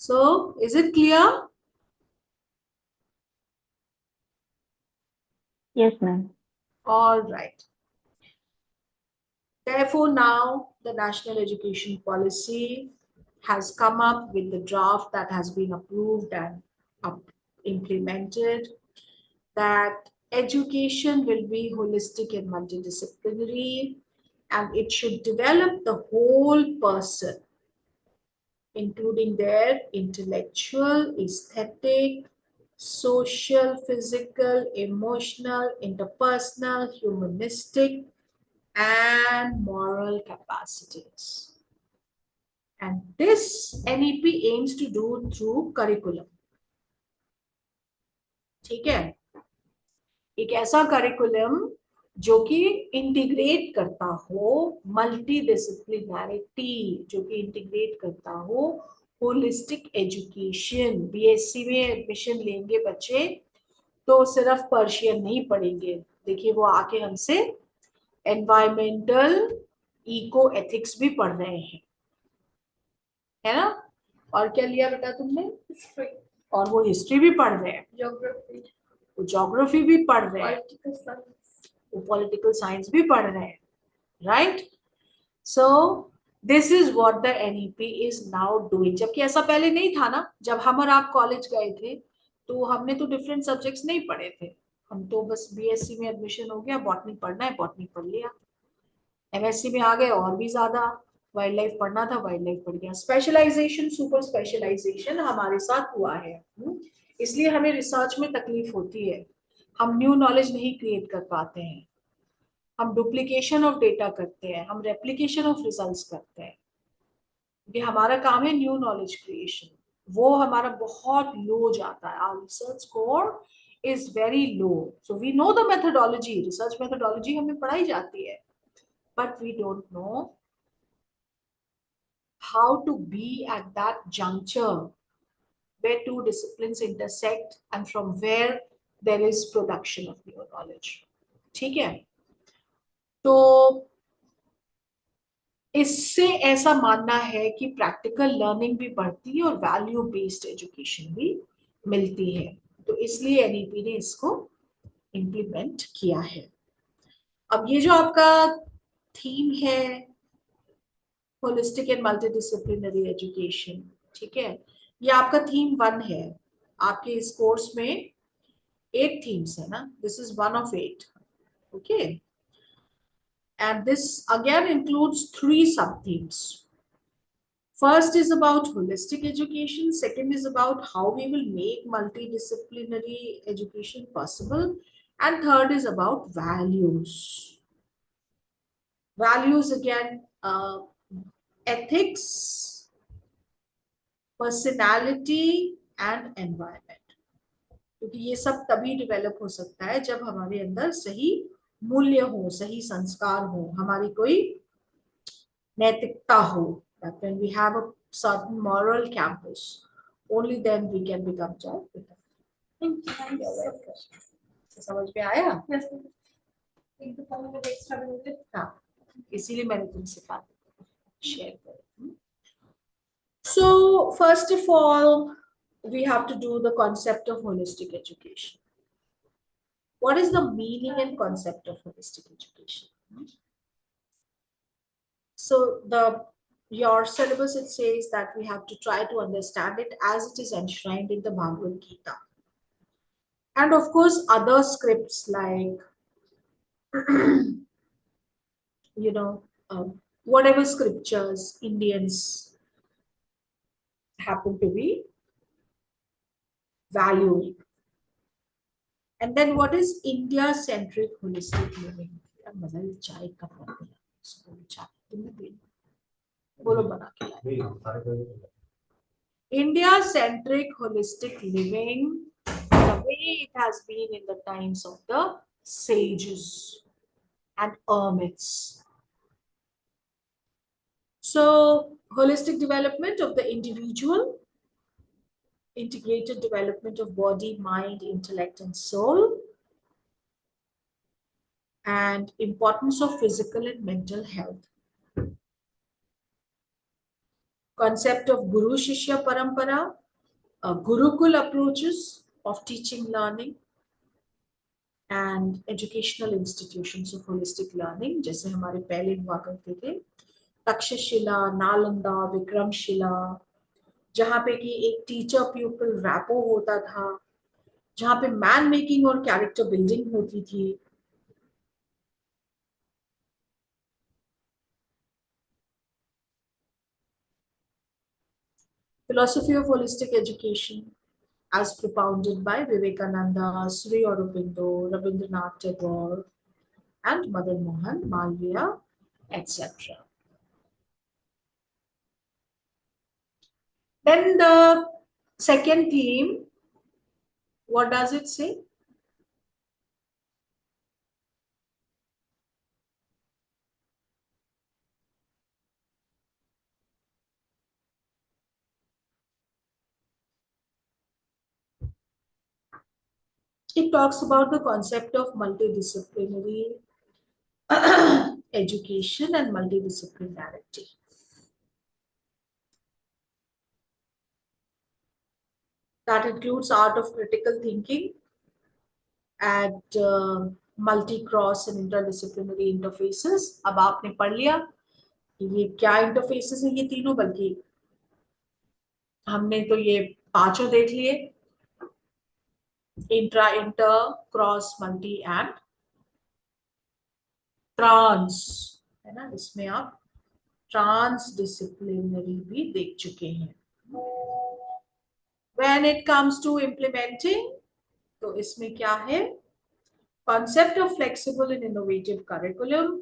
So is it clear? Yes, ma'am. All right. Therefore, now the National Education Policy has come up with the draft that has been approved and implemented, that education will be holistic and multidisciplinary, and it should develop the whole person, including their intellectual, aesthetic, social, physical, emotional, interpersonal, humanistic, and moral capacities. And this NEP aims to do through curriculum. ठीक है, एक ऐसा curriculum जो कि integrate करता हो multi डिसिप्लिनैरिटी, जो कि इंटीग्रेट करता हो होलिस्टिक एजुकेशन. बीएससी में एडमिशन लेंगे बच्चे तो सिर्फ पर्शियन नहीं पढ़ेंगे. देखिए, वो आके हमसे एनवायरमेंटल, इको एथिक्स भी पढ़ रहे हैं, है ना. और क्या लिया बेटा तुमने? हिस्ट्री. और वो हिस्ट्री भी पढ़ रहे हैं, ज्योग्राफी, वो ज्योग्राफी भी पढ़ रहे हैं, वो पॉलिटिकल साइंस भी पढ़ रहे हैं. Right. So this is what the NEP is now doing. जबकि ऐसा पहले नहीं था ना. जब हम और आप कॉलेज गए थे तो हमने तो डिफरेंट सब्जेक्ट्स नहीं पढ़े थे. हम तो बस बीएससी में एडमिशन हो गया, बॉटनी पढ़ना है बॉटनी पढ़ लिया. एमएससी में आ गए और भी ज्यादा वाइल्ड लाइफ पढ़ना था, वाइल्ड लाइफ पढ़ गया. स्पेशलाइजेशन, सुपर स्पेशलाइजेशन हमारे साथ हुआ है. इसलिए हमें रिसर्च में तकलीफ होती है. हम न्यू नॉलेज नहीं क्रिएट कर पाते हैं. हम डुप्लीकेशन ऑफ डेटा करते हैं, हम रेप्लिकेशन ऑफ रिजल्ट्स करते हैं. ये हमारा काम है न्यू नॉलेज क्रिएशन. वो हमारा बहुत लो जाता है. Our research score is very low. So we know the methodology, research methodology हमें पढ़ाई जाती है, but we don't know how to be at that juncture where two disciplines intersect and from where there is production of new knowledge. ठीक है, तो इससे ऐसा मानना है कि प्रैक्टिकल लर्निंग भी बढ़ती है और वैल्यू बेस्ड एजुकेशन भी मिलती है, तो इसलिए एनईपी ने इसको इम्प्लीमेंट किया है। अब ये जो आपका थीम है होलिस्टिक एंड मल्टीडिसिप्लिनरी एजुकेशन, ठीक है, ये आपका थीम 1 है। आपके इस कोर्स में 8 themes है ना, this is one of 8, okay, and this again includes 3 sub themes. First is about holistic education, second is about how we will make multidisciplinary education possible, and third is about values. Values again, ethics, personality and environment, क्योंकि ये सब तभी develop हो सकता है जब हमारे अंदर सही मूल्य हो, सही संस्कार हो, हमारी कोई नैतिकता हो, that when we have a certain moral campus, only then we can become job. समझ में आया? हाँ, इसीलिए मैंने तुमसे बात शेयर करी। So first of all, we have to do the concept of holistic education. What is the meaning and concept of holistic education? So your syllabus, it says that we have to try to understand it as it is enshrined in the Bhagavad Gita. And of course, other scripts like, you know, whatever scriptures Indians happen to be valuing. And then what is India-centric holistic living? India-centric holistic living, the way it has been in the times of the sages and hermits. So, holistic development of the individual, integrated development of body, mind, intellect, and soul, and importance of physical and mental health. Concept of Guru Shishya Parampara, Gurukul approaches of teaching, learning, and educational institutions of holistic learning, जैसे हमारे पहले हुआ करते थे तक्षशिला, नालंदा, विक्रमशिला, जहाँ पे कि एक टीचर प्यूपल रैपो होता था, जहाँ पे मैन मेकिंग और कैरेक्टर बिल्डिंग होती थी। Philosophy of holistic education as propounded by Vivekananda, Sri Aurobindo, Rabindranath Tagore, and Madan Mohan Malviya, etc. Then the second theme, what does it say? It talks about the concept of multidisciplinary education and multidisciplinarity. That includes art of critical thinking and multi-cross and interdisciplinary interfaces. अब आपने पढ़ लिया कि ये क्या interfaces हैं ये तीनों, बल्कि हमने तो ये पांचों देख लिए, intra, inter, cross, multi and trans, है ना, इसमें आप ट्रांस डिसिप्लिनरी भी देख चुके हैं। When it comes to implementing, तो इसमें क्या है? Concept of flexible and innovative curriculum,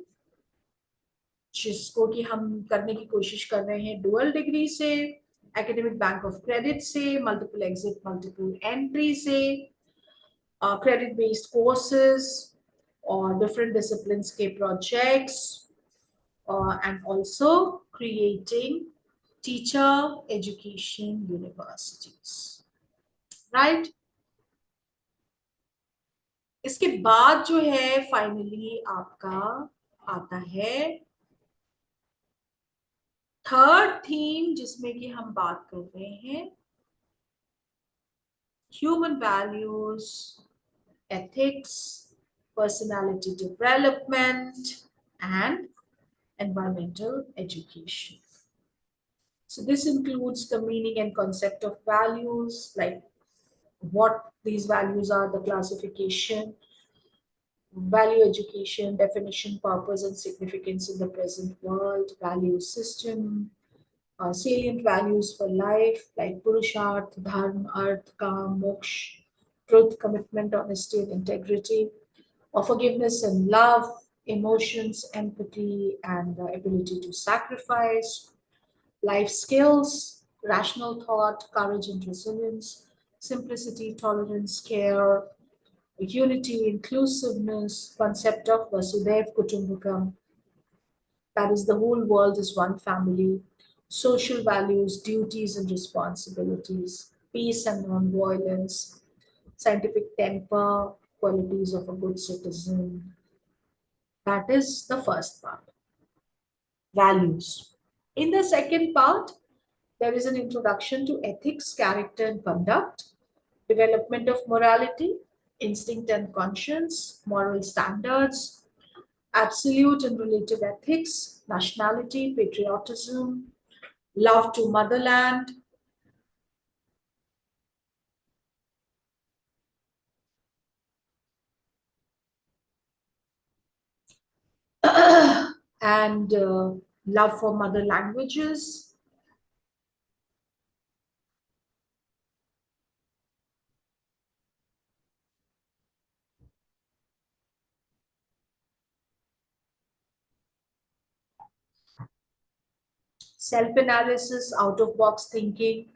जिसको कि हम करने की कोशिश कर रहे हैं डुअल डिग्री से, एकेडमिक बैंक ऑफ क्रेडिट से, मल्टीपल एग्जिट मल्टीपल एंट्री से, क्रेडिट बेस्ड कोर्सेज और डिफरेंट डिसिप्लिन्स के projects, and also creating teacher education universities. Right. इसके बाद जो है फाइनली आपका आता है थर्ड थीम, जिसमें कि हम बात कर रहे हैं human values, ethics, personality development, and environmental education. So this includes the meaning and concept of values, like what these values are, the classification, value education, definition, purpose, and significance in the present world, value system, salient values for life, like Purusharth, Dharma, Arth, Kam, Moksha, truth, commitment, honesty, and integrity, or forgiveness and love, emotions, empathy, and the ability to sacrifice, life skills, rational thought, courage and resilience, simplicity, tolerance, care, unity, inclusiveness, concept of Vasudhaiv Kutumbakam, that is, the whole world is one family, social values, duties and responsibilities, peace and non-violence, scientific temper, qualities of a good citizen. That is the first part, values. In the second part, there is an introduction to ethics, character and conduct, development of morality, instinct and conscience, moral standards, absolute and relative ethics, nationality, patriotism, love to motherland, and love for mother languages, self-analysis, out-of-box thinking,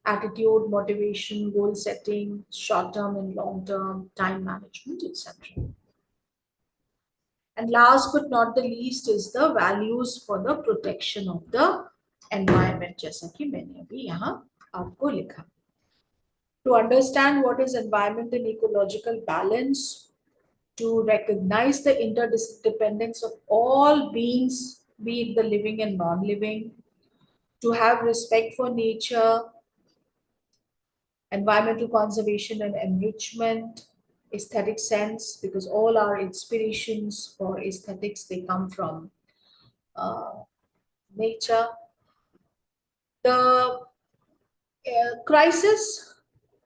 attitude, motivation, goal setting, short-term and long-term, time management, etc. And last but not the least is the values for the protection of the environment, जैसा कि मैंने अभी यहाँ आपको लिखा. To understand what is environment and ecological balance, to recognize the interdependence of all beings, be it the living and non-living, to have respect for nature, environmental conservation and enrichment, aesthetic sense, because all our inspirations for aesthetics, they come from nature. The crisis,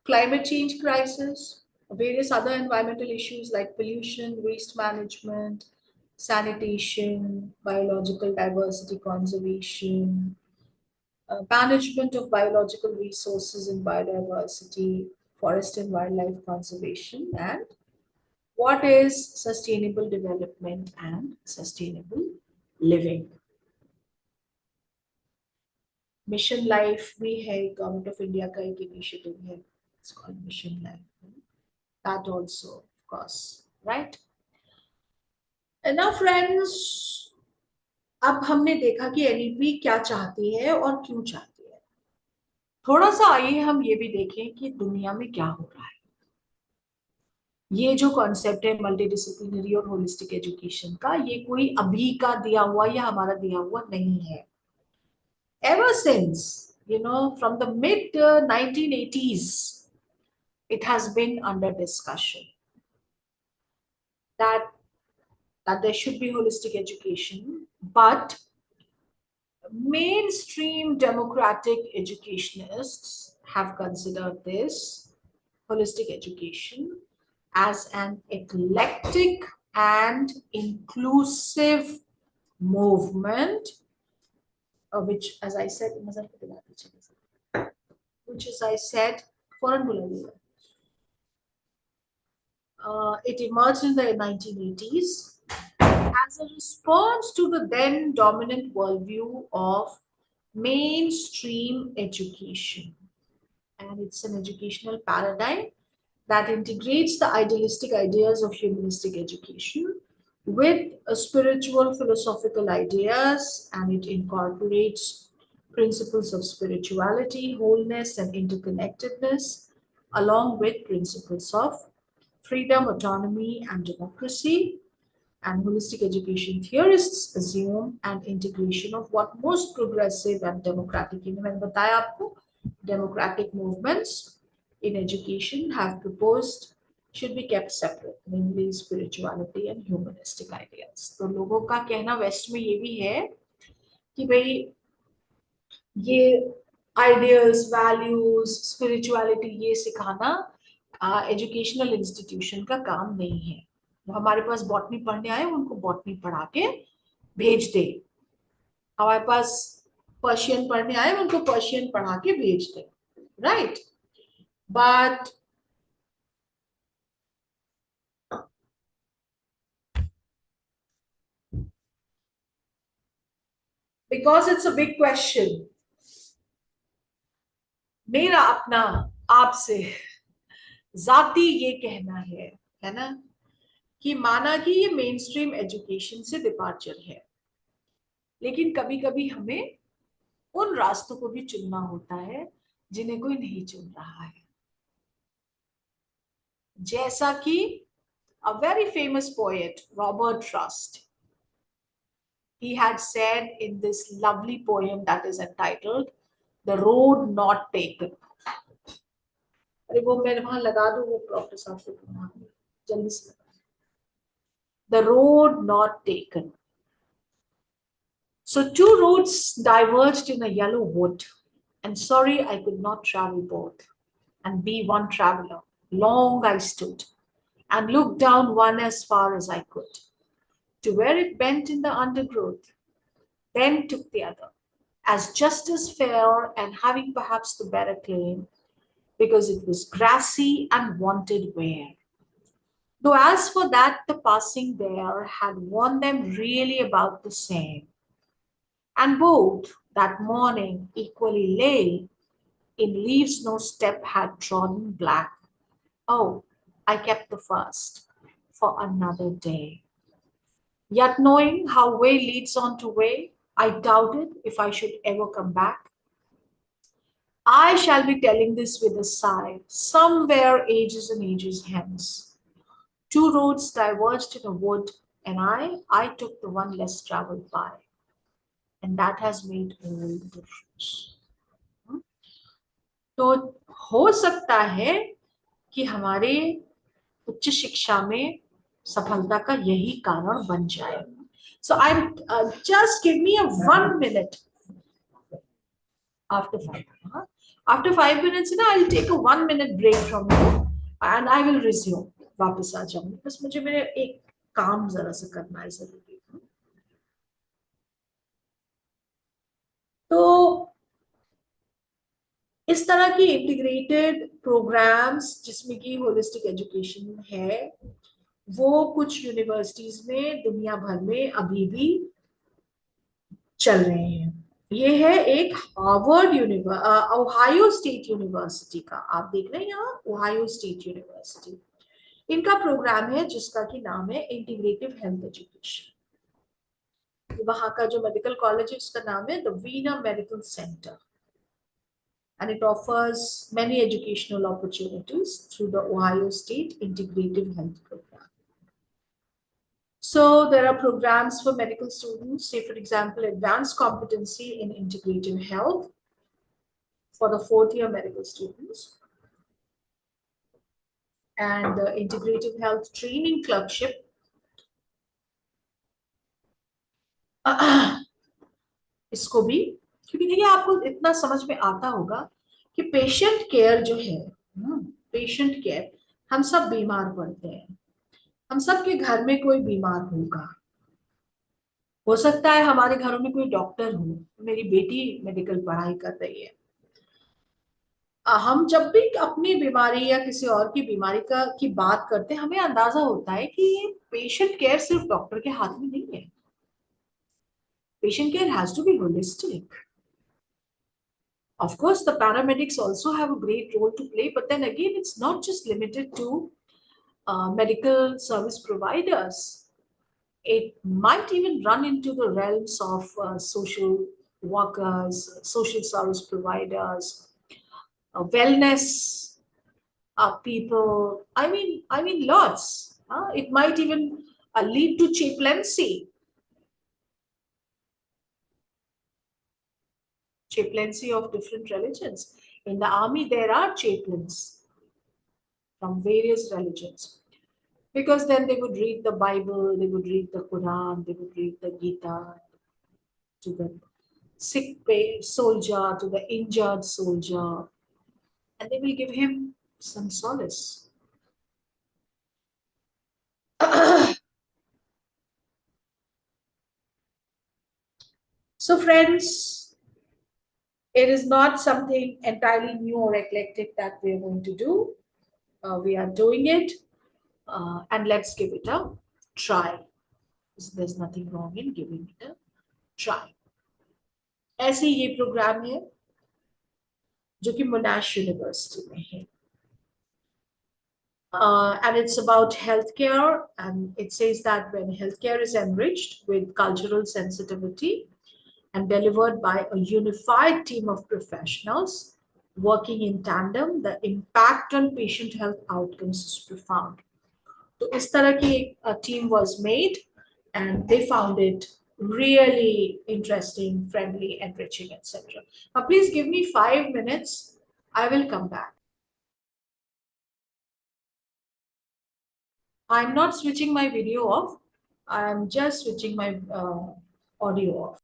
climate change crisis, various other environmental issues like pollution, waste management, sanitation, biological diversity conservation, management of biological resources and biodiversity, forest and wildlife conservation, and what is sustainable development and sustainable living. Mission life भी है, government of India का एक initiative है, it's called mission life, that also of course, right. Now friends, अब हमने देखा कि NEP क्या चाहती है और क्यों चाहती है. थोड़ा सा आइए हम ये भी देखें कि दुनिया में क्या हो रहा है. ये जो कॉन्सेप्ट है मल्टीडिसिप्लिनरी और होलिस्टिक एजुकेशन का, ये कोई अभी का दिया हुआ या हमारा दिया हुआ नहीं है. Ever since, from the mid 1980s, it has been under discussion that there should be holistic education, but mainstream democratic educationists have considered this holistic education as an eclectic and inclusive movement, which, as I said, it emerged in the 1980s as a response to the then dominant worldview of mainstream education. And it's an educational paradigm that integrates the idealistic ideas of humanistic education with spiritual philosophical ideas, and it incorporates principles of spirituality, wholeness, and interconnectedness, along with principles of freedom, autonomy, and democracy. And holistic education theorists assume an integration of what most progressive and democratic, मैंने बताया आपको, democratic movements in education have proposed should be kept separate, namely spirituality and humanistic ideas. तो लोगों का कहना waste में ये भी है कि भाई ये ideas, values, spirituality ये सिखाना एजुकेशनल इंस्टीट्यूशन का काम नहीं है. हमारे पास बॉटनी पढ़ने आए उनको बॉटनी पढ़ा के भेज दे, हमारे पास पर्शियन पढ़ने आए उनको पर्शियन पढ़ा के भेज दे, right? But because it's a big question, मेरा अपना आपसे जाती ये कहना है ना, कि माना कि ये मेन स्ट्रीम एजुकेशन से डिपार्चर है, लेकिन कभी कभी हमें उन रास्तों को भी चुनना होता है जिन्हें कोई नहीं चुन रहा है. जैसा कि a very famous poet, Robert Frost, he had said in this lovely poem that is entitled The Road Not Taken. अरे वो मैं वहां लगा दूं, वो प्रॉपर साहब को जल्दी से. The Road Not Taken. So two roads diverged in a yellow wood, and sorry I could not travel both, and be one traveler. Long I stood, and looked down one as far as I could, to where it bent in the undergrowth, then took the other, as just as fair, and having perhaps the better claim, because it was grassy and wanted wear. Though as for that, the passing there had warned them really about the same, and both that morning equally lay in leaves no step had trodden black. Oh, I kept the first for another day. Yet knowing how way leads on to way, I doubted if I should ever come back. I shall be telling this with a sigh, somewhere ages and ages hence. Two roads diverged in a wood, and I took the one less traveled by. And that has made all the difference. तो हो सकता है कि हमारे उच्च शिक्षा में सफलता का यही कारण बन जाए. So I'm just give me a 1 minute after 5. After 5 minutes, I'll take a 1 minute break from you and I will resume. वापस आ जाऊंगी, बस मुझे मेरे एक काम जरा सा करना है जरूरी. तो इस तरह की इंटीग्रेटेड प्रोग्राम्स जिसमें कि होलिस्टिक एजुकेशन है, वो कुछ यूनिवर्सिटीज में दुनिया भर में अभी भी चल रहे हैं. ये है एक हार्वर्ड ओहायो स्टेट यूनिवर्सिटी का, आप देख रहे हैं यहाँ ओहायो स्टेट यूनिवर्सिटी, इनका प्रोग्राम है जिसका कि नाम है इंटीग्रेटिव हेल्थ एजुकेशन. वहां का जो मेडिकल कॉलेज है उसका नाम है the Veena medical centre, and it offers many educational opportunities through the Ohio State Integrative Health Program. So there are programs for medical students, say for example, advanced competency in integrative health for the 4th year medical students, and the integrative health training clerkship. इसको भी, क्योंकि देखिए आपको इतना समझ में आता होगा कि पेशेंट केयर जो है, पेशेंट केयर, हम सब बीमार पड़ते हैं, हम सब के घर में कोई बीमार होगा, हो सकता है हमारे घरों में कोई डॉक्टर हो. मेरी बेटी मेडिकल पढ़ाई कर रही है. हम जब भी अपनी बीमारी या किसी और की बीमारी की बात करते हैं, हमें अंदाजा होता है कि ये पेशेंट केयर सिर्फ डॉक्टर के हाथ में नहीं है. Patient care has to be holistic. Of course, the paramedics also have a great role to play, but then again, it's not just limited to medical service providers. It might even run into the realms of social workers, social service providers, wellness people. I mean, lots. It might even lead to chaplaincy. Chaplaincy of different religions. In the army, there are chaplains from various religions. Because then they would read the Bible, they would read the Quran, they would read the Gita to the sick soldier, to the injured soldier, and they will give him some solace. So, friends, it is not something entirely new or eclectic that we are going to do. We are doing it, and let's give it a try. There's nothing wrong in giving it a try. ऐसे ये programme है जो कि मोनाश university में है. And it's about healthcare, and it says that when healthcare is enriched with cultural sensitivity and delivered by a unified team of professionals working in tandem, the impact on patient health outcomes is profound. So इस तरह की एक team was made, and they found it really interesting, friendly, enriching, etc. Now, please give me 5 minutes. I will come back. I'm not switching my video off. I'm just switching my audio off.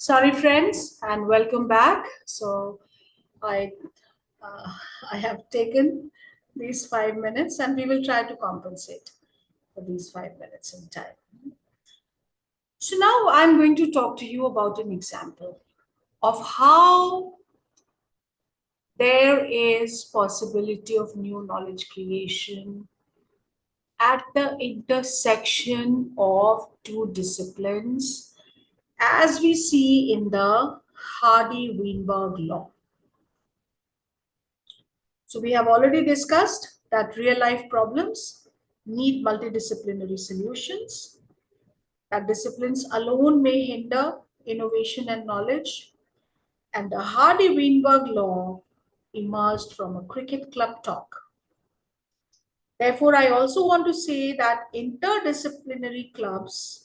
Sorry, friends, and welcome back. So I have taken these 5 minutes, and we will try to compensate for these 5 minutes in time. So now I'm going to talk to you about an example of how there is possibility of new knowledge creation at the intersection of two disciplines, as we see in the Hardy-Weinberg law. So we have already discussed that real-life problems need multidisciplinary solutions, that disciplines alone may hinder innovation and knowledge, and the Hardy-Weinberg law emerged from a cricket club talk. Therefore, I also want to say that interdisciplinary clubs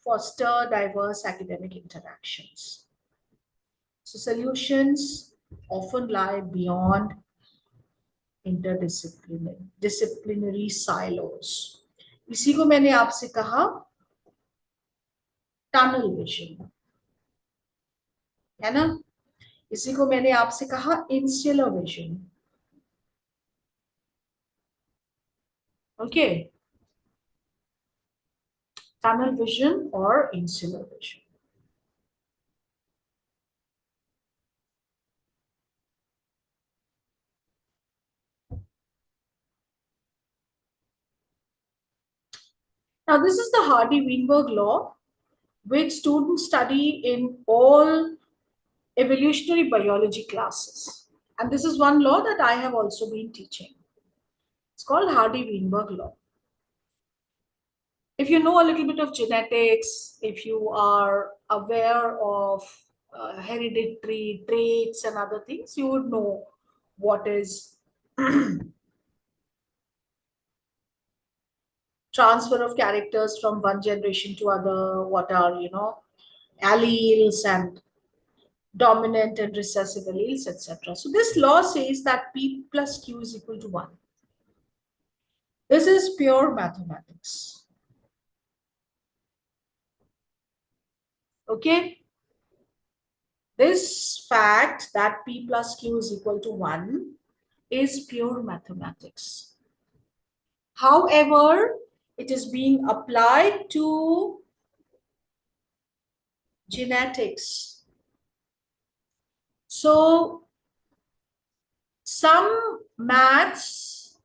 foster diverse academic interactions. So solutions often lie beyond interdisciplinary silos. इसी को मैंने आपसे कहा tunnel vision, है ना? इसी को मैंने आपसे कहा insular vision. Okay, tunnel vision or insular vision. Now, this is the Hardy-Weinberg law, which students study in all evolutionary biology classes. And this is one law that I have also been teaching. It's called Hardy-Weinberg law. If you know a little bit of genetics, if you are aware of hereditary traits and other things, you would know what is transfer of characters from one generation to other, what are, alleles and dominant and recessive alleles, etc. So this law says that P plus Q is equal to 1. This is pure mathematics. Okay? This fact that P plus Q is equal to 1 is pure mathematics. However, it is being applied to genetics. So, some maths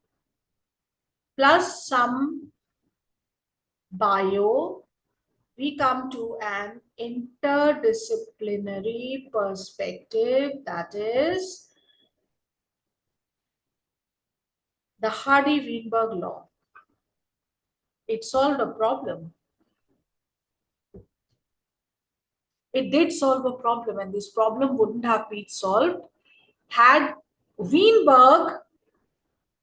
plus some bio, we come to an interdisciplinary perspective, that is the Hardy-Weinberg law. It solved a problem. It did solve a problem, and this problem wouldn't have been solved had Weinberg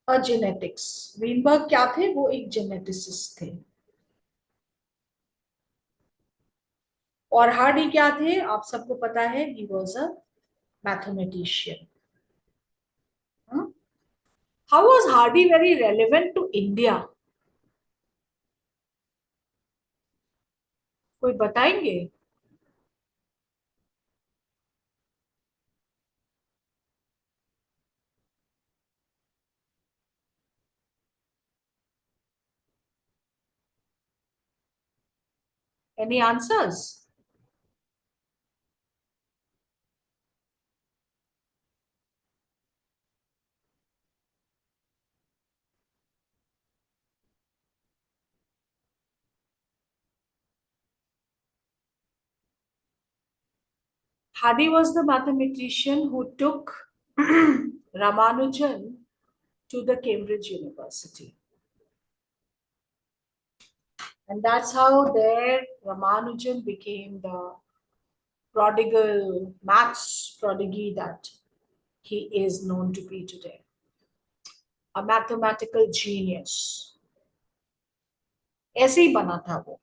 a genetics. Weinberg क्या थे? वो एक geneticist थे. और Hardy क्या थे? आप सबको पता है, he was a mathematician. How was Hardy very relevant to India? कोई बताएंगे? Any answers? Hardy was the mathematician who took Ramanujan to the Cambridge University. And that's how there Ramanujan became the prodigal maths prodigy that he is known to be today. A mathematical genius. ऐसे ही बना था वो.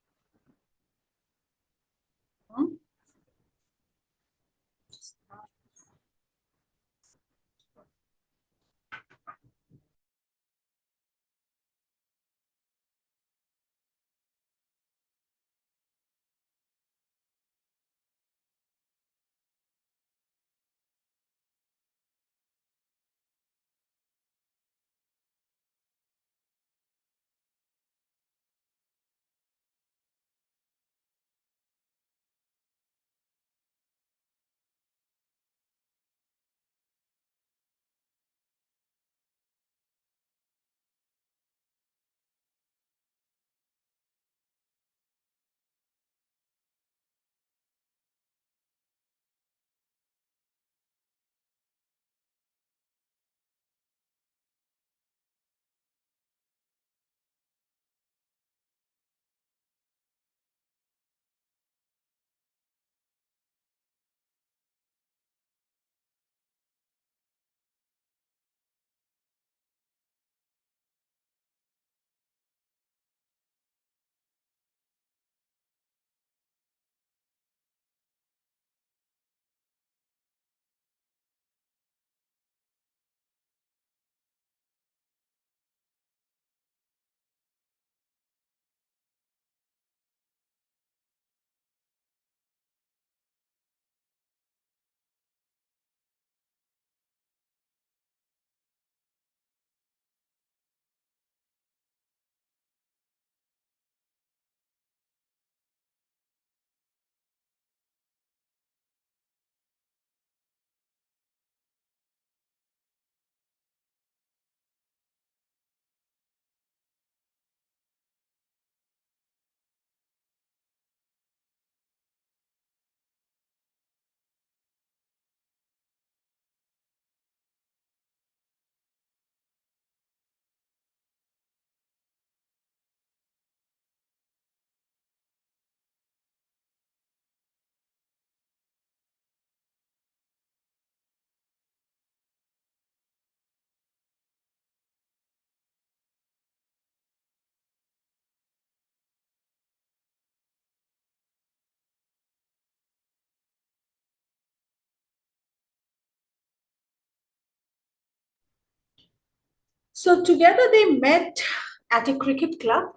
So together they met at a cricket club,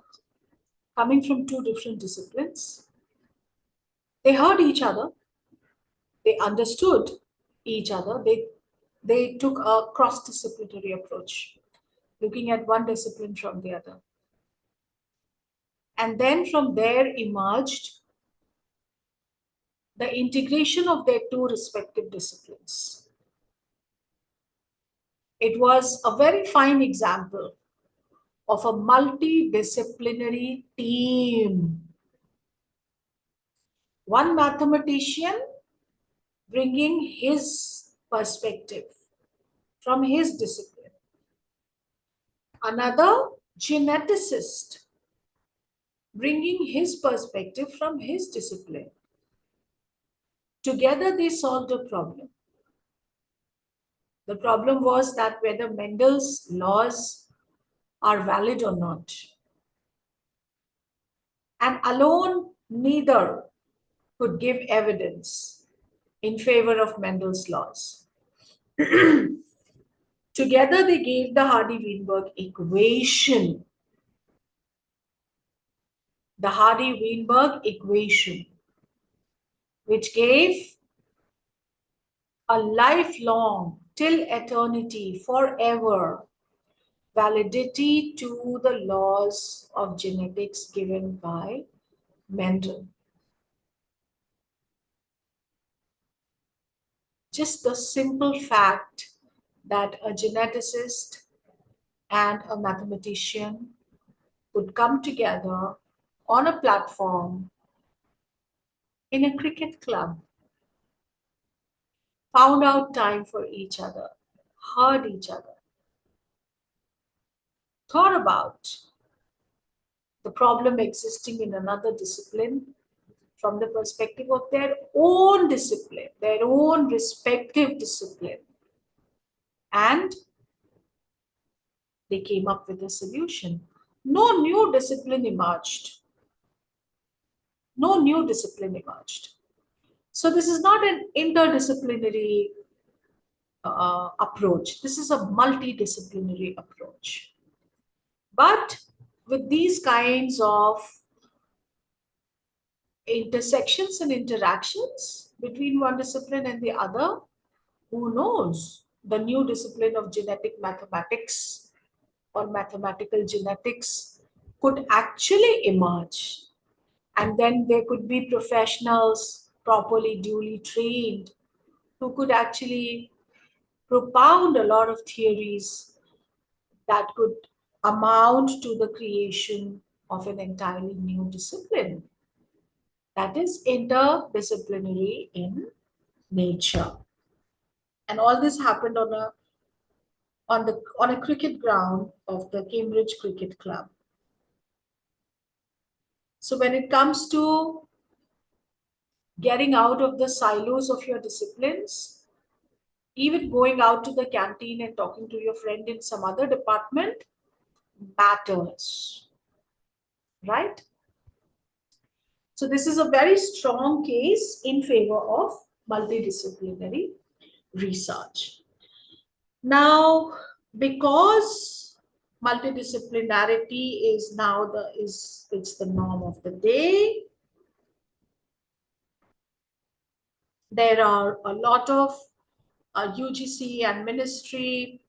coming from two different disciplines. They heard each other. They understood each other. They took a cross-disciplinary approach, looking at one discipline from the other. And then from there emerged the integration of their two respective disciplines. It was a very fine example of a multidisciplinary team. One mathematician bringing his perspective from his discipline. Another geneticist bringing his perspective from his discipline. Together they solved a problem. The problem was that whether Mendel's laws are valid or not. And alone, neither could give evidence in favor of Mendel's laws. Together, they gave the Hardy-Weinberg equation. The Hardy-Weinberg equation, which gave a lifelong, till eternity, forever, validity to the laws of genetics given by Mendel. Just the simple fact that a geneticist and a mathematician would come together on a platform in a cricket club, found out time for each other, heard each other, thought about the problem existing in another discipline from the perspective of their own discipline, their own respective discipline. And they came up with a solution. No new discipline emerged. No new discipline emerged. So this is not an interdisciplinary approach. This is a multidisciplinary approach. But with these kinds of intersections and interactions between one discipline and the other, who knows? The new discipline of genetic mathematics or mathematical genetics could actually emerge. And then there could be professionals properly, duly trained, who could actually propound a lot of theories that could amount to the creation of an entirely new discipline that is interdisciplinary in nature. And all this happened on a cricket ground of the Cambridge Cricket Club. So when it comes to getting out of the silos of your disciplines, even going out to the canteen and talking to your friend in some other department matters, right? So this is a very strong case in favor of multidisciplinary research. Now, because multidisciplinarity is now it's the norm of the day, there are a lot of UGC and ministry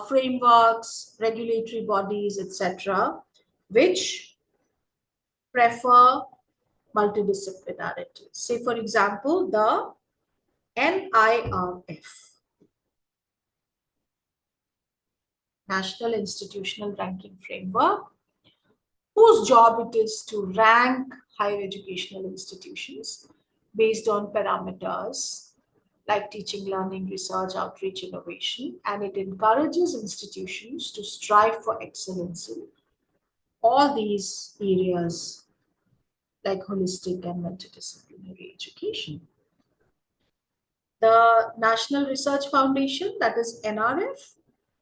frameworks, regulatory bodies, etc., which prefer multidisciplinarity. Say, for example, the NIRF, National Institutional Ranking Framework, whose job it is to rank higher educational institutions based on parameters like teaching, learning, research, outreach, innovation, and it encourages institutions to strive for excellence in all these areas like holistic and multidisciplinary education. The National Research Foundation, that is NRF,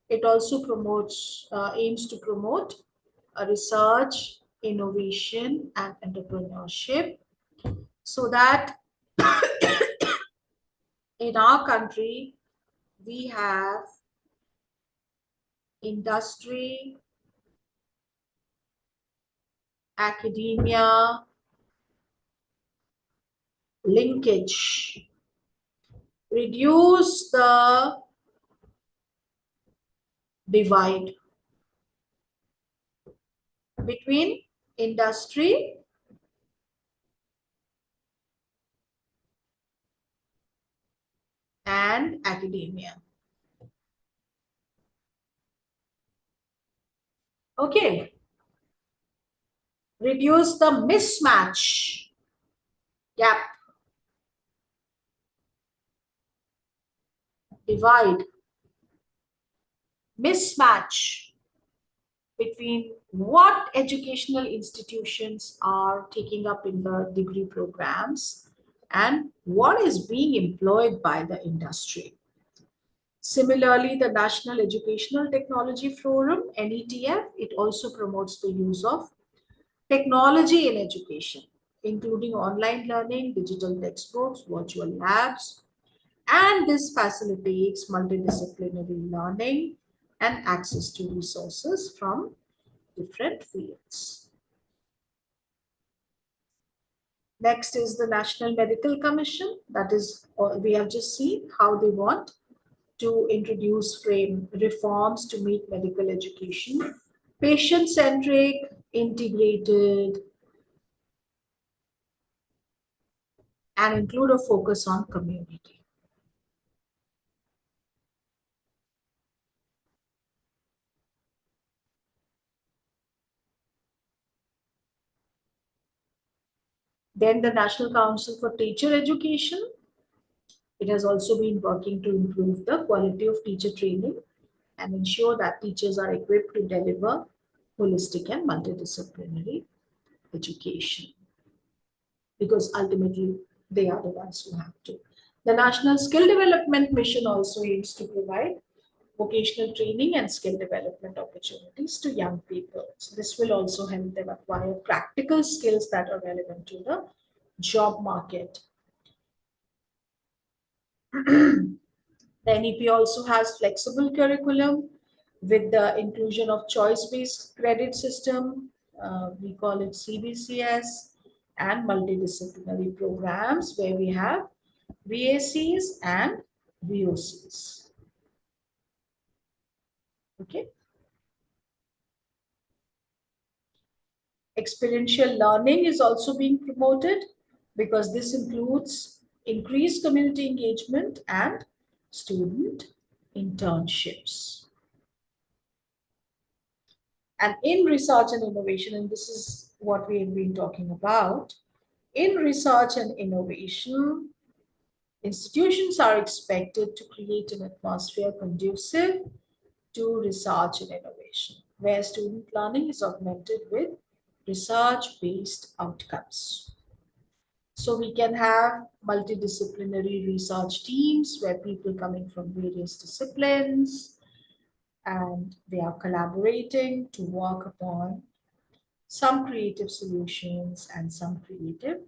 it also promotes, aims to promote research, innovation, and entrepreneurship, so that in our country, we have industry, academia linkage. Reduce the divide between industry and academia. Okay. Reduce the mismatch gap. Divide. Mismatch between what educational institutions are taking up in the degree programs and what is being employed by the industry. Similarly, the National Educational Technology Forum, NETF, it also promotes the use of technology in education, including online learning, digital textbooks, virtual labs, and this facilitates multidisciplinary learning and access to resources from different fields. Next is the National Medical Commission. That is, we have just seen how they want to introduce frame reforms to make medical education patient-centric, integrated, and include a focus on community. Then the National Council for Teacher Education. It has also been working to improve the quality of teacher training and ensure that teachers are equipped to deliver holistic and multidisciplinary education, because ultimately they are the ones who have to. The National Skill Development Mission also aims to provide vocational training and skill development opportunities to young people. So this will also help them acquire practical skills that are relevant to the job market. The NEP also has flexible curriculum with the inclusion of choice-based credit system. We call it CBCS, and multidisciplinary programs where we have VACs and VOCs. Okay. Experiential learning is also being promoted because this includes increased community engagement and student internships. And in research and innovation, and this is what we have been talking about, in research and innovation, institutions are expected to create an atmosphere conducive to research and innovation, where student learning is augmented with research-based outcomes. So we can have multidisciplinary research teams where people coming from various disciplines, and they are collaborating to work upon some creative solutions and some creative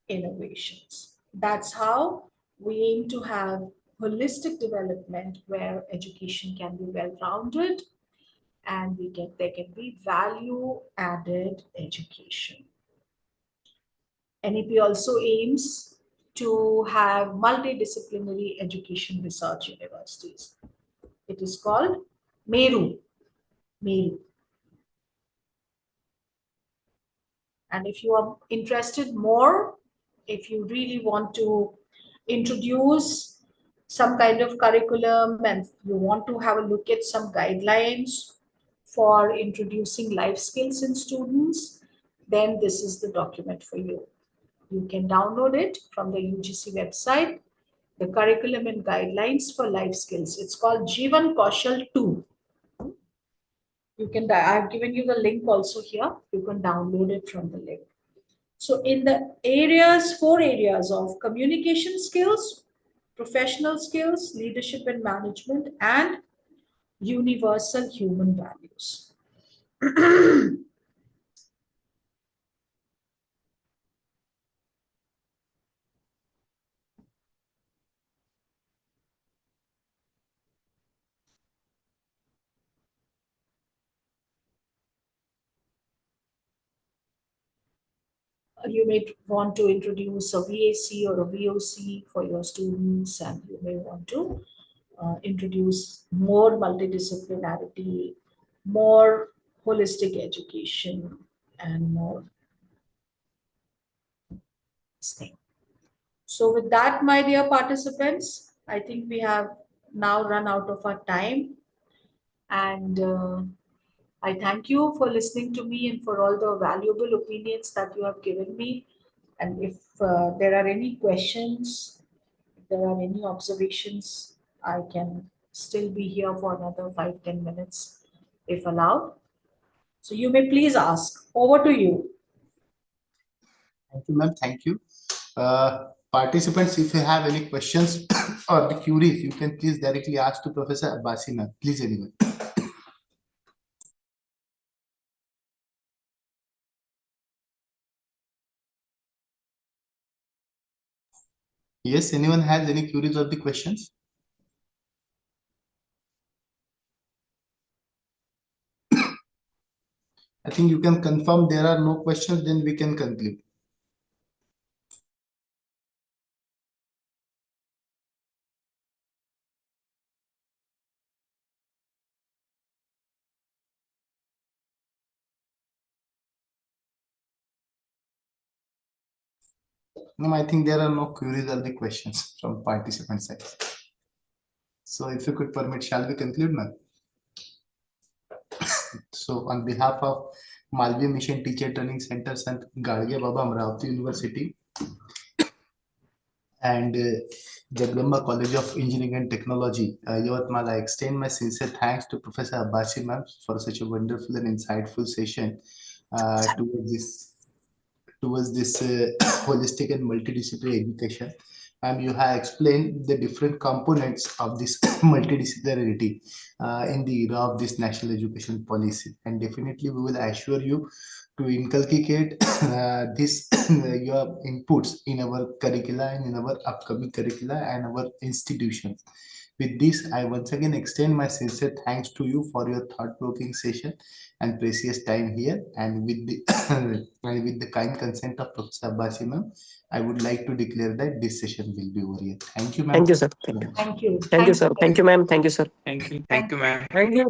innovations. That's how we aim to have holistic development where education can be well-rounded and there can be value-added education. NEP also aims to have multidisciplinary education research universities. It is called MERU. MERU. And if you are interested more, if you really want to introduce some kind of curriculum and you want to have a look at some guidelines for introducing life skills in students, then this is the document for you. You can download it from the UGC website, the curriculum and guidelines for life skills. It's called Jeevan Kaushal 2. You can, I've given you the link also here. You can download it from the link. So in the areas, 4 areas of communication skills, professional skills, leadership and management, and universal human values. You may want to introduce a VAC or a VOC for your students, and you may want to introduce more multidisciplinarity, more holistic education, and more thing. So with that, my dear participants, I think we have now run out of our time, and I thank you for listening to me and for all the valuable opinions that you have given me. And if there are any questions, if there are any observations, I can still be here for another 5-10 minutes if allowed. So you may please ask. Over to you. Thank you, ma'am. Thank you. Participants, if you have any questions or the queries, you can please directly ask to Professor Abbasi, ma'am. Please, anyone. Yes, anyone has any queries or the questions? I think you can confirm there are no questions, then we can conclude. No, I think there are no queries or the questions from participant side. So if you could permit, shall we conclude, ma'am? So on behalf of Malvi Mission Teacher Training Center, Sant Gadge Baba, Amravati University, and Jagdamba College of Engineering and Technology, Yavatmal, I extend my sincere thanks to Professor Abbasi ma'am for such a wonderful and insightful session towards this holistic and multidisciplinary education. And you have explained the different components of this multidisciplinarity in the era of this national education policy. And definitely we will assure you to inculcate this your inputs in our curricula and in our upcoming curricula and our institutions. With this, I once again extend my sincere thanks to you for your thought-provoking session and precious time here. And with the and with the kind consent of Professor Abbasi ma'am, I would like to declare that this session will be over here. Thank you, ma'am. Thank you, sir. Thank you. Thank you. Thank you, sir. Thank you, ma'am. Thank you, sir. Thank you. Thank you, Thank you.